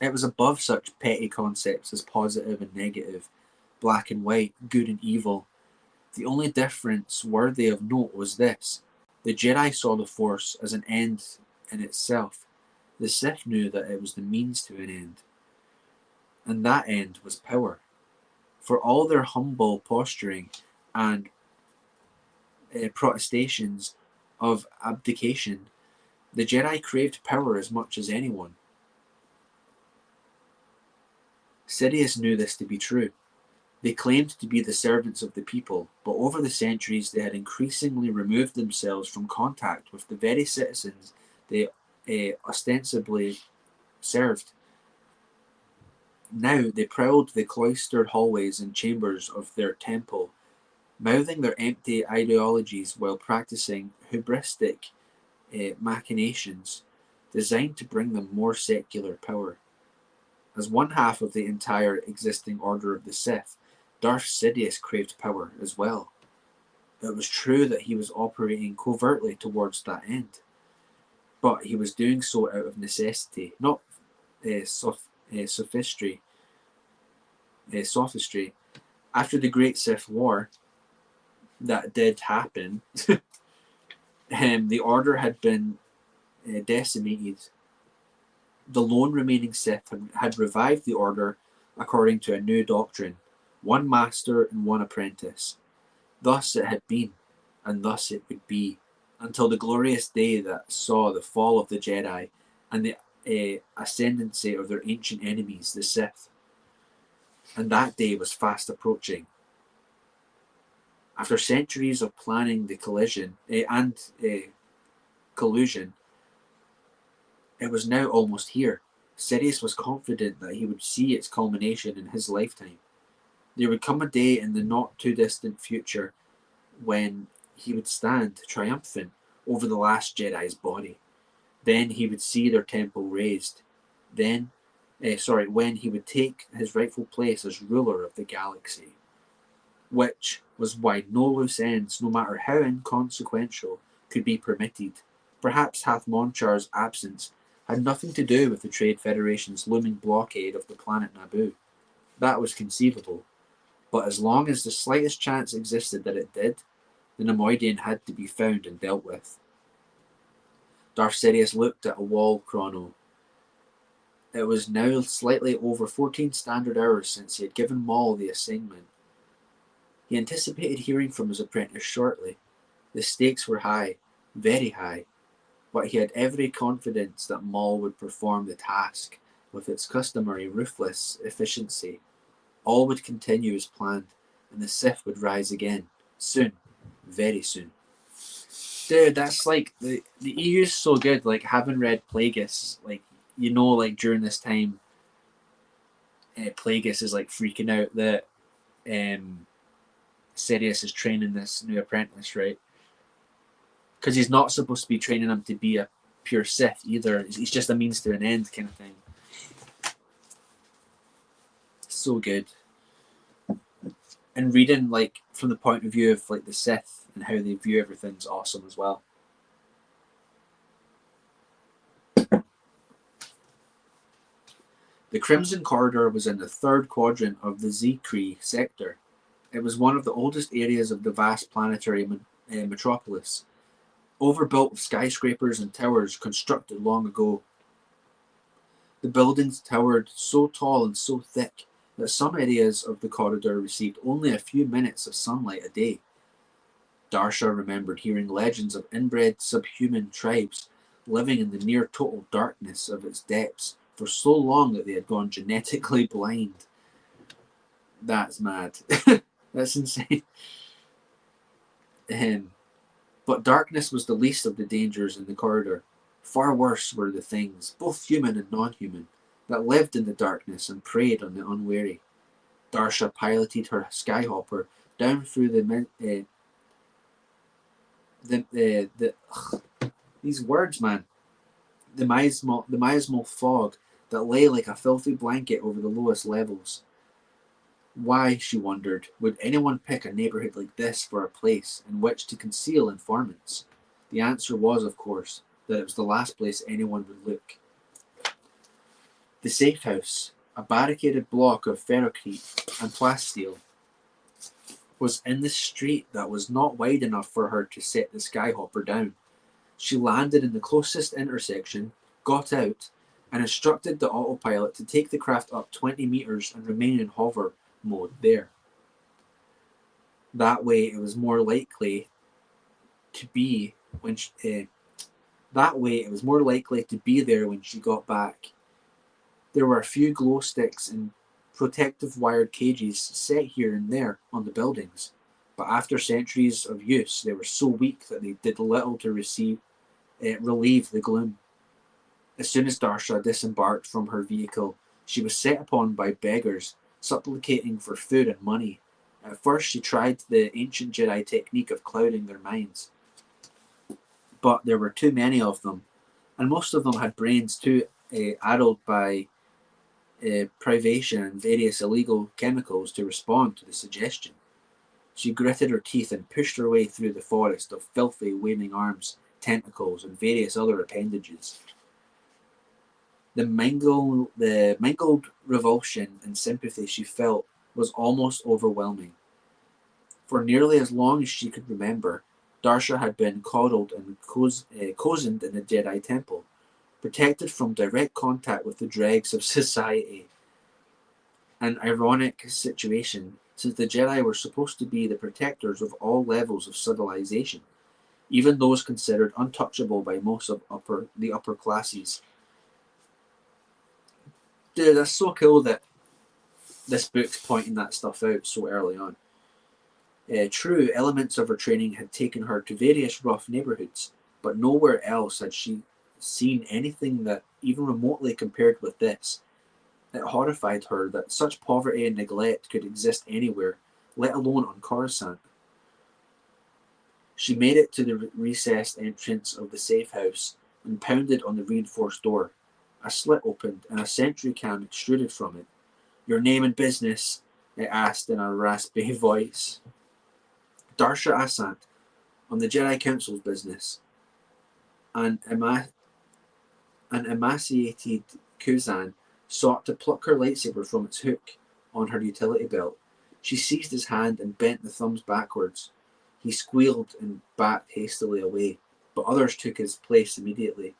It was above such petty concepts as positive and negative, black and white, good and evil. The only difference worthy of note was this. The Jedi saw the Force as an end in itself. The Sith knew that it was the means to an end. And that end was power. For all their humble posturing and protestations of abdication, the Jedi craved power as much as anyone. Sidious knew this to be true. They claimed to be the servants of the people, but over the centuries they had increasingly removed themselves from contact with the very citizens they ostensibly served. Now they prowled the cloistered hallways and chambers of their temple, mouthing their empty ideologies while practicing hubristic machinations designed to bring them more secular power. As one half of the entire existing order of the Sith, Darth Sidious craved power as well. It was true that he was operating covertly towards that end, but he was doing so out of necessity, not sophistry. After the Great Sith War, that did happen, the Order had been decimated. The lone remaining Sith had revived the Order according to a new doctrine, one master and one apprentice. Thus it had been, and thus it would be, until the glorious day that saw the fall of the Jedi and the ascendancy of their ancient enemies, the Sith. And that day was fast approaching. After centuries of planning the collusion, it was now almost here. Sidious was confident that he would see its culmination in his lifetime. There would come a day in the not-too-distant future when he would stand triumphant over the last Jedi's body. Then he would see their temple razed. When he would take his rightful place as ruler of the galaxy. Which was why no loose ends, no matter how inconsequential, could be permitted. Perhaps Hath Monchar's absence had nothing to do with the Trade Federation's looming blockade of the planet Naboo. That was conceivable. But as long as the slightest chance existed that it did, the Nemoidian had to be found and dealt with. Darth Sidious looked at a wall chrono. It was now slightly over 14 standard hours since he had given Maul the assignment. He anticipated hearing from his apprentice shortly. The stakes were high, very high, but he had every confidence that Maul would perform the task with its customary ruthless efficiency. All would continue as planned, and the Sith would rise again, soon, very soon. Dude, that's like, the EU is so good, like, having read Plagueis, like, you know, like, during this time, Plagueis is, like, freaking out that Sidious is training this new apprentice, right? Because he's not supposed to be training him to be a pure Sith either. He's just a means to an end kind of thing. So good. And reading, like, from the point of view of, like, the Sith and how they view everything's awesome as well. The Crimson Corridor was in the third quadrant of the Zekri sector. It was one of the oldest areas of the vast planetary metropolis, overbuilt with skyscrapers and towers constructed long ago. The buildings towered so tall and so thick that some areas of the corridor received only a few minutes of sunlight a day. Darsha remembered hearing legends of inbred subhuman tribes living in the near total darkness of its depths for so long that they had gone genetically blind. That's mad. That's insane. But darkness was the least of the dangers in the corridor. Far worse were the things, both human and non-human, that lived in the darkness and preyed on the unwary. Darsha piloted her skyhopper down through these words, man. The miasmal fog that lay like a filthy blanket over the lowest levels. Why, she wondered, would anyone pick a neighborhood like this for a place in which to conceal informants? The answer was, of course, that it was the last place anyone would look. The safe house, a barricaded block of ferrocrete and plasteel, was in the street that was not wide enough for her to set the skyhopper down. She landed in the closest intersection, got out, and instructed the autopilot to take the craft up 20 meters and remain in hover mode there. That way it was more likely to be when there when she got back. There were a few glow sticks and protective wired cages set here and there on the buildings, but after centuries of use they were so weak that they did little to relieve the gloom. As soon as Darsha disembarked from her vehicle, she was set upon by beggars, supplicating for food and money. At first she tried the ancient Jedi technique of clouding their minds, but there were too many of them, and most of them had brains too addled by privation and various illegal chemicals to respond to the suggestion. She gritted her teeth and pushed her way through the forest of filthy waving arms, tentacles, and various other appendages. The mingled revulsion and sympathy she felt was almost overwhelming. For nearly as long as she could remember, Darsha had been coddled and cozened in the Jedi Temple, protected from direct contact with the dregs of society. An ironic situation, since the Jedi were supposed to be the protectors of all levels of civilization, even those considered untouchable by most of the upper classes. Dude, that's so cool that this book's pointing that stuff out so early on. True, elements of her training had taken her to various rough neighborhoods, but nowhere else had she seen anything that even remotely compared with this. It horrified her that such poverty and neglect could exist anywhere, let alone on Coruscant. She made it to the recessed entrance of the safe house and pounded on the reinforced door. A slit opened and a sentry cam extruded from it. "Your name and business?" it asked in a raspy voice. "Darsha Asant, on the Jedi Council's business." An emaciated Kuzan sought to pluck her lightsaber from its hook on her utility belt. She seized his hand and bent the thumbs backwards. He squealed and backed hastily away, but others took his place immediately.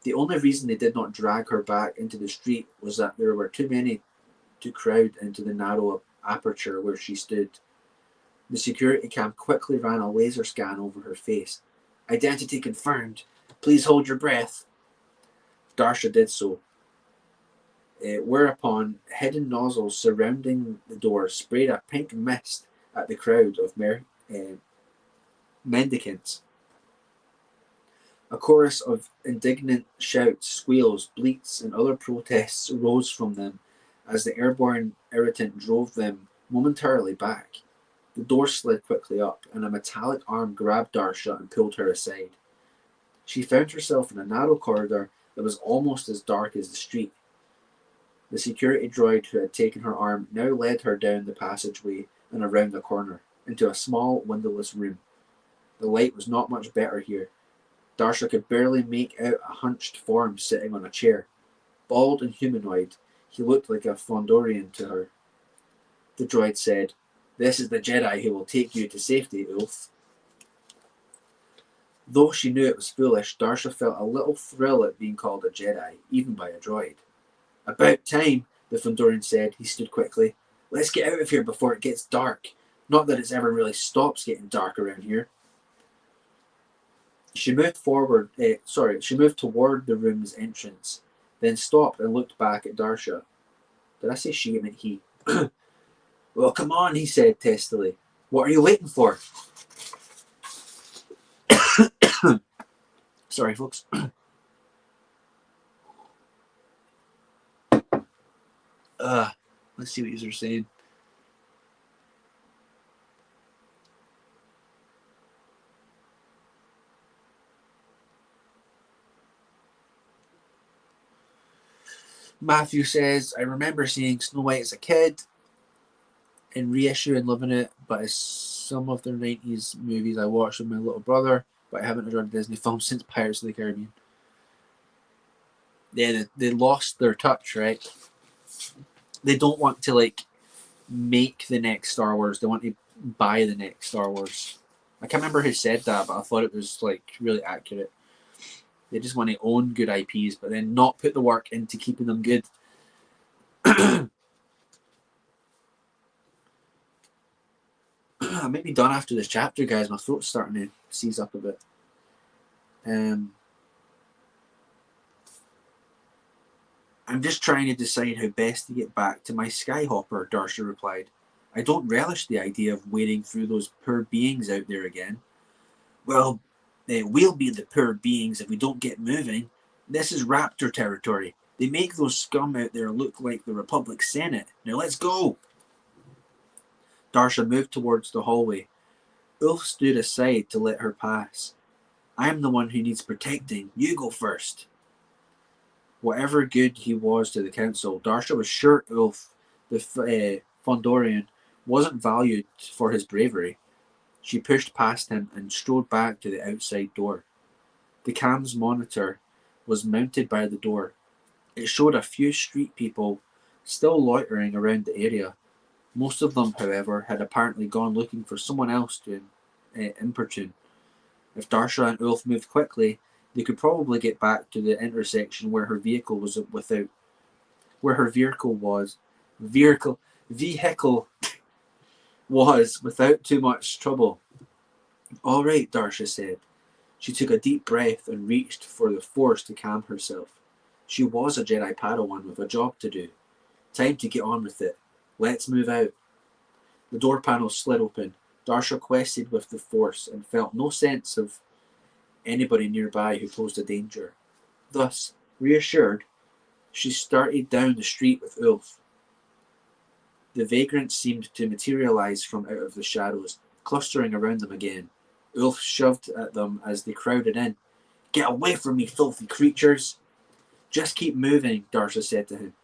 The only reason they did not drag her back into the street was that there were too many to crowd into the narrow aperture where she stood. The security cam quickly ran a laser scan over her face. "Identity confirmed. Please hold your breath." Darsha did so. Whereupon, hidden nozzles surrounding the door sprayed a pink mist at the crowd of mendicants. A chorus of indignant shouts, squeals, bleats, and other protests rose from them as the airborne irritant drove them momentarily back. The door slid quickly up, and a metallic arm grabbed Darsha and pulled her aside. She found herself in a narrow corridor that was almost as dark as the street. The security droid who had taken her arm now led her down the passageway and around the corner, into a small, windowless room. The light was not much better here. Darsha could barely make out a hunched form sitting on a chair. Bald and humanoid, he looked like a Fondorian to her. The droid said, "This is the Jedi who will take you to safety, Ulf." Though she knew it was foolish, Darsha felt a little thrill at being called a Jedi, even by a droid. "About time," the Fondorian said. He stood quickly. "Let's get out of here before it gets dark. Not that it's ever really stops getting dark around here." She moved toward the room's entrance, then stopped and looked back at Darsha. Did I say she? I meant he. "Well, come on," he said testily. "What are you waiting for?" Sorry, folks. Let's see what you're saying. Matthew says, I remember seeing Snow White as a kid in reissue and loving it, but as some of the 90s movies I watched with my little brother, but I haven't enjoyed a Disney film since Pirates of the Caribbean. Yeah, they lost their touch, right? They don't want to like make the next Star Wars. They want to buy the next Star Wars. I can't remember who said that, but I thought it was like really accurate. They just want to own good IPs, but then not put the work into keeping them good. I might be done after this chapter, guys. My throat's starting to seize up a bit. I'm just trying to decide how best to get back to my skyhopper, Darcy replied. I don't relish the idea of wading through those poor beings out there again. Well, we'll be the poor beings if we don't get moving. This is Raptor territory. They make those scum out there look like the Republic Senate. Now let's go! Darcy moved towards the hallway. Ulf stood aside to let her pass. I'm the one who needs protecting. You go first. Whatever good he was to the council, Darcy was sure Ulf, the Fondorian, wasn't valued for his bravery. She pushed past him and strode back to the outside door. The cam's monitor was mounted by the door. It showed a few street people still loitering around the area. Most of them, however, had apparently gone looking for someone else to importune. If Darcy and Ulf moved quickly, they could probably get back to the intersection where her vehicle was without too much trouble. All right, Darcy said. She took a deep breath and reached for the Force to calm herself. She was a Jedi Padawan with a job to do. Time to get on with it. Let's move out. The door panel slid open. Darcy quested with the Force and felt no sense of anybody nearby who posed a danger. Thus, reassured, she started down the street with Ulf. The vagrants seemed to materialize from out of the shadows, clustering around them again. Ulf shoved at them as they crowded in. Get away from me, filthy creatures! Just keep moving, Darcy said to him.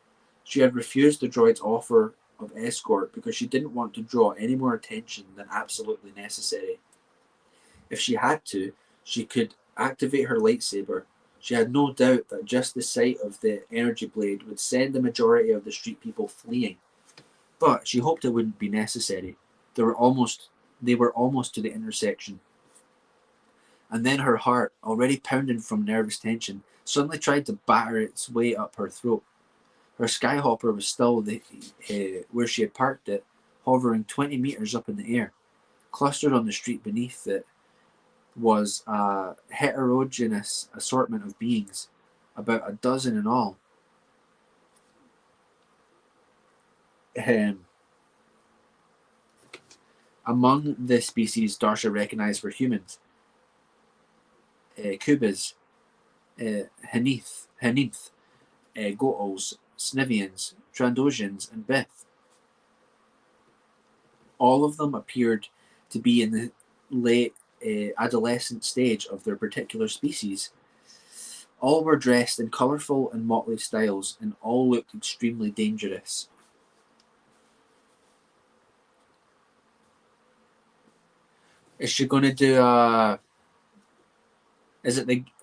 She had refused the droid's offer of escort because she didn't want to draw any more attention than absolutely necessary. If she had to, she could activate her lightsaber. She had no doubt that just the sight of the energy blade would send the majority of the street people fleeing. But she hoped it wouldn't be necessary. They were almost to the intersection. And then her heart, already pounding from nervous tension, suddenly tried to batter its way up her throat. Her skyhopper was still where she had parked it, hovering 20 meters up in the air. Clustered on the street beneath it was a heterogeneous assortment of beings, about a dozen in all. Among the species Darcy recognized were humans, Kubas, Hanith, Go'als, Snivians, Trandosians, and Bith. All of them appeared to be in the late adolescent stage of their particular species. All were dressed in colourful and motley styles, and all looked extremely dangerous. Is she going to do a...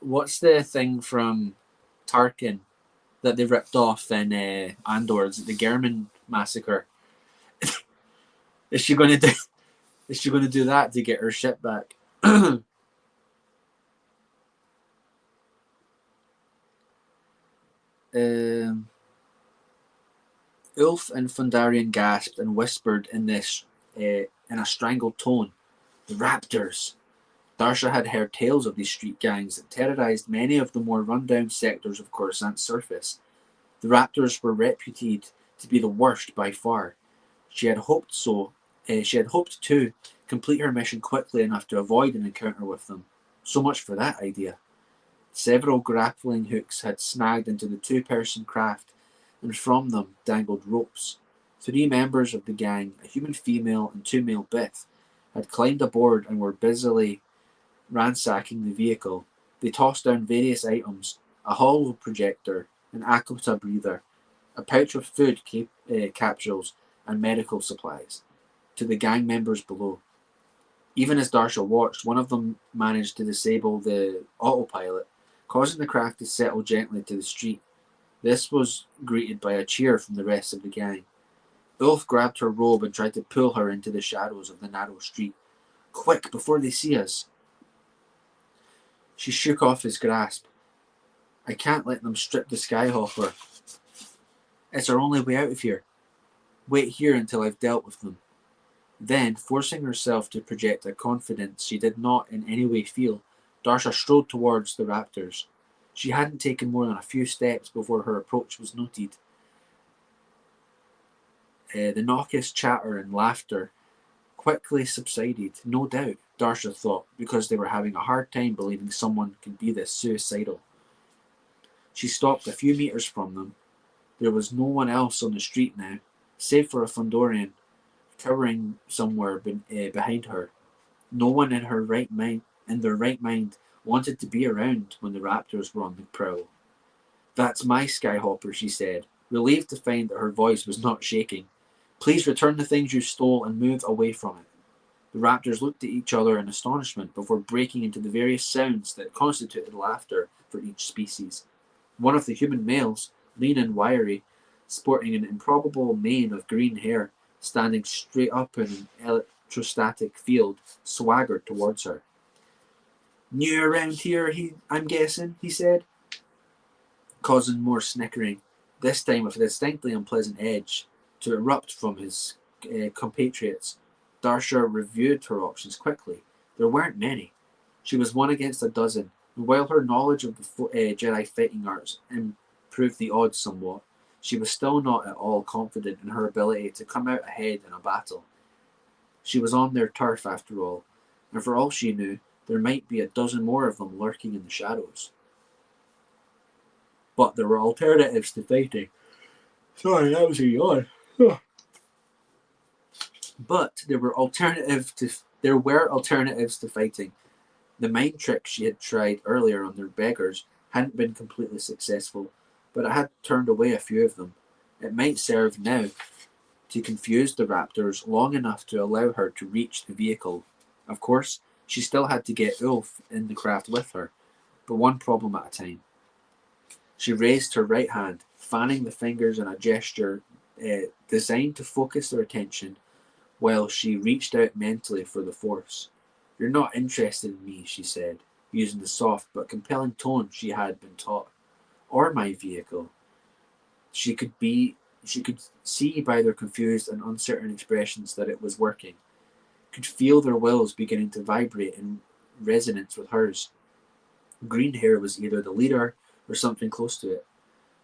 What's the thing from Tarkin that they ripped off in Andor? Is it the German massacre? Is she going to do that to get her ship back? Ulf and Fundarian gasped and whispered in a strangled tone. The Raptors. Darcy had heard tales of these street gangs that terrorized many of the more run-down sectors of Coruscant's surface. The Raptors were reputed to be the worst by far. She had hoped to complete her mission quickly enough to avoid an encounter with them. So much for that idea. Several grappling hooks had snagged into the two-person craft, and from them dangled ropes. 3 members of the gang, a human female and 2 male Bith, had climbed aboard and were busily ransacking the vehicle. They tossed down various items, a hollow projector, an Aquita breather, a pouch of food capsules, and medical supplies, to the gang members below. Even as Darsha watched, one of them managed to disable the autopilot, causing the craft to settle gently to the street. This was greeted by a cheer from the rest of the gang. Ulf grabbed her robe and tried to pull her into the shadows of the narrow street. Quick, before they see us! She shook off his grasp. I can't let them strip the Skyhopper. It's our only way out of here. Wait here until I've dealt with them. Then, forcing herself to project a confidence she did not in any way feel, Darsha strode towards the raptors. She hadn't taken more than a few steps before her approach was noted. The nauseous chatter and laughter quickly subsided, no doubt, Darsha thought, because they were having a hard time believing someone could be this suicidal. She stopped a few meters from them. There was no one else on the street now, save for a Fondorian cowering somewhere behind her. No one in their right mind wanted to be around when the raptors were on the prowl. That's my Skyhopper, she said, relieved to find that her voice was not shaking. Please return the things you stole and move away from it. The raptors looked at each other in astonishment before breaking into the various sounds that constituted laughter for each species. One of the human males, lean and wiry, sporting an improbable mane of green hair, standing straight up in an electrostatic field, swaggered towards her. New around here, I'm guessing, he said, causing more snickering, this time with a distinctly unpleasant edge, to erupt from his compatriots. Darsha reviewed her options quickly. There weren't many. She was 1 against a dozen, and while her knowledge of the Jedi fighting arts improved the odds somewhat, she was still not at all confident in her ability to come out ahead in a battle. She was on their turf, after all, and for all she knew, there might be a dozen more of them lurking in the shadows. But there were alternatives to fighting. Sorry, that was a yawn. But there were alternatives to fighting. The mind trick she had tried earlier on their beggars hadn't been completely successful, but it had turned away a few of them. It might serve now to confuse the raptors long enough to allow her to reach the vehicle. Of course, she still had to get Ulf in the craft with her, but one problem at a time. She raised her right hand, fanning the fingers in a gesture designed to focus their attention while she reached out mentally for the Force. You're not interested in me, she said, using the soft but compelling tone she had been taught. Or my vehicle. She could see by their confused and uncertain expressions that it was working. Could feel their wills beginning to vibrate in resonance with hers. Green hair was either the leader or something close to it.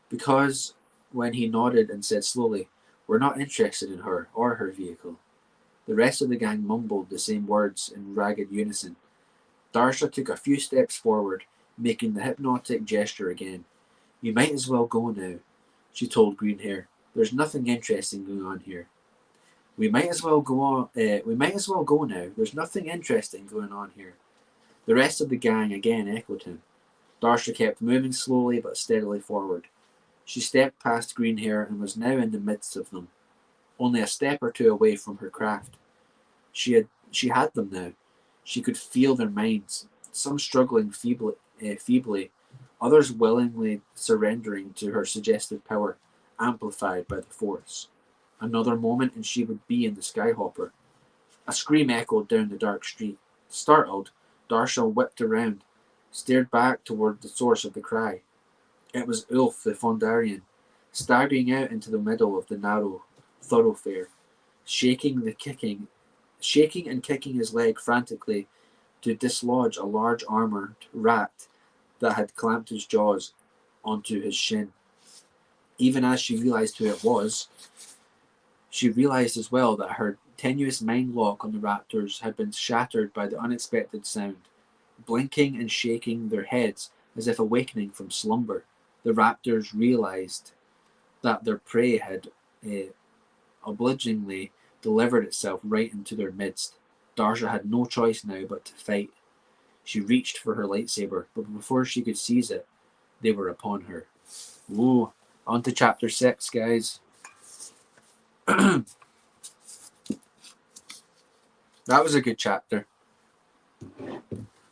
Because when he nodded and said slowly, "We're not interested in her or her vehicle," the rest of the gang mumbled the same words in ragged unison. Darsha took a few steps forward, making the hypnotic gesture again. "You might as well go now," she told Green Hair. "There's nothing interesting going on here." We might as well go now. There's nothing interesting going on here. The rest of the gang again echoed him. Darsha kept moving slowly but steadily forward. She stepped past Green Hair and was now in the midst of them, only a step or two away from her craft. She had them now. She could feel their minds, some struggling feebly, others willingly surrendering to her suggestive power, amplified by the Force. Another moment and she would be in the Skyhopper. A scream echoed down the dark street. Startled, Darsha whipped around, stared back toward the source of the cry. It was Ulf the Fondarian, staggering out into the middle of the narrow thoroughfare, shaking and kicking his leg frantically to dislodge a large armored rat that had clamped his jaws onto his shin. Even as she realized who it was, she realized as well that her tenuous mind lock on the raptors had been shattered by the unexpected sound. Blinking and shaking their heads as if awakening from slumber, the raptors realized that their prey had obligingly delivered itself right into their midst. Darja had no choice now but to fight. She reached for her lightsaber, but before she could seize it, they were upon her. Ooh, on to chapter 6, guys. That was a good chapter.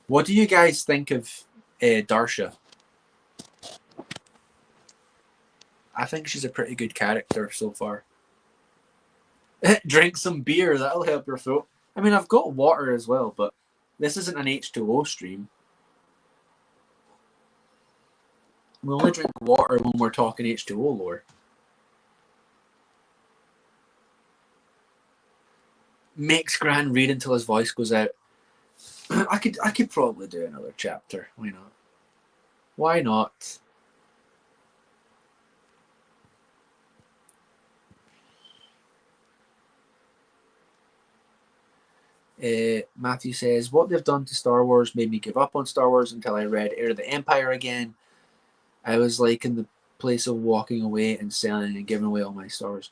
What do you guys think of Darsha? I think she's a pretty good character so far. Drink some beer, that'll help your throat. I mean, I've got water as well, but this isn't an H2O stream. We only drink water when we're talking H2O lore. Makes Gran read until his voice goes out. I could probably do another chapter. Why not? Why not? Matthew says, what they've done to Star Wars made me give up on Star Wars until I read Heir of the Empire again. I was like in the place of walking away and selling and giving away all my Star Wars.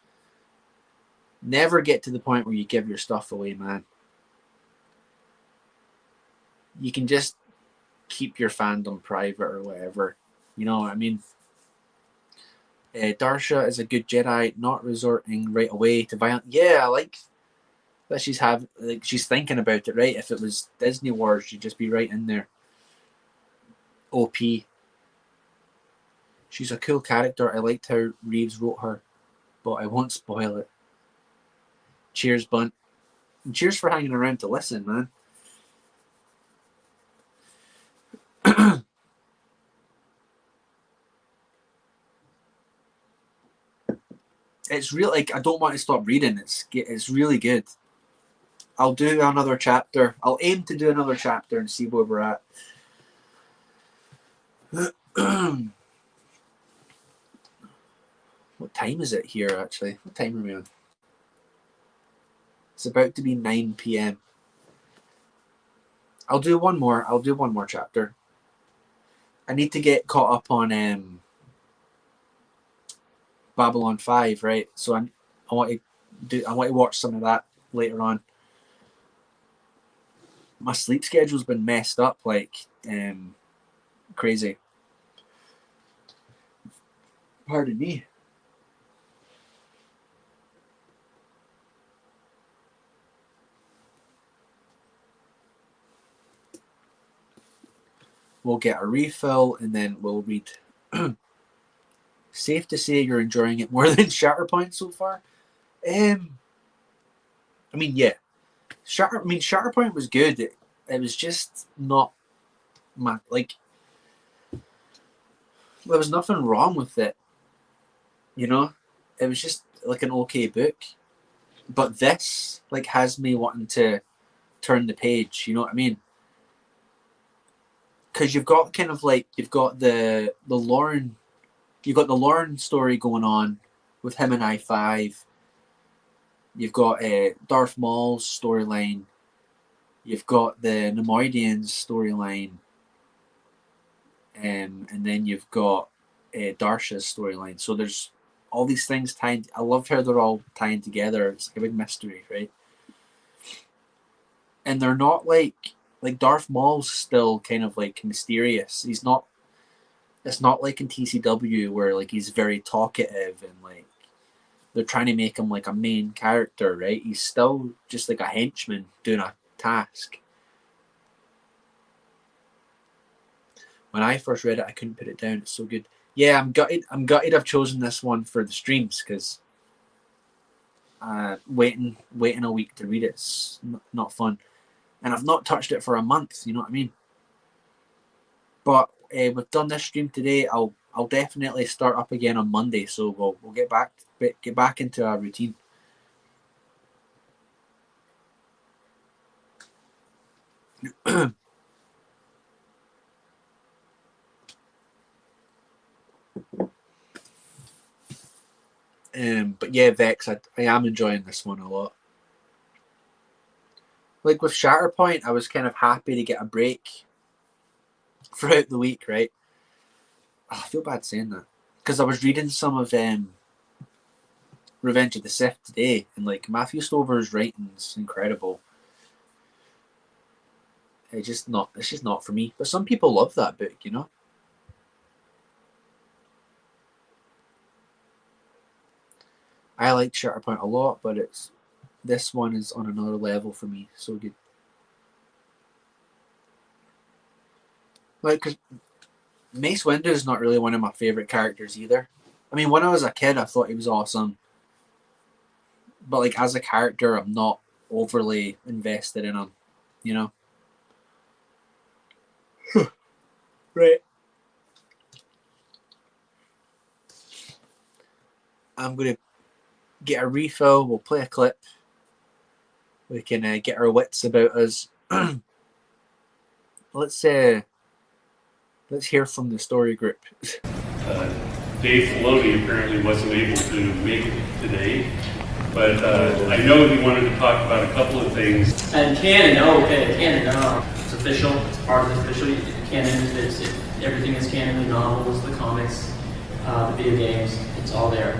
Never get to the point where you give your stuff away, man. You can just keep your fandom private or whatever. You know what I mean? Darsha is a good Jedi, not resorting right away to violence. Yeah, I like that she's thinking about it, right? If it was Disney Wars, she'd just be right in there. OP. She's a cool character. I liked how Reeves wrote her, but I won't spoil it. Cheers, Bunt. And cheers for hanging around to listen, man. It's real. Like, I don't want to stop reading. It's really good. I'll do another chapter. I'll aim to do another chapter and see where we're at. What time is it here, actually? What time are we on? It's about to be 9 p.m. I'll do one more. I'll do one more chapter. I need to get caught up on Babylon 5, right? So I want to watch some of that later on. My sleep schedule's been messed up like crazy. Pardon me. We'll get a refill and then we'll read. Safe to say you're enjoying it more than Shatterpoint so far. I mean, yeah. Shatterpoint was good. It was just not there was nothing wrong with it. You know? It was just like an okay book. But this has me wanting to turn the page, you know what I mean? Because you've got the Lauren, you've got the Lauren story going on with him and I-5. You've got Darth Maul's storyline. You've got the Nemoidians storyline. And then you've got Darsha's storyline. So there's all these things tying. I love how they're all tying together. It's like a big mystery, right? And they're not like Darth Maul's still kind of mysterious. He's not. It's not like in TCW where he's very talkative and they're trying to make him a main character, right? He's still just a henchman doing a task. When I first read it, I couldn't put it down. It's so good. Yeah, I'm gutted I've chosen this one for the streams because waiting a week to read it's not fun. And I've not touched it for a month, you know what I mean? But we've done this stream today. I'll definitely start up again on Monday, so we'll get back into our routine. But yeah, Vex, I am enjoying this one a lot. With Shatterpoint, I was kind of happy to get a break throughout the week, right? Oh, I feel bad saying that because I was reading some of Revenge of the Sith today, and like Matthew Stover's writing's incredible. It's just not for me. But some people love that book, you know. I like Shatterpoint a lot, but this one is on another level for me. So good. Like, 'cause Mace Windu is not really one of my favorite characters either. I mean, when I was a kid, I thought he was awesome. But like as a character, I'm not overly invested in him, you know. Right. I'm gonna get a refill. We'll play a clip. We can get our wits about us. Let's hear from the story group. Dave Filoni apparently wasn't able to make it today, but I know he wanted to talk about a couple of things. And canon, it's official. It's part of the official canon. Everything is canon. The novels, the comics, the video games. It's all there.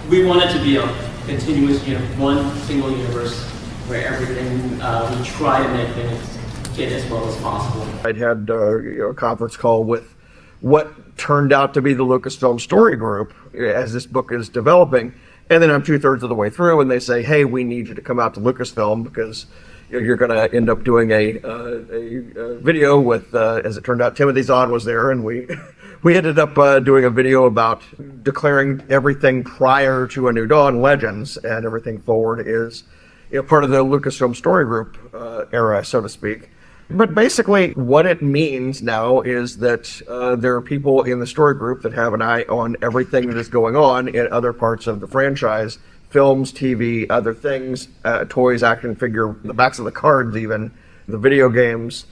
We want it to be a continuous, one single universe where everything we try to make things fit as well as possible. I'd had a conference call with what turned out to be the Lucasfilm Story Group as this book is developing, and then I'm 2/3 of the way through, and they say, "Hey, we need you to come out to Lucasfilm because you're going to end up doing a video with." As it turned out, Timothy Zahn was there, and we ended up doing a video about declaring everything prior to A New Dawn Legends, and everything forward is part of the Lucasfilm Story Group era, so to speak. But basically, what it means now is that there are people in the story group that have an eye on everything that is going on in other parts of the franchise, films, TV, other things, toys, action figure, the backs of the cards even, the video games.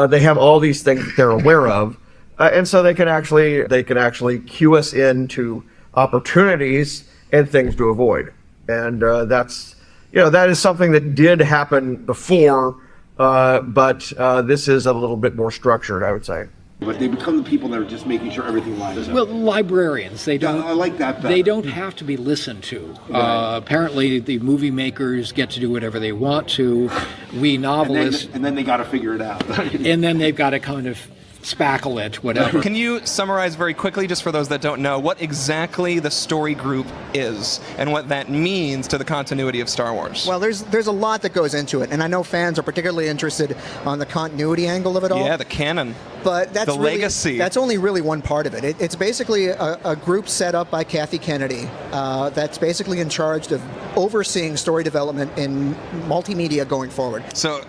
They have all these things that they're aware of, and so they can actually cue us into opportunities and things to avoid. And that is something that did happen before. But this is a little bit more structured, I would say. But they become the people that are just making sure everything lines up. Well, librarians, they don't. I like that better. They don't have to be listened to. Right. Apparently, the movie makers get to do whatever they want to. We novelists, and then they got to figure it out. and then they've got to kind of spackle it, whatever. Can you summarize very quickly, just for those that don't know, what exactly the story group is and what that means to the continuity of Star Wars? Well, there's a lot that goes into it, and I know fans are particularly interested on the continuity angle of it all. Yeah, the canon. But that's the legacy. That's only really one part of it. It's basically a group set up by Kathy Kennedy that's basically in charge of overseeing story development in multimedia going forward. So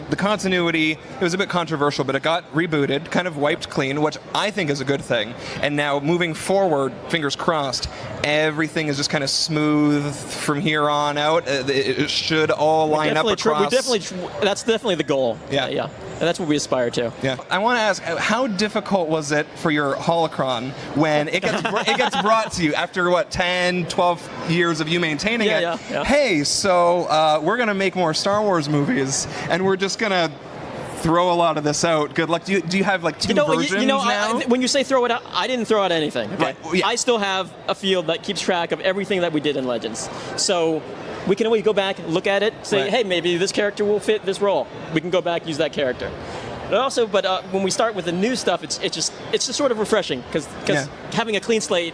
the continuity, it was a bit controversial, but it got rebooted, kind of wiped clean, which I think is a good thing. And now moving forward, fingers crossed, everything is just kind of smooth from here on out. It should all line up across. That's definitely the goal. Yeah. Yeah. And that's what we aspire to. Yeah. I want to ask, how difficult was it for your holocron when it gets brought to you after, 10, 12 years of you maintaining it? Yeah. Hey, so we're going to make more Star Wars movies, and we're just going to throw a lot of this out. Good luck. Do you have two versions now? When you say throw it out, I didn't throw out anything. Okay? Right. Yeah. I still have a field that keeps track of everything that we did in Legends. So we can always go back, look at it, say, Right. hey, maybe this character will fit this role. We can go back, use that character. But when we start with the new stuff, it's just sort of refreshing because having a clean slate,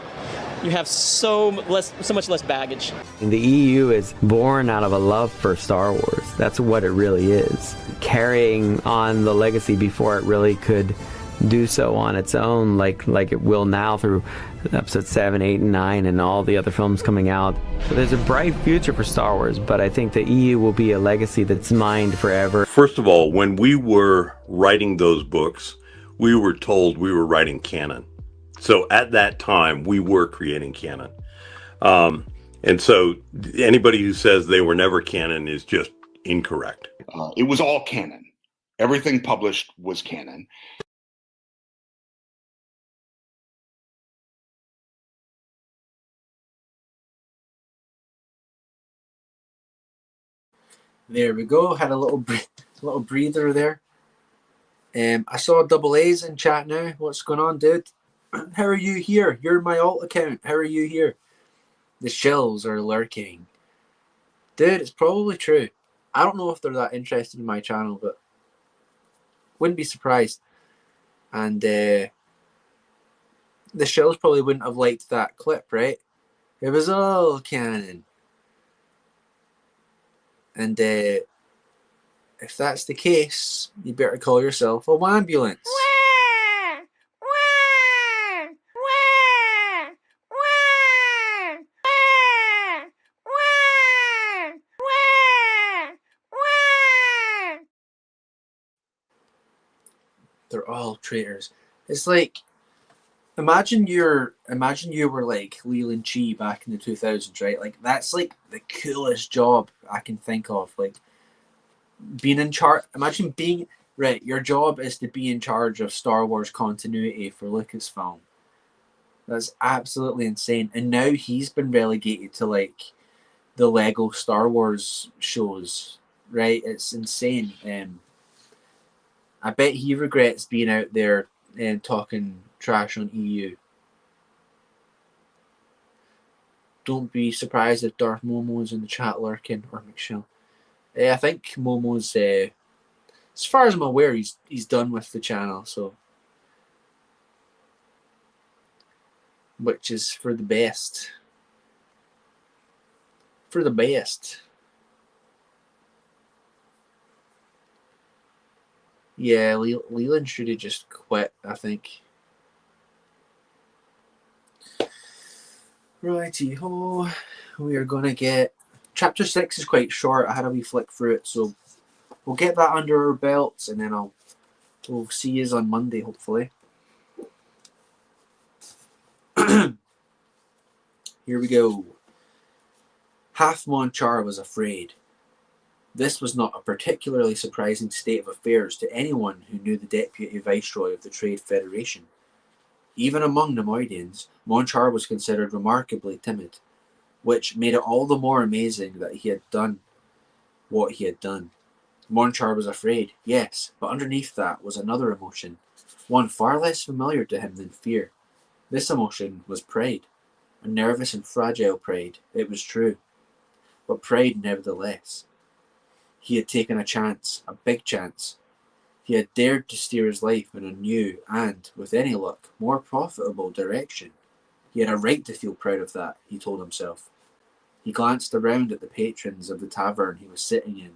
you have so much less baggage. And the EU is born out of a love for Star Wars. That's what it really is. Carrying on the legacy before it really could do so on its own, like it will now through episodes 7, 8, and 9 and all the other films coming out. So there's a bright future for Star Wars, but I think the EU will be a legacy that's mined forever. First of all, when we were writing those books, we were told we were writing canon. So at that time, we were creating canon. And so anybody who says they were never canon is just incorrect. It was all canon. Everything published was canon. There we go. Had a little breather there. I saw double A's in chat now. What's going on, dude? How are you here? You're my alt account. How are you here? The shills are lurking. Dude, it's probably true. I don't know if they're that interested in my channel, but wouldn't be surprised. And the shills probably wouldn't have liked that clip, right? It was all canon. And if that's the case, you better call yourself a ambulance. They're all traitors. It's like, imagine you were like Leland Chi back in the 2000s, right? Like, that's like the coolest job I can think of. Like, being in charge. Imagine being right. Your job is to be in charge of Star Wars continuity for Lucasfilm. That's absolutely insane. And now he's been relegated to like the Lego Star Wars shows, right? It's insane. I bet he regrets being out there and talking trash on EU. Don't be surprised if Darth Momo's in the chat lurking, or Michelle. I think Momo's, as far as I'm aware, he's done with the channel, so, which is for the best. For the best. Yeah, Leland should have just quit, I think. Righty ho, we are gonna get chapter 6 is quite short. I had a wee flick through it, so we'll get that under our belts, and then we'll see you on Monday, hopefully. Here we go. Half Mon Char was afraid. This was not a particularly surprising state of affairs to anyone who knew the Deputy Viceroy of the Trade Federation. Even among Nemoidians, Mon Char was considered remarkably timid, which made it all the more amazing that he had done what he had done. Mon Char was afraid, yes, but underneath that was another emotion, one far less familiar to him than fear. This emotion was pride, a nervous and fragile pride, it was true, but pride nevertheless. He had taken a chance, a big chance. He had dared to steer his life in a new and, with any luck, more profitable direction. He had a right to feel proud of that, he told himself. He glanced around at the patrons of the tavern he was sitting in.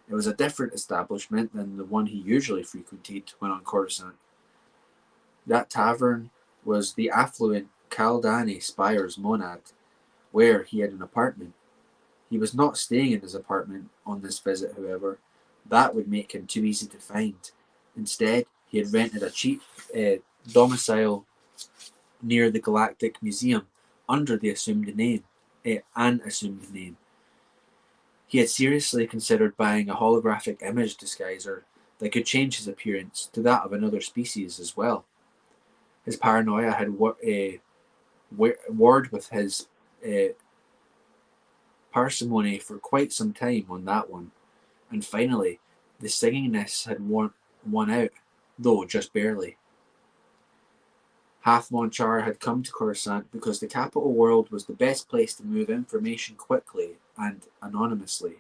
It was a different establishment than the one he usually frequented when on Coruscant. That tavern was the affluent Caldani Spires Monad, where he had an apartment. He was not staying in his apartment on this visit, however. That would make him too easy to find. Instead, he had rented a cheap domicile near the Galactic Museum under the assumed name, an assumed name. He had seriously considered buying a holographic image disguiser that could change his appearance to that of another species as well. His paranoia had warred with his parsimony for quite some time on that one, and finally, the singingness had won out, though just barely. Half Mon Char had come to Coruscant because the capital world was the best place to move information quickly and anonymously.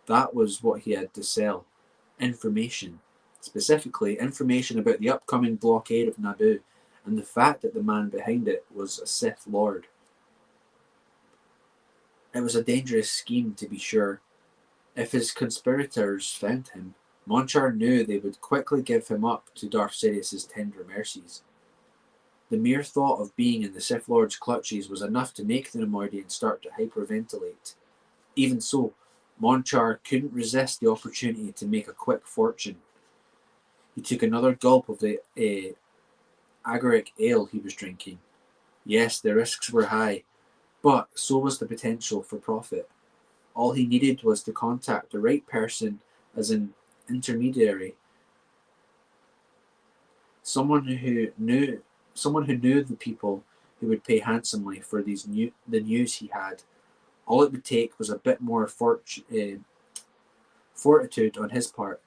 That was what he had to sell. Information. Specifically, information about the upcoming blockade of Naboo and the fact that the man behind it was a Sith Lord. It was a dangerous scheme, to be sure. If his conspirators found him, Mon Char knew they would quickly give him up to Darth Sidious's tender mercies. The mere thought of being in the Sith Lord's clutches was enough to make the Nemoidian start to hyperventilate. Even so, Mon Char couldn't resist the opportunity to make a quick fortune. He took another gulp of the agaric ale he was drinking. Yes, the risks were high, but so was the potential for profit. All he needed was to contact the right person as an intermediary, someone who knew the people who would pay handsomely for the news he had. All it would take was a bit more fortitude on his part.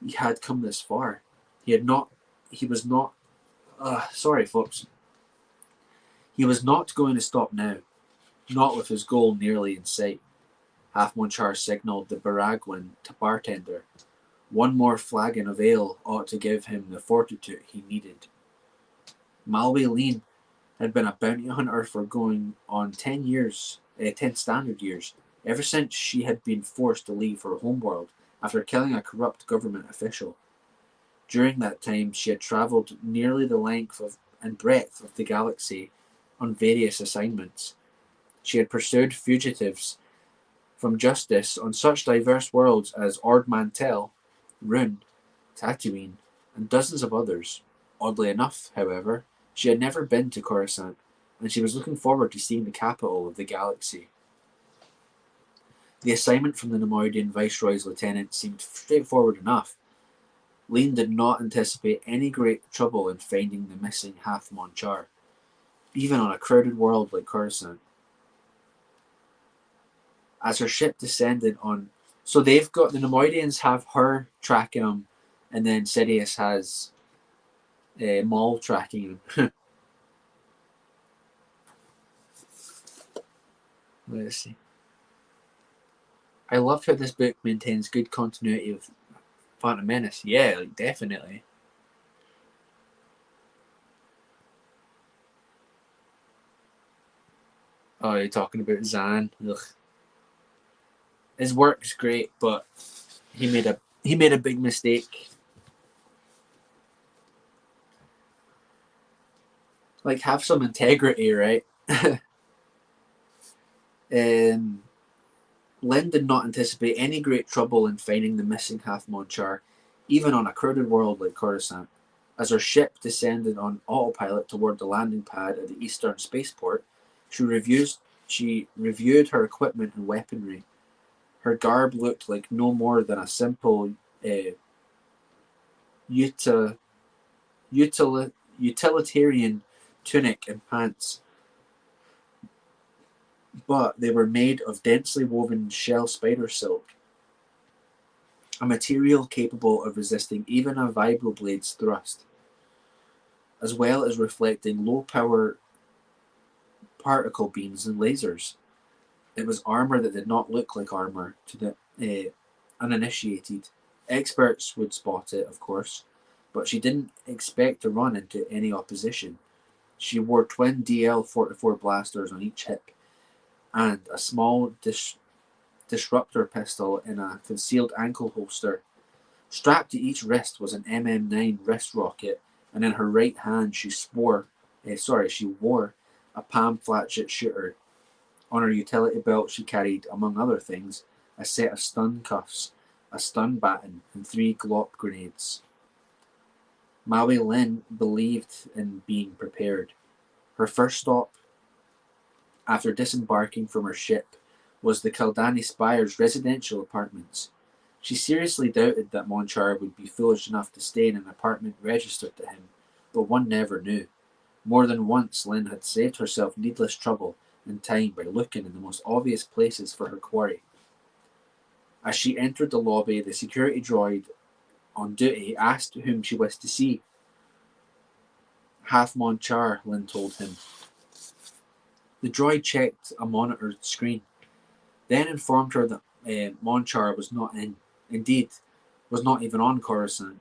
He had come this far. Sorry, folks. He was not going to stop now. not with his goal nearly in sight. Half Monchar signalled the Baragwin to bartender. One more flagon of ale ought to give him the fortitude he needed. Malway Lean had been a bounty hunter for going on 10 standard years, ever since she had been forced to leave her homeworld after killing a corrupt government official. During that time, she had travelled nearly the length and breadth of the galaxy on various assignments. She had pursued fugitives from justice on such diverse worlds as Ord Mantell, Rune, Tatooine, and dozens of others. Oddly enough, however, she had never been to Coruscant, and she was looking forward to seeing the capital of the galaxy. The assignment from the Nemoidian Viceroy's lieutenant seemed straightforward enough. Lean did not anticipate any great trouble in finding the missing Half Monchar, even on a crowded world like Coruscant. As her ship descended on... So they've got... The Nemoidians have her tracking them, and then Sidious has Maul tracking him. Let's see. I love how this book maintains good continuity with Phantom Menace. Yeah, like, definitely. Oh, you're talking about Zan. Ugh. His work's great, but he made a big mistake. Like, have some integrity, right? Lynn did not anticipate any great trouble in finding the missing Half Monchar, even on a crowded world like Coruscant. As her ship descended on autopilot toward the landing pad at the eastern spaceport, she reviewed her equipment and weaponry. Her garb looked like no more than a simple utilitarian tunic and pants, but they were made of densely woven shell spider silk, a material capable of resisting even a vibroblade's thrust, as well as reflecting low-power particle beams and lasers. It was armor that did not look like armor to the uninitiated. Experts would spot it, of course, but she didn't expect to run into any opposition. She wore twin DL-44 blasters on each hip, and a small disruptor pistol in a concealed ankle holster. Strapped to each wrist was an MM9 wrist rocket, and in her right hand she wore a Palm Flatchet shooter. On her utility belt she carried, among other things, a set of stun cuffs, a stun baton, and 3 glop grenades. Maui Lin believed in being prepared. Her first stop after disembarking from her ship was the Kaldani Spire's residential apartments. She seriously doubted that Monchar would be foolish enough to stay in an apartment registered to him, but one never knew. More than once Lynn had saved herself needless trouble and time by looking in the most obvious places for her quarry. As she entered the lobby, the security droid on duty asked whom she wished to see. Half Monchar, Lynn told him. The droid checked a monitor screen, then informed her that Monchar was not in. Indeed, was not even on Coruscant.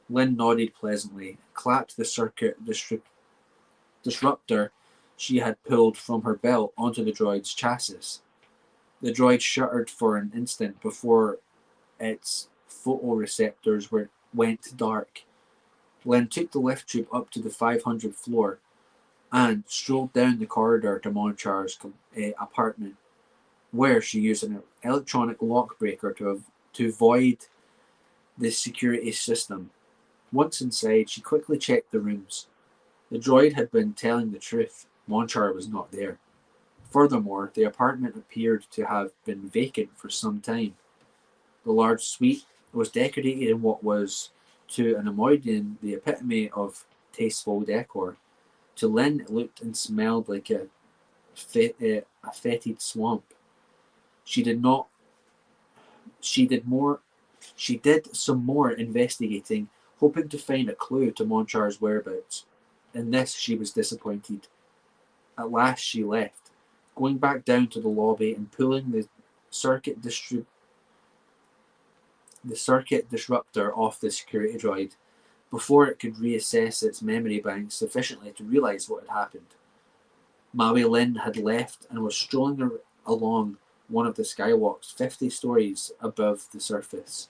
Lynn nodded pleasantly, clapped the circuit disruptor she had pulled from her belt onto the droid's chassis. The droid shuddered for an instant before its photoreceptors went dark. Lynn took the lift tube up to the 500th floor and strolled down the corridor to Monchar's apartment, where she used an electronic lock breaker to void the security system. Once inside, she quickly checked the rooms. The droid had been telling the truth. Monchar was not there. Furthermore, the apartment appeared to have been vacant for some time. The large suite was decorated in what was, to an Nemoidian, the epitome of tasteful decor. To Lynn, it looked and smelled like a fetid swamp. She did some more investigating, hoping to find a clue to Monchar's whereabouts. In this she was disappointed. At last she left, going back down to the lobby and pulling the circuit disruptor off the security droid before it could reassess its memory bank sufficiently to realize what had happened. Maui Lin had left and was strolling along one of the skywalks 50 stories above the surface.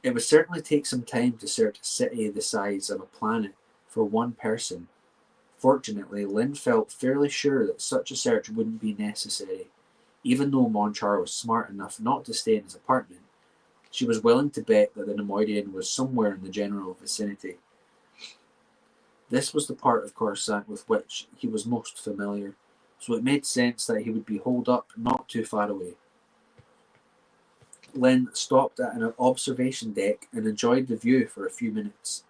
It would certainly take some time to search a city the size of a planet for one person. Fortunately, Lin felt fairly sure that such a search wouldn't be necessary. Even though Monchar was smart enough not to stay in his apartment, she was willing to bet that the Nemoidian was somewhere in the general vicinity. This was the part of Coruscant with which he was most familiar, so it made sense that he would be holed up not too far away. Lin stopped at an observation deck and enjoyed the view for a few minutes.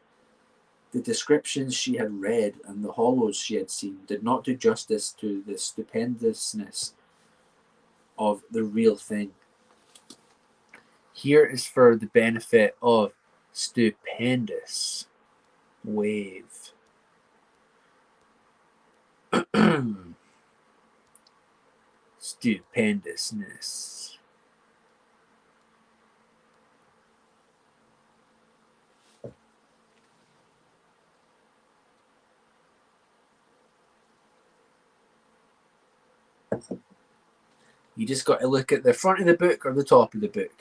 The descriptions she had read and the hollows she had seen did not do justice to the stupendousness of the real thing. Here is for the benefit of stupendous wave. Stupendousness. You just got to look at the front of the book or the top of the book.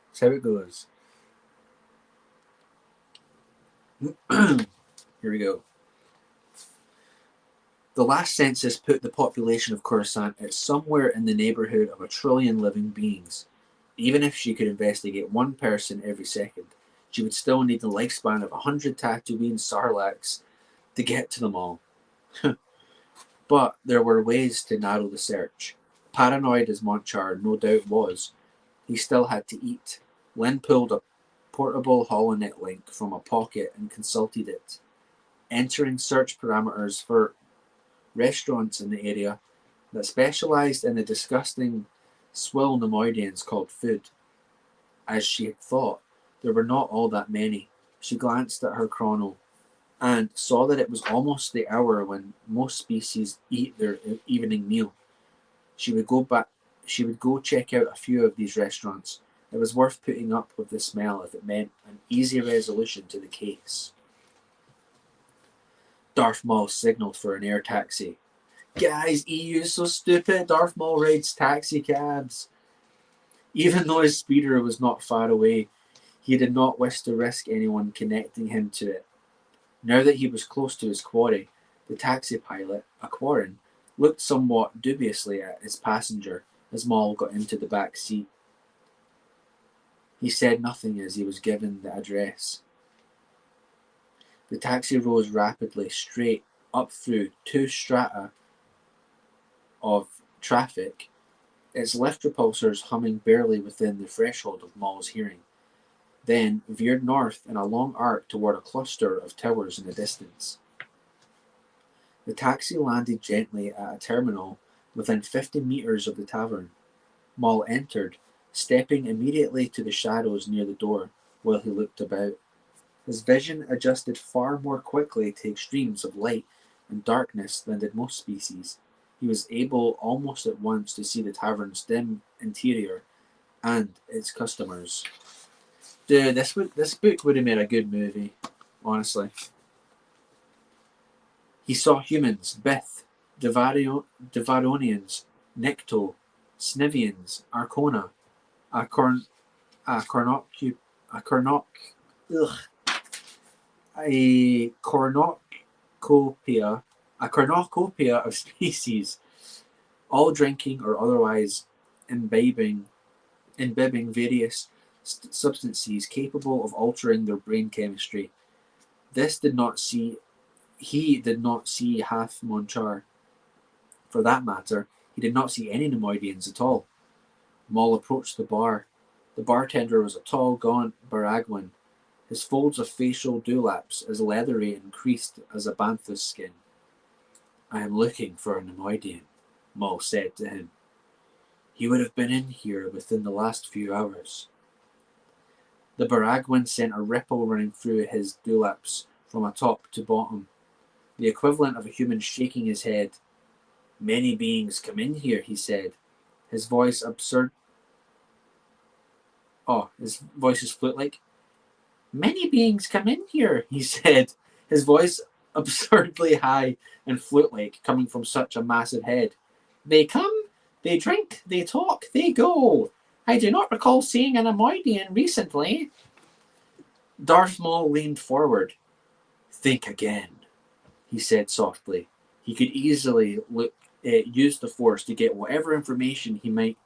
That's how it goes. Here we go. The last census put the population of Coruscant at somewhere in the neighborhood of 1 trillion living beings. Even if she could investigate one person every second, she would still need the lifespan of 100 Tatooine Sarlaccs to get to them all. But there were ways to narrow the search. Paranoid as Monchar no doubt was, he still had to eat. Lin pulled a portable HoloNet link from a pocket and consulted it, entering search parameters for restaurants in the area that specialized in the disgusting swill Nemoidians called food. As she had thought, there were not all that many. She glanced at her chrono and saw that it was almost the hour when most species eat their evening meal. She would go check out a few of these restaurants. It was worth putting up with the smell if it meant an easy resolution to the case. Darth Maul signaled for an air taxi. Guys, EU's so stupid. Darth Maul rides taxi cabs. Even though his speeder was not far away, he did not wish to risk anyone connecting him to it. Now that he was close to his quarry, the taxi pilot, a Quarren, looked somewhat dubiously at his passenger as Maul got into the back seat. He said nothing as he was given the address. The taxi rose rapidly straight up through 2 strata of traffic, its lift repulsors humming barely within the threshold of Maul's hearing, then veered north in a long arc toward a cluster of towers in the distance. The taxi landed gently at a terminal within 50 meters of the tavern. Maul entered, stepping immediately to the shadows near the door while he looked about. His vision adjusted far more quickly to extremes of light and darkness than did most species. He was able almost at once to see the tavern's dim interior and its customers. Dude, this book would have made a good movie, honestly. He saw humans, Bith, Devaronians, Nikto, Snivians, Arcona, a cornucopia of species, all drinking or otherwise imbibing various substances capable of altering their brain chemistry. He did not see half Monchar. For that matter, he did not see any Nemoidians at all. Maul approached the bar. The bartender was a tall, gaunt Baragwan, his folds of facial dewlaps as leathery and creased as a bantha's skin. I am looking for a Nemoidian, Maul said to him. He would have been in here within the last few hours. The Baragwan sent a ripple running through his dewlaps from a top to bottom, the equivalent of a human shaking his head. Many beings come in here, he said. His voice absurd. Oh, his voice is flute-like. Many beings come in here, he said. His voice absurdly high and flute-like, coming from such a massive head. They come, they drink, they talk, they go. I do not recall seeing an Amoidian recently. Darth Maul leaned forward. Think again, he said softly. He could easily use the Force to get whatever information he might.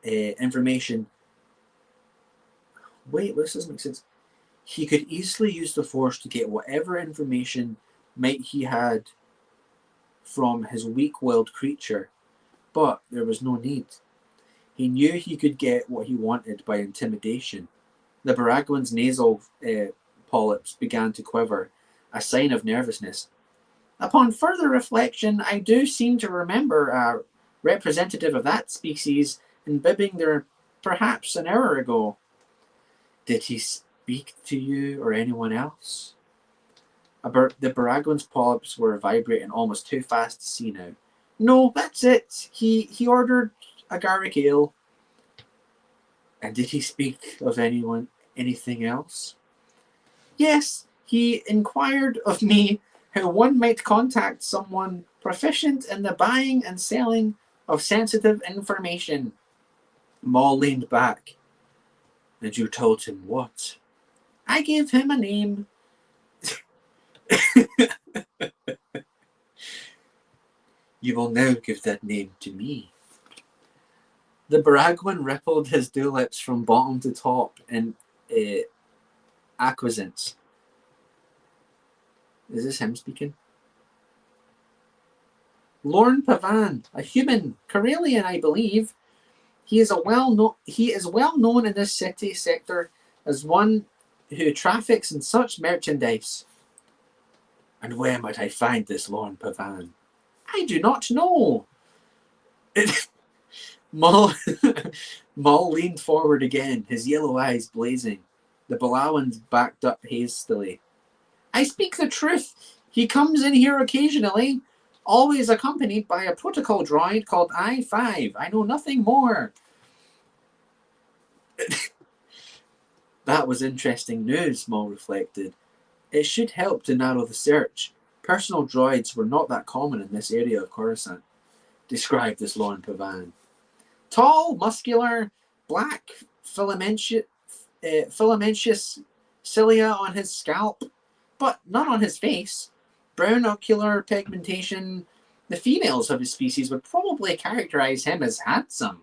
Information. Wait, this doesn't make sense. He could easily use the Force to get whatever information might he had from his weak-willed creature, but there was no need. He knew he could get what he wanted by intimidation. The Baraguan's nasal polyps began to quiver, a sign of nervousness. Upon further reflection, I do seem to remember a representative of that species imbibing there perhaps an hour ago. Did he speak to you or anyone else? The Baraguan's polyps were vibrating almost too fast to see now. No, that's it. He ordered a Garrick ale. And did he speak of anything else? Yes, he inquired of me how one might contact someone proficient in the buying and selling of sensitive information. Maul leaned back. And you told him what? I gave him a name. You will now give that name to me. The Baraguan rippled his lips from bottom to top in acquiescence. Is this him speaking? Lorne Pavan, a human, Corellian, I believe. He is well known in this city sector as one who traffics in such merchandise. And where might I find this Lorne Pavan? I do not know. Maul leaned forward again, his yellow eyes blazing. The Balawans backed up hastily. I speak the truth. He comes in here occasionally, always accompanied by a protocol droid called I-5. I know nothing more. That was interesting news, Maul reflected. It should help to narrow the search. Personal droids were not that common in this area of Coruscant. Describe this Lorne Pavan. Tall, muscular, black, filamentous cilia on his scalp, but none on his face. Brown ocular pigmentation. The females of his species would probably characterize him as handsome.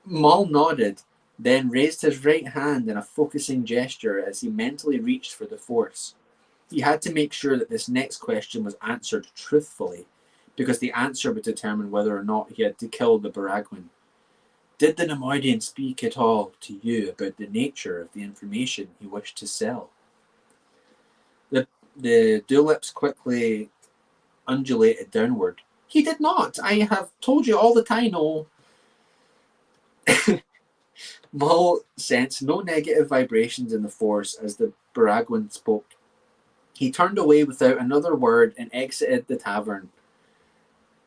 Maul nodded, then raised his right hand in a focusing gesture as he mentally reached for the Force. He had to make sure that this next question was answered truthfully, because the answer would determine whether or not he had to kill the Baraguan. Did the Nemoidian speak at all to you about the nature of the information he wished to sell? The lips quickly undulated downward. He did not. I have told you all that I know. Maul sensed no negative vibrations in the Force as the Baraguan spoke. He turned away without another word and exited the tavern.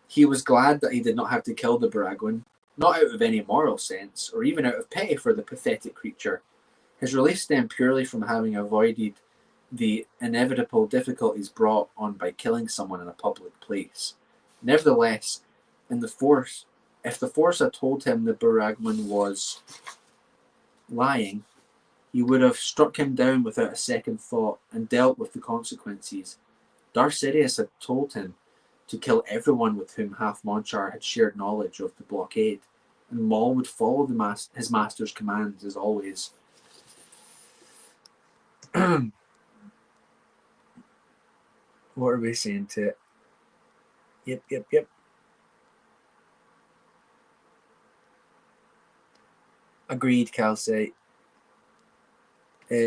He was glad that he did not have to kill the Baraguan, not out of any moral sense, or even out of pity for the pathetic creature. His release stemmed purely from having avoided the inevitable difficulties brought on by killing someone in a public place. Nevertheless, if the Force had told him the Baraguan was lying, he would have struck him down without a second thought and dealt with the consequences. Darth Sidious had told him to kill everyone with whom Half Monchar had shared knowledge of the blockade, and Maul would follow his master's commands as always. What are we saying to it? Yep. Agreed, Calcite.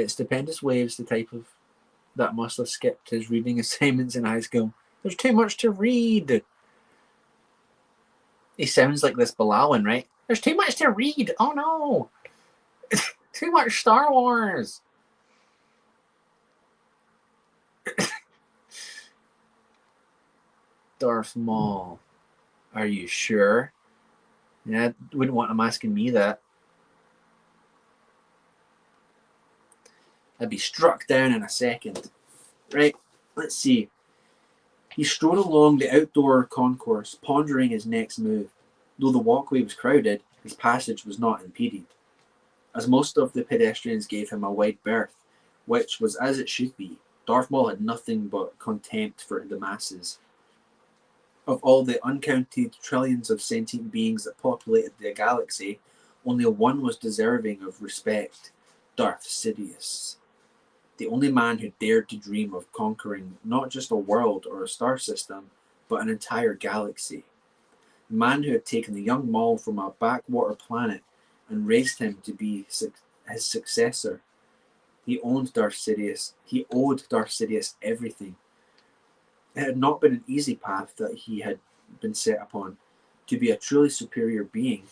Stupendous Waves, the type of that must have skipped his reading assignments in high school. There's too much to read. He sounds like this Balawan, right? There's too much to read. Oh no. Too much Star Wars. Darth Maul. Are you sure? Yeah, I wouldn't want him asking me that. I'd be struck down in a second. Right, let's see. He strode along the outdoor concourse, pondering his next move. Though the walkway was crowded, his passage was not impeded, as most of the pedestrians gave him a wide berth, which was as it should be. Darth Maul had nothing but contempt for the masses. Of all the uncounted trillions of sentient beings that populated the galaxy, only one was deserving of respect: Darth Sidious. The only man who dared to dream of conquering not just a world or a star system, but an entire galaxy. The man who had taken the young Maul from a backwater planet and raised him to be his successor. He owed Darth Sidious everything. It had not been an easy path that he had been set upon. To be a truly superior being,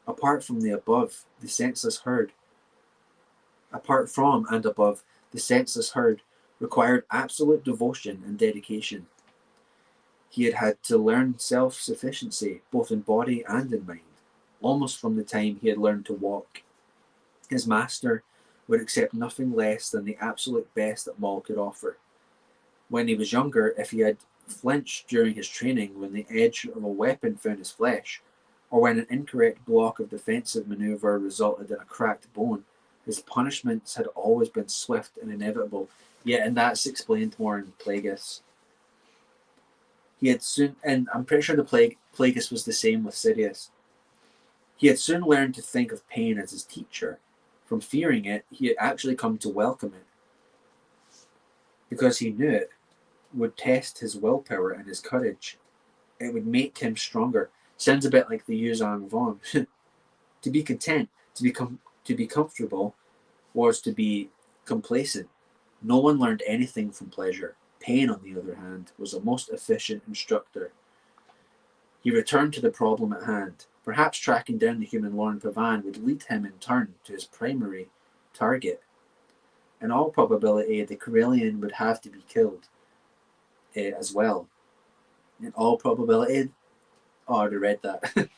apart from and above the senseless herd, required absolute devotion and dedication. He had had to learn self-sufficiency, both in body and in mind, almost from the time he had learned to walk. His master would accept nothing less than the absolute best that Maul could offer. When he was younger, if he had flinched during his training when the edge of a weapon found his flesh, or when an incorrect block of defensive maneuver resulted in a cracked bone, his punishments had always been swift and inevitable. Yeah, and that's explained more in Plagueis. He had soon, and I'm pretty sure the Plagueis was the same with Sidious. He had soon learned to think of pain as his teacher. From fearing it, he had actually come to welcome it, because he knew it would test his willpower and his courage. It would make him stronger. Sounds a bit like the Yuzang Vong. To be content, to be comfortable, was to be complacent. No one learned anything from pleasure. Pain, on the other hand, was a most efficient instructor. He returned to the problem at hand. Perhaps tracking down the human Lorn Pavan would lead him in turn to his primary target. In all probability, the Corellian would have to be killed as well. In all probability, I already read that.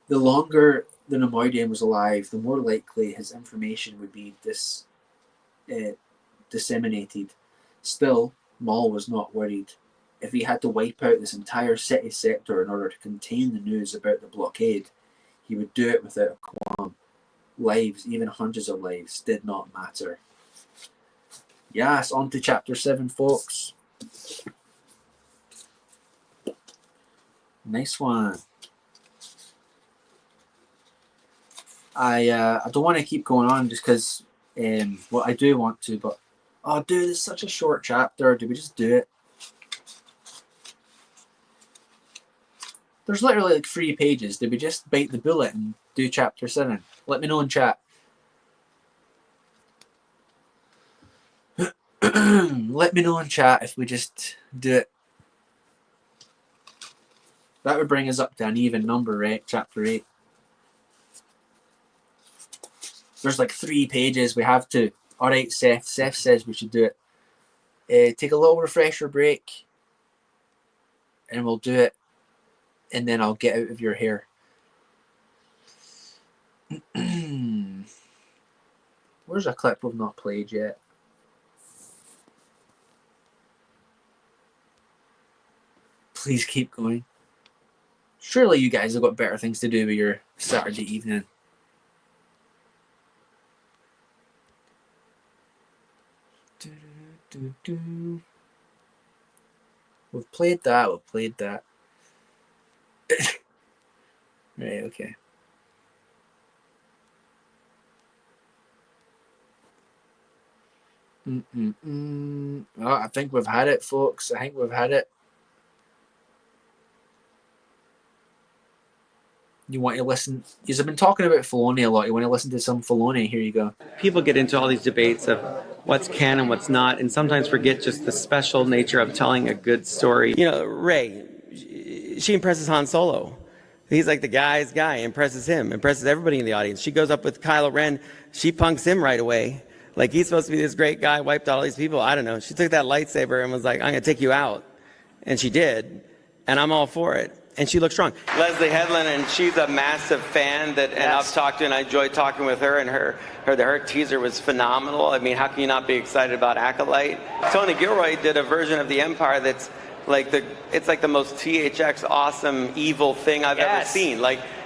The longer the Nemoidian was alive, the more likely his information would be disseminated. Still, Maul was not worried. If he had to wipe out this entire city sector in order to contain the news about the blockade, he would do it without a qualm. Lives, even hundreds of lives, did not matter. Yes, on to chapter 7, folks. Nice one. I don't want to keep going on just because, well, I do want to, but oh, dude, it's such a short chapter. Do we just do it? There's literally like 3 pages. Did we just bite the bullet and do chapter 7? Let me know in chat. Let me know in chat if we just do it. That would bring us up to an even number, right? Chapter 8. There's like 3 pages. We have to. Alright, Seth. Seth says we should do it. Take a little refresher break. And we'll do it. And then I'll get out of your hair. Where's a clip we've not played yet? Please keep going. Surely you guys have got better things to do with your Saturday evening. We've played that. Right, okay. Oh, I think we've had it, folks. I think we've had it. You want to listen? You've been talking about Filoni a lot. You want to listen to some Filoni? Here you go. People get into all these debates of what's canon, what's not, and sometimes forget just the special nature of telling a good story. You know, Rey, she impresses Han Solo. He's like the guy's guy, impresses him, impresses everybody in the audience. She goes up with Kylo Ren, she punks him right away. Like he's supposed to be this great guy, wiped out all these people. I don't know. She took that lightsaber and was like, I'm going to take you out. And she did. and I'm all for it. And she looks strong. Leslie Headland, and she's a massive fan and I've talked to, and I enjoyed talking with her, and her teaser was phenomenal. I mean, how can you not be excited about Acolyte? Tony Gilroy did a version of the Empire that's it's like the most THX awesome evil thing I've ever seen.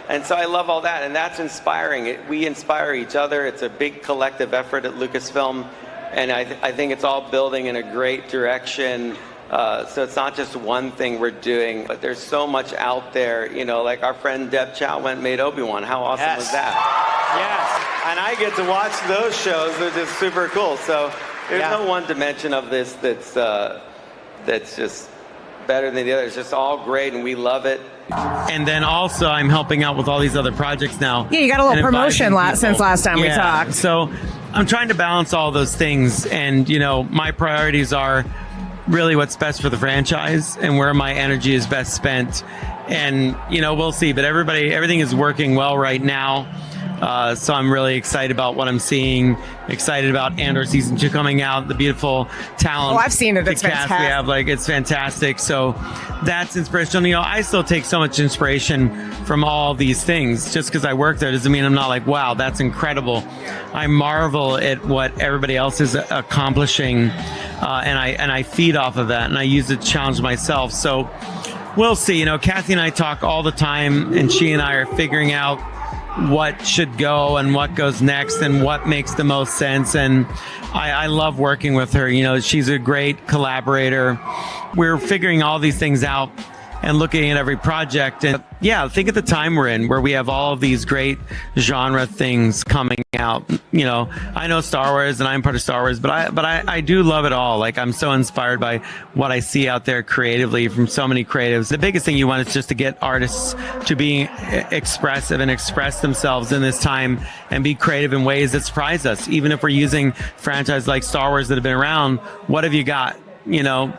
And so I love all that, and that's inspiring. We inspire each other. It's a big collective effort at Lucasfilm, and I think it's all building in a great direction. So it's not just one thing we're doing, but there's so much out there. Like our friend Deb Chow went and made Obi-Wan. How awesome was that? Yes. And I get to watch those shows. They're just super cool. So there's no one dimension of this that's just better than the other. It's just all great, and we love it. And then also I'm helping out with all these other projects now. Yeah, you got a little promotion since last time we talked. So I'm trying to balance all those things, and my priorities are really what's best for the franchise and where my energy is best spent. And we'll see, but everything is working well right now. So I'm really excited about what I'm seeing, excited about Andor Season 2 coming out, the beautiful talent. Oh, I've seen it. It's fantastic. We have, it's fantastic. So that's inspirational. I still take so much inspiration from all these things. Just because I work there doesn't mean I'm not like, wow, that's incredible. I marvel at what everybody else is accomplishing, and I feed off of that, and I use it to challenge myself. So we'll see. Kathy and I talk all the time, and she and I are figuring out what should go and what goes next and what makes the most sense. And I love working with her. She's a great collaborator. We're figuring all these things out and looking at every project. And think of the time we're in, where we have all of these great genre things coming out. I know Star Wars, and I'm part of Star Wars, but I do love it all. I'm so inspired by what I see out there creatively from so many creatives. The biggest thing you want is just to get artists to be expressive and express themselves in this time and be creative in ways that surprise us. Even if we're using franchises like Star Wars that have been around, what have you got?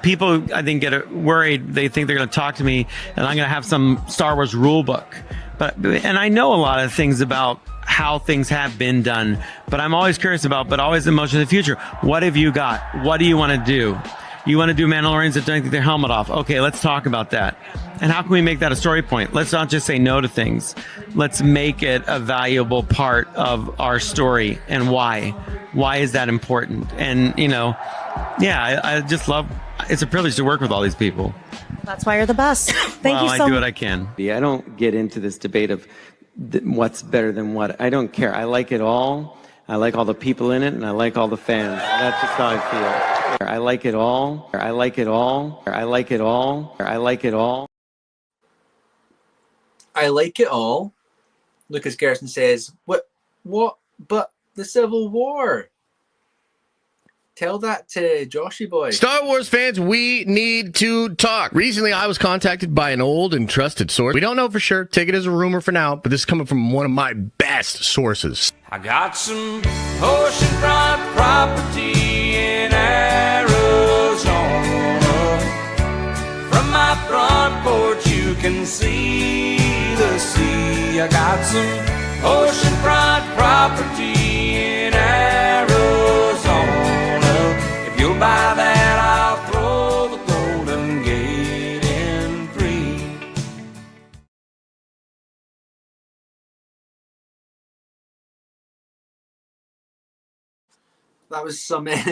People, I think, get worried. They think they're going to talk to me and I'm going to have some Star Wars rule book. And I know a lot of things about how things have been done, but I'm always curious but always in motion in the future. What have you got? What do you want to do? You want to do Mandalorians that don't take their helmet off? Okay, let's talk about that. And how can we make that a story point? Let's not just say no to things. Let's make it a valuable part of our story. And why? Why is that important? And, I just love, it's a privilege to work with all these people. That's why you're the best. Thank you so much. I do what I can. I don't get into this debate of what's better than what. I don't care. I like it all. I like all the people in it, and I like all the fans. That's just how I feel. I like it all. I like it all. I like it all. I like it all. I like it all. Lucas Garrison says, What? But the Civil War. Tell that to Joshy boy. Star Wars fans, we need to talk. Recently, I was contacted by an old and trusted source. We don't know for sure. Take it as a rumor for now, but this is coming from one of my best sources. I got some oceanfront property in Arizona. From my front porch, you can see the sea. I got some oceanfront property in Arizona. If you'll buy that, I'll throw the Golden Gate in free. That was some his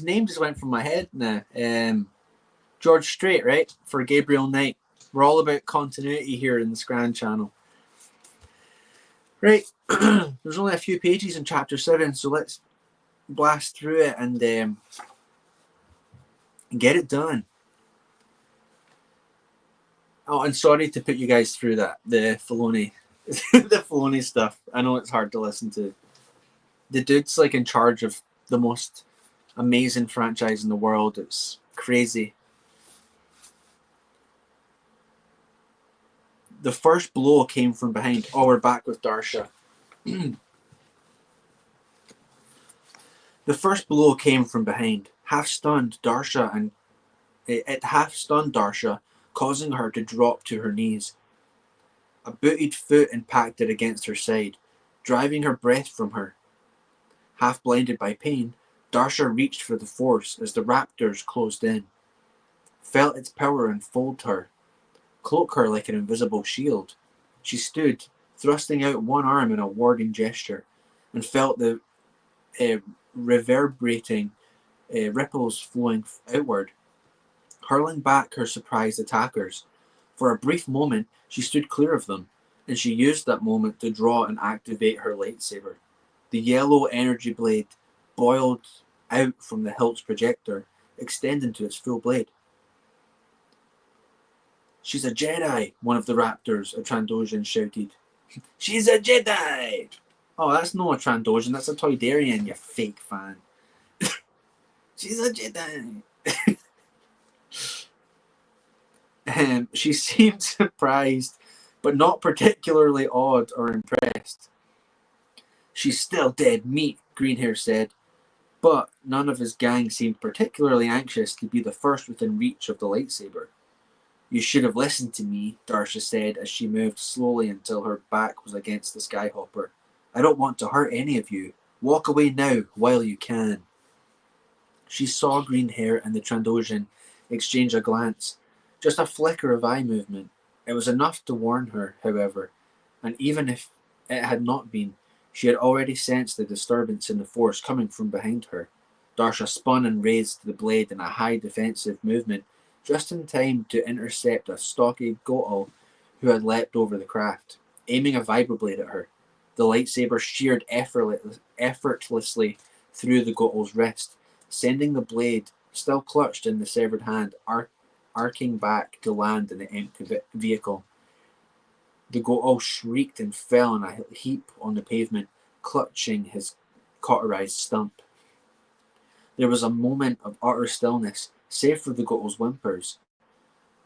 name just went from my head now. George Strait, right? For Gabriel Knight. We're all about continuity here in the Scran channel. Right. There's only a few pages in chapter 7, so let's blast through it and get it done. Oh, and sorry to put you guys through that, the Filoni the Filoni stuff. I know it's hard to listen to. The dude's in charge of the most amazing franchise in the world. It's crazy. The first blow came from behind. Oh, we're back with Darsha. The first blow came from behind, half-stunned Darsha, and it half-stunned Darsha, causing her to drop to her knees. A booted foot impacted against her side, driving her breath from her. Half blinded by pain, Darsha reached for the force as the raptors closed in, felt its power enfold her, cloak her like an invisible shield. She stood, thrusting out one arm in a warding gesture, and felt the reverberating ripples flowing outward, hurling back her surprised attackers. For a brief moment, she stood clear of them, and she used that moment to draw and activate her lightsaber. The yellow energy blade boiled out from the hilt's projector, extending to its full blade. "She's a Jedi," one of the raptors, a Trandoshan, shouted. "She's a Jedi!" "Oh, that's not a Trandoshan, that's a Toydarian, you fake fan." "She's a Jedi!" She seemed surprised, but not particularly awed or impressed. "She's still dead meat," Greenhair said, but none of his gang seemed particularly anxious to be the first within reach of the lightsaber. "You should have listened to me," Darsha said as she moved slowly until her back was against the Skyhopper. "I don't want to hurt any of you. Walk away now, while you can." She saw Greenhair and the Trandoshan exchange a glance, just a flicker of eye movement. It was enough to warn her, however, and even if it had not been, she had already sensed the disturbance in the force coming from behind her. Darsha spun and raised the blade in a high defensive movement, just in time to intercept a stocky Goa'uld who had leapt over the craft, aiming a vibroblade at her. The lightsaber sheared effortlessly through the Goa'uld's wrist, sending the blade, still clutched in the severed hand, arcing back to land in the empty vehicle. The Goa'uld shrieked and fell in a heap on the pavement, clutching his cauterized stump. There was a moment of utter stillness, save for the Goa'uld's whimpers.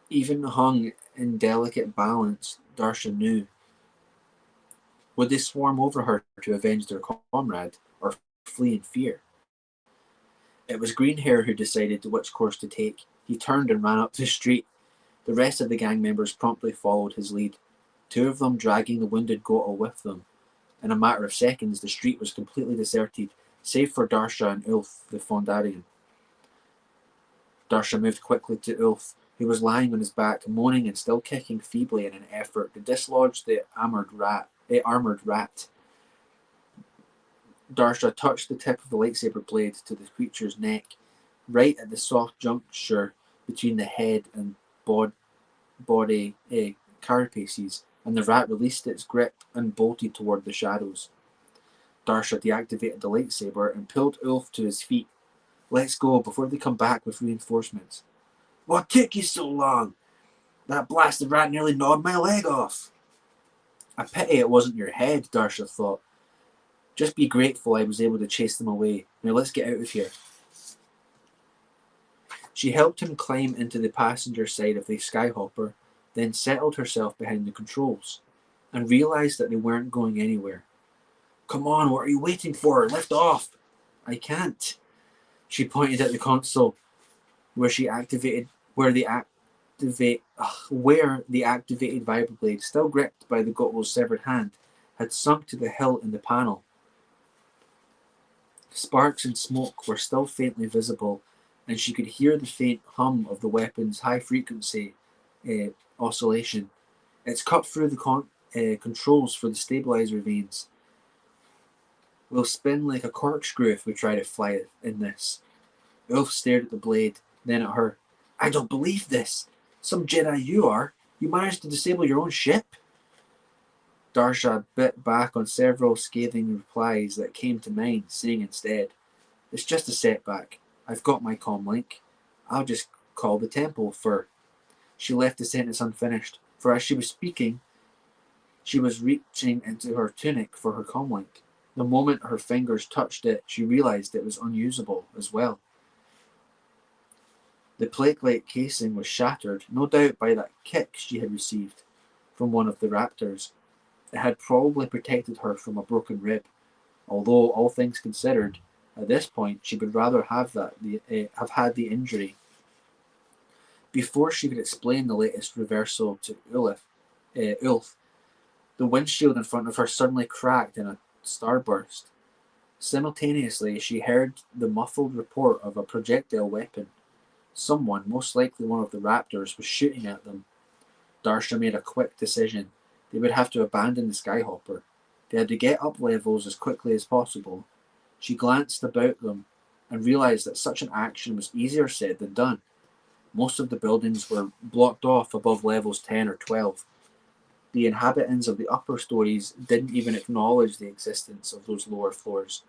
Even hung in delicate balance, Darsha knew. Would they swarm over her to avenge their comrade, or flee in fear? It was Greenhair who decided which course to take. He turned and ran up the street. The rest of the gang members promptly followed his lead, two of them dragging the wounded Goa'uld with them. In a matter of seconds, the street was completely deserted, save for Darsha and Ulf, the Fondarian. Darsha moved quickly to Ulf, who was lying on his back, moaning and still kicking feebly in an effort to dislodge the armored rat. Darsha touched the tip of the lightsaber blade to the creature's neck, right at the soft juncture between the head and body carapaces, and the rat released its grip and bolted toward the shadows. Darsha deactivated the lightsaber and pulled Ulf to his feet. "Let's go before they come back with reinforcements." "What took you so long? That blasted rat nearly gnawed my leg off." "A pity it wasn't your head," Darsha thought. "Just be grateful I was able to chase them away. Now let's get out of here." She helped him climb into the passenger side of the Skyhopper, then settled herself behind the controls, and realized that they weren't going anywhere. "Come on, what are you waiting for? Lift off." "I can't." She pointed at the console, where the activated vibroblade, still gripped by the Goa'uld's severed hand, had sunk to the hilt in the panel. Sparks and smoke were still faintly visible, and she could hear the faint hum of the weapon's high-frequency oscillation. It's cut through the controls for the stabilizer vanes. "We'll spin like a corkscrew if we try to fly it in this." Ulf stared at the blade, then at her. "I don't believe this. Some Jedi you are. You managed to disable your own ship?" Darsha bit back on several scathing replies that came to mind, saying instead, "It's just a setback. I've got my comm link. I'll just call the temple for..." She left the sentence unfinished, for as she was speaking, she was reaching into her tunic for her comm link. The moment her fingers touched it, she realized it was unusable as well. The plate-like casing was shattered, no doubt by that kick she had received from one of the raptors. It had probably protected her from a broken rib, although, all things considered, at this point she would rather have had the injury. Before she could explain the latest reversal to Ulf, the windshield in front of her suddenly cracked in a starburst. Simultaneously, she heard the muffled report of a projectile weapon. Someone, most likely one of the raptors, was shooting at them. Darsha made a quick decision. They would have to abandon the Skyhopper. They had to get up levels as quickly as possible. She glanced about them and realized that such an action was easier said than done. Most of the buildings were blocked off above levels 10 or 12. The inhabitants of the upper stories didn't even acknowledge the existence of those lower floors.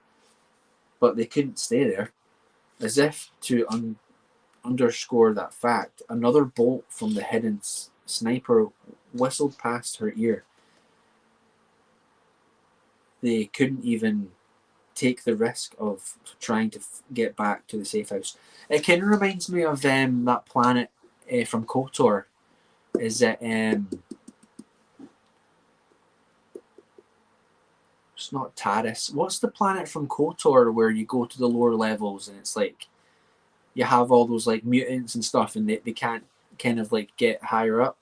But they couldn't stay there. As if to underscore that fact, another bolt from the hidden sniper whistled past her ear. They couldn't even take the risk of trying to get back to the safe house. It kind of reminds me of that planet from KOTOR. Is it it's not Taris. What's the planet from KOTOR where you go to the lower levels and it's like you have all those like mutants and stuff and they can't kind of like get higher up?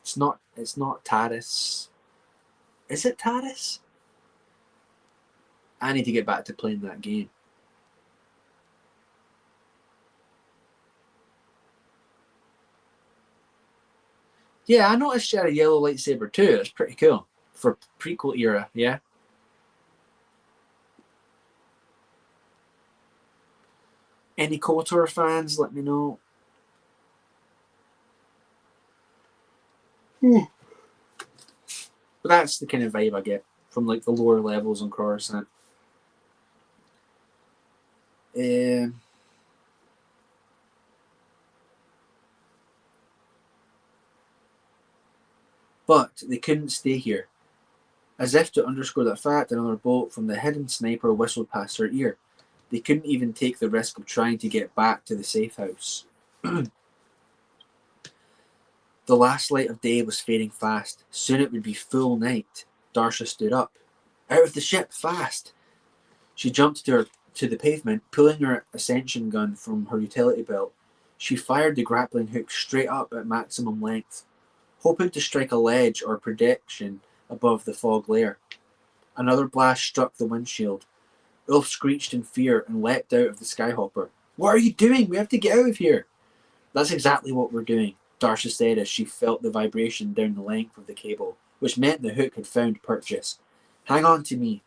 It's not Taris. Is it Taris? I need to get back to playing that game. Yeah, I noticed she had a yellow lightsaber too. It's pretty cool. For prequel era, yeah. Any KOTOR fans, let me know. But that's the kind of vibe I get from like the lower levels on Coruscant. But they couldn't stay here. As if to underscore that fact, another bolt from the hidden sniper whistled past her ear. They couldn't even take the risk of trying to get back to the safe house. The last light of day was fading fast. Soon it would be full night. Darsha stood up. Out of the ship, fast! She jumped to the pavement, pulling her ascension gun from her utility belt. She fired the grappling hook straight up at maximum length, hoping to strike a ledge or protection above the fog layer. Another blast struck the windshield. Ulf screeched in fear and leapt out of the Skyhopper. What are you doing? We have to get out of here. That's exactly what we're doing, Darsha said as she felt the vibration down the length of the cable, which meant the hook had found purchase. Hang on to me.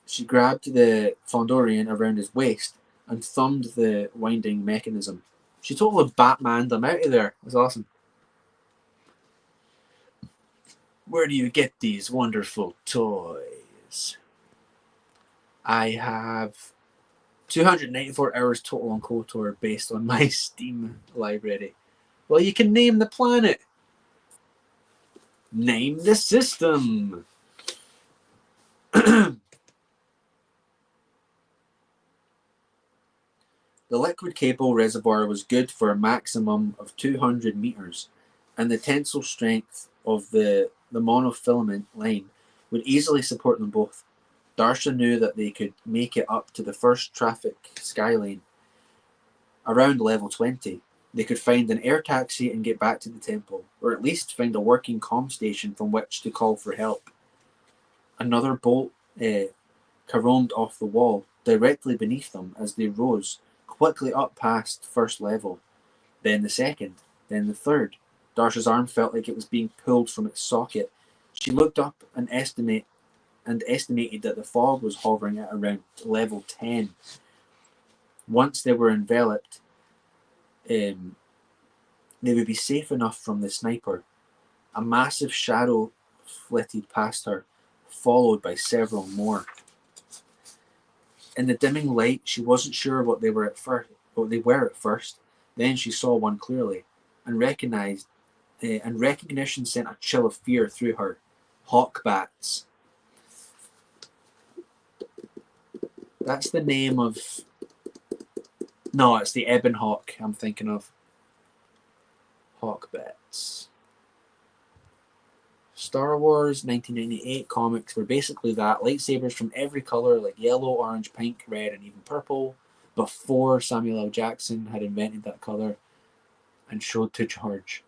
She grabbed the Fondorian around his waist and thumbed the winding mechanism. She totally Batmaned him out of there. It was awesome. Where do you get these wonderful toys? I have 294 hours total on KOTOR based on my Steam library. Well, you can name the planet. Name the system. The liquid cable reservoir was good for a maximum of 200 meters, and the tensile strength of the monofilament line would easily support them both. Darsha knew that they could make it up to the first traffic skyline. Around level 20, they could find an air taxi and get back to the temple, or at least find a working comm station from which to call for help. Another bolt caromed off the wall directly beneath them as they rose quickly up past first level, then the second, then the third. Darsha's arm felt like it was being pulled from its socket. She looked up and estimated that the fog was hovering at around level 10. Once they were enveloped, they would be safe enough from the sniper. A massive shadow flitted past her, followed by several more. In the dimming light, she wasn't sure what they were at first. Then she saw one clearly, and recognition sent a chill of fear through her. Hawk bats. That's the name of... No, it's the Ebon Hawk I'm thinking of. Hawk bats. Star Wars 1998 comics were basically that. Lightsabers from every colour, like yellow, orange, pink, red, and even purple, before Samuel L. Jackson had invented that colour and showed to George.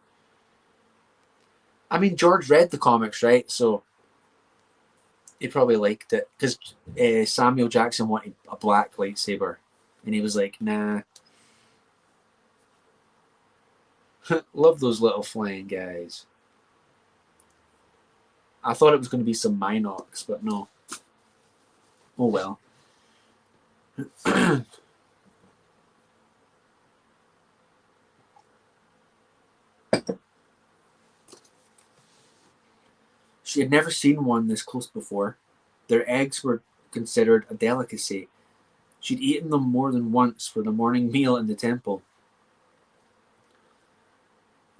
I mean, George read the comics, right? So He probably liked it because Samuel Jackson wanted a black lightsaber, and he was like, "Nah." Love those little flying guys. I thought it was going to be some Minox, but no. Oh well. She had never seen one this close before. Their eggs were considered a delicacy. She'd eaten them more than once for the morning meal in the temple.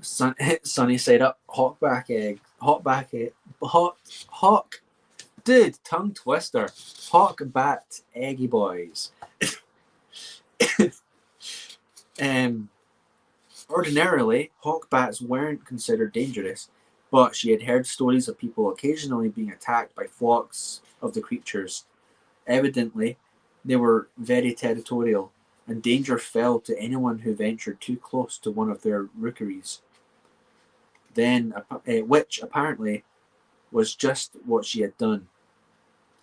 Sunny side up, hawkback egg, hawk, dude, tongue twister, hawk bat eggy boys. Ordinarily, hawk bats weren't considered dangerous, but she had heard stories of people occasionally being attacked by flocks of the creatures. Evidently, they were very territorial, and danger fell to anyone who ventured too close to one of their rookeries. Then, which apparently was just what she had done.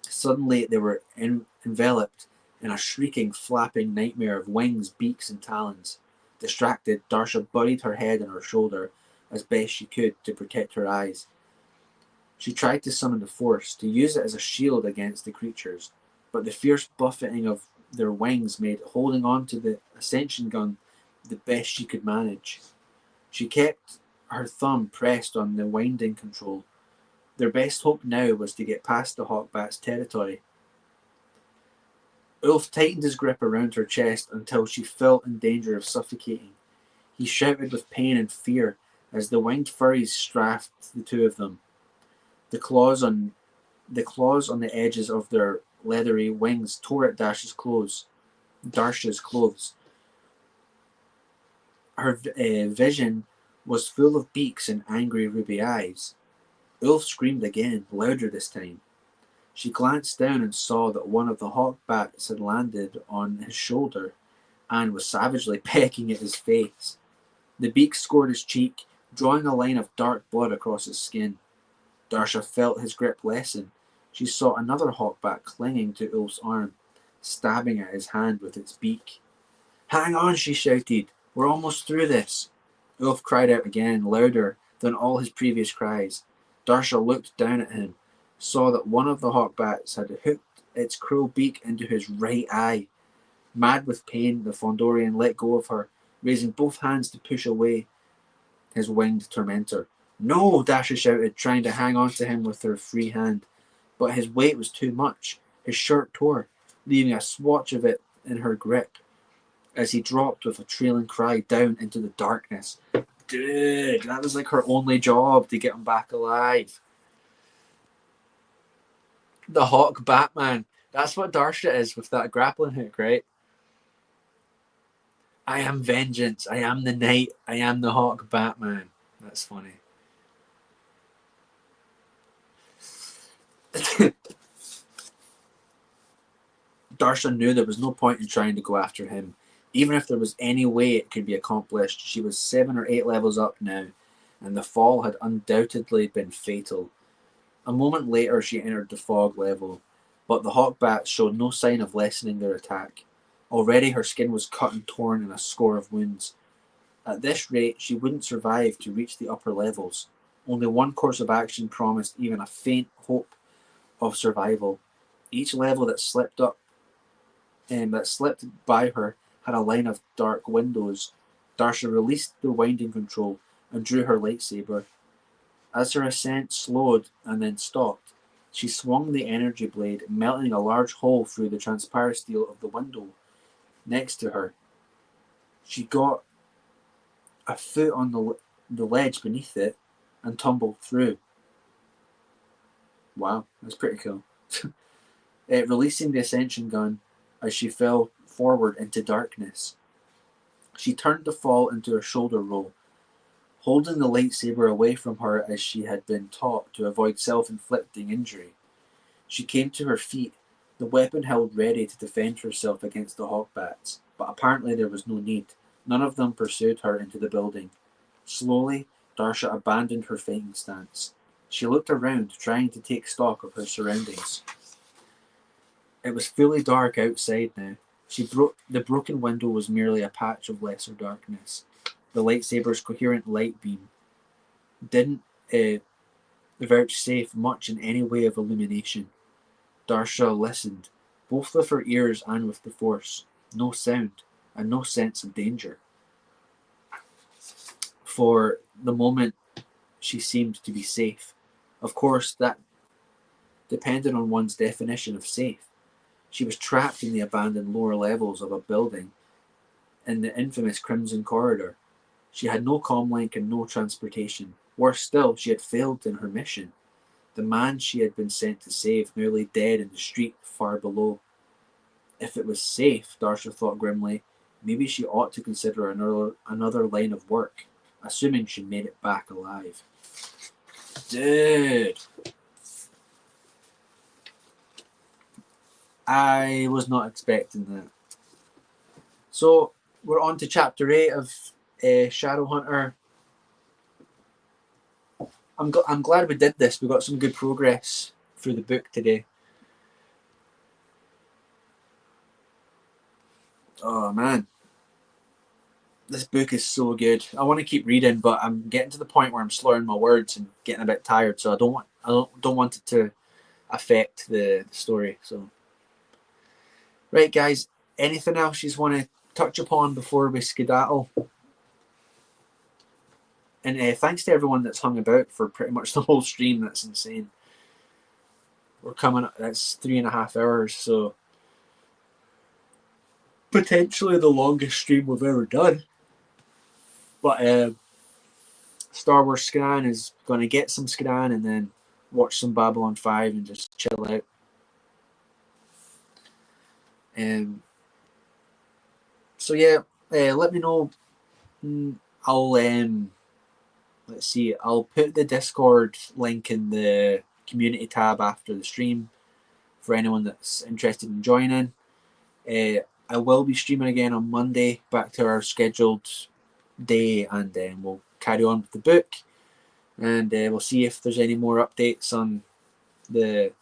Suddenly, they were enveloped in a shrieking, flapping nightmare of wings, beaks, and talons. Distracted, Darsha buried her head in her shoulder as best she could to protect her eyes. She tried to summon the Force, to use it as a shield against the creatures, but the fierce buffeting of their wings made holding on to the ascension gun the best she could manage. She kept her thumb pressed on the winding control. Their best hope now was to get past the hawkbat's territory. Ulf tightened his grip around her chest until she felt in danger of suffocating. He shouted with pain and fear as the winged furries strafed the two of them. The claws on the edges of their leathery wings tore at Darsha's clothes. Her vision was full of beaks and angry ruby eyes. Ulf screamed again, louder this time. She glanced down and saw that one of the hawk bats had landed on his shoulder and was savagely pecking at his face. The beak scored his cheek, drawing a line of dark blood across his skin. Darsha felt his grip lessen. She saw another hawkbat clinging to Ulf's arm, stabbing at his hand with its beak. "Hang on," she shouted. "We're almost through this." Ulf cried out again, louder than all his previous cries. Darsha looked down at him, saw that one of the hawkbats had hooked its cruel beak into his right eye. Mad with pain, the Fondorian let go of her, raising both hands to push away his winged tormentor. "No!" Darsha shouted, trying to hang on to him with her free hand. But his weight was too much. His shirt tore, leaving a swatch of it in her grip as he dropped with a trailing cry down into the darkness. Dude, that was like her only job to get him back alive. The Hawk Batman. That's what Darsha is with that grappling hook, right? I am vengeance. I am the knight. I am the Hawk Batman. That's funny. Darsha knew there was no point in trying to go after him. Even if there was any way it could be accomplished, she was 7 or 8 levels up now, and the fall had undoubtedly been fatal. A moment later, she entered the fog level, but the hawkbats showed no sign of lessening their attack. Already her skin was cut and torn in a score of wounds. At this rate, she wouldn't survive to reach the upper levels. Only one course of action promised even a faint hope of survival. Each level that slipped by her had a line of dark windows. Darsha released the winding control and drew her lightsaber. As her ascent slowed and then stopped, she swung the energy blade, melting a large hole through the transparent steel of the window next to her. She got a foot on the ledge beneath it and tumbled through. Wow, that's pretty cool. Releasing the ascension gun as she fell forward into darkness. She turned the fall into a shoulder roll, holding the lightsaber away from her as she had been taught to avoid self-inflicting injury. She came to her feet, the weapon held ready to defend herself against the hawkbats, but apparently there was no need. None of them pursued her into the building. Slowly, Darsha abandoned her fighting stance. She looked around, trying to take stock of her surroundings. It was fully dark outside now. The broken window was merely a patch of lesser darkness. The lightsaber's coherent light beam didn't vouchsafe much in any way of illumination. Darsha listened, both with her ears and with the Force. No sound, and no sense of danger. For the moment, she seemed to be safe. Of course, that depended on one's definition of safe. She was trapped in the abandoned lower levels of a building in the infamous Crimson Corridor. She had no comlink and no transportation. Worse still, she had failed in her mission. The man she had been sent to save nearly dead in the street far below. If it was safe, Darsha thought grimly, maybe she ought to consider another line of work, assuming she made it back alive. Dude. I was not expecting that. So, we're on to chapter 8 of Shadowhunter. I'm glad we did this. We got some good progress through the book today. Oh man, this book is so good. I want to keep reading, but I'm getting to the point where I'm slurring my words and getting a bit tired. So I don't want it to affect the story. So, right, guys. Anything else you want to touch upon before we skedaddle? And thanks to everyone that's hung about for pretty much the whole stream. That's insane. We're coming up, that's 3.5 hours, so potentially the longest stream we've ever done. But Star Wars Scan is going to get some Scan and then watch some Babylon 5 and just chill out. So yeah, let me know. I'll let's see. I'll put the Discord link in the community tab after the stream for anyone that's interested in joining. I will be streaming again on Monday, back to our scheduled day, and then we'll carry on with the book, and we'll see if there's any more updates on the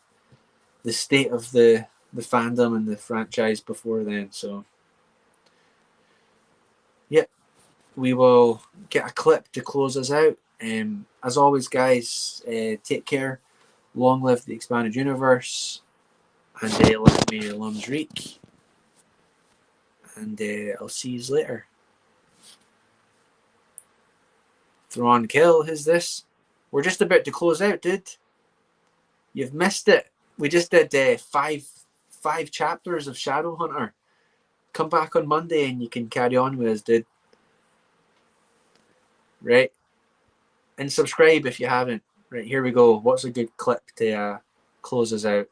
state of the fandom and the franchise before then. So yep, we will get a clip to close us out. As always, guys, take care. Long live the expanded universe, and let me Lums Reek. And I'll see you later. Thrawn Kill, who's this? We're just about to close out, dude. You've missed it. We just did five chapters of Shadowhunter. Come back on Monday and you can carry on with us, dude. Right? And subscribe if you haven't. Right, here we go. What's a good clip to close us out?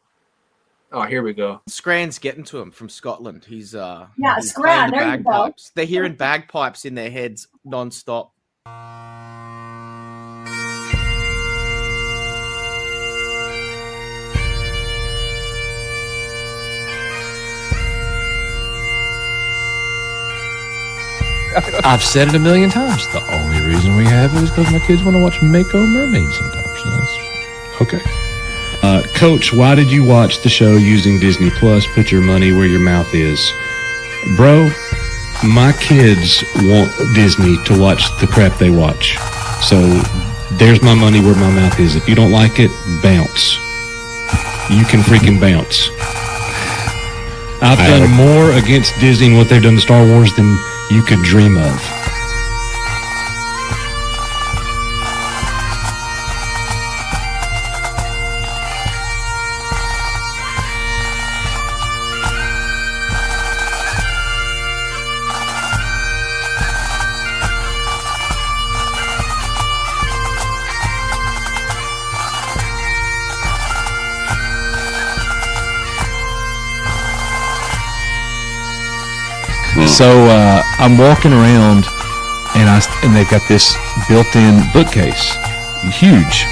Oh, here we go. Scran's getting to him from Scotland. He's he's Scran, playing the there you go. bagpipes. They're hearing bagpipes in their heads non-stop. I've said it a million times. The only reason we have it is because my kids want to watch Mako Mermaids sometimes. So that's okay. Coach, why did you watch the show using Disney Plus? Put your money where your mouth is. Bro, my kids want Disney to watch the crap they watch. So there's my money where my mouth is. If you don't like it, bounce. You can freaking bounce. I've done more against Disney and what they've done to Star Wars than you could dream of. So I'm walking around, and they've got this built-in bookcase, huge.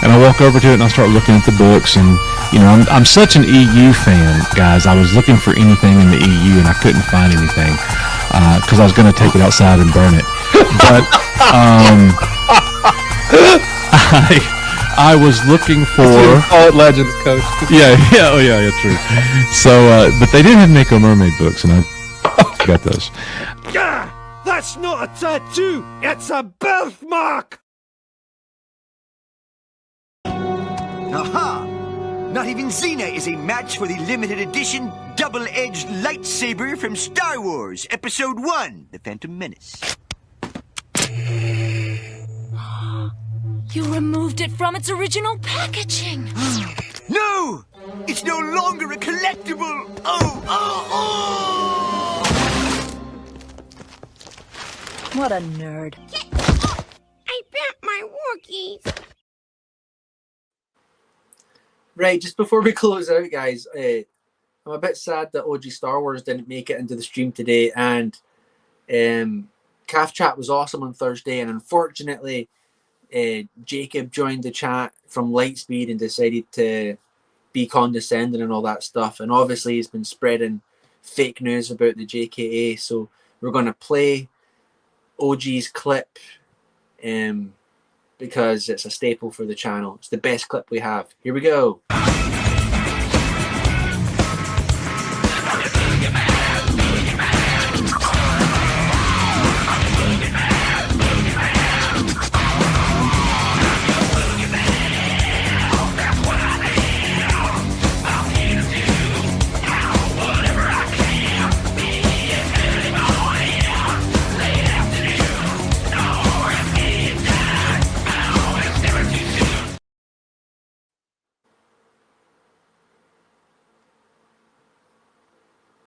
And I walk over to it, and I start looking at the books. And I'm such an EU fan, guys. I was looking for anything in the EU, and I couldn't find anything because I was going to take it outside and burn it. But I was looking for. Call it Legends, Coach. Yeah, true. So, but they did have Mako Mermaid books, and I got those. Gah! That's not a tattoo! It's a birthmark! Aha! Not even Xena is a match for the limited edition double-edged lightsaber from Star Wars Episode 1, The Phantom Menace. You removed it from its original packaging. No! It's no longer a collectible! Oh! What a nerd. I bet my Wookiees. Right, just before we close out, guys, I'm a bit sad that OG Star Wars didn't make it into the stream today, and Calf Chat was awesome on Thursday, and unfortunately, Jacob joined the chat from Lightspeed and decided to be condescending and all that stuff, and obviously he's been spreading fake news about the JKA, so we're going to play OG's clip because it's a staple for the channel. It's the best clip we have. Here we go.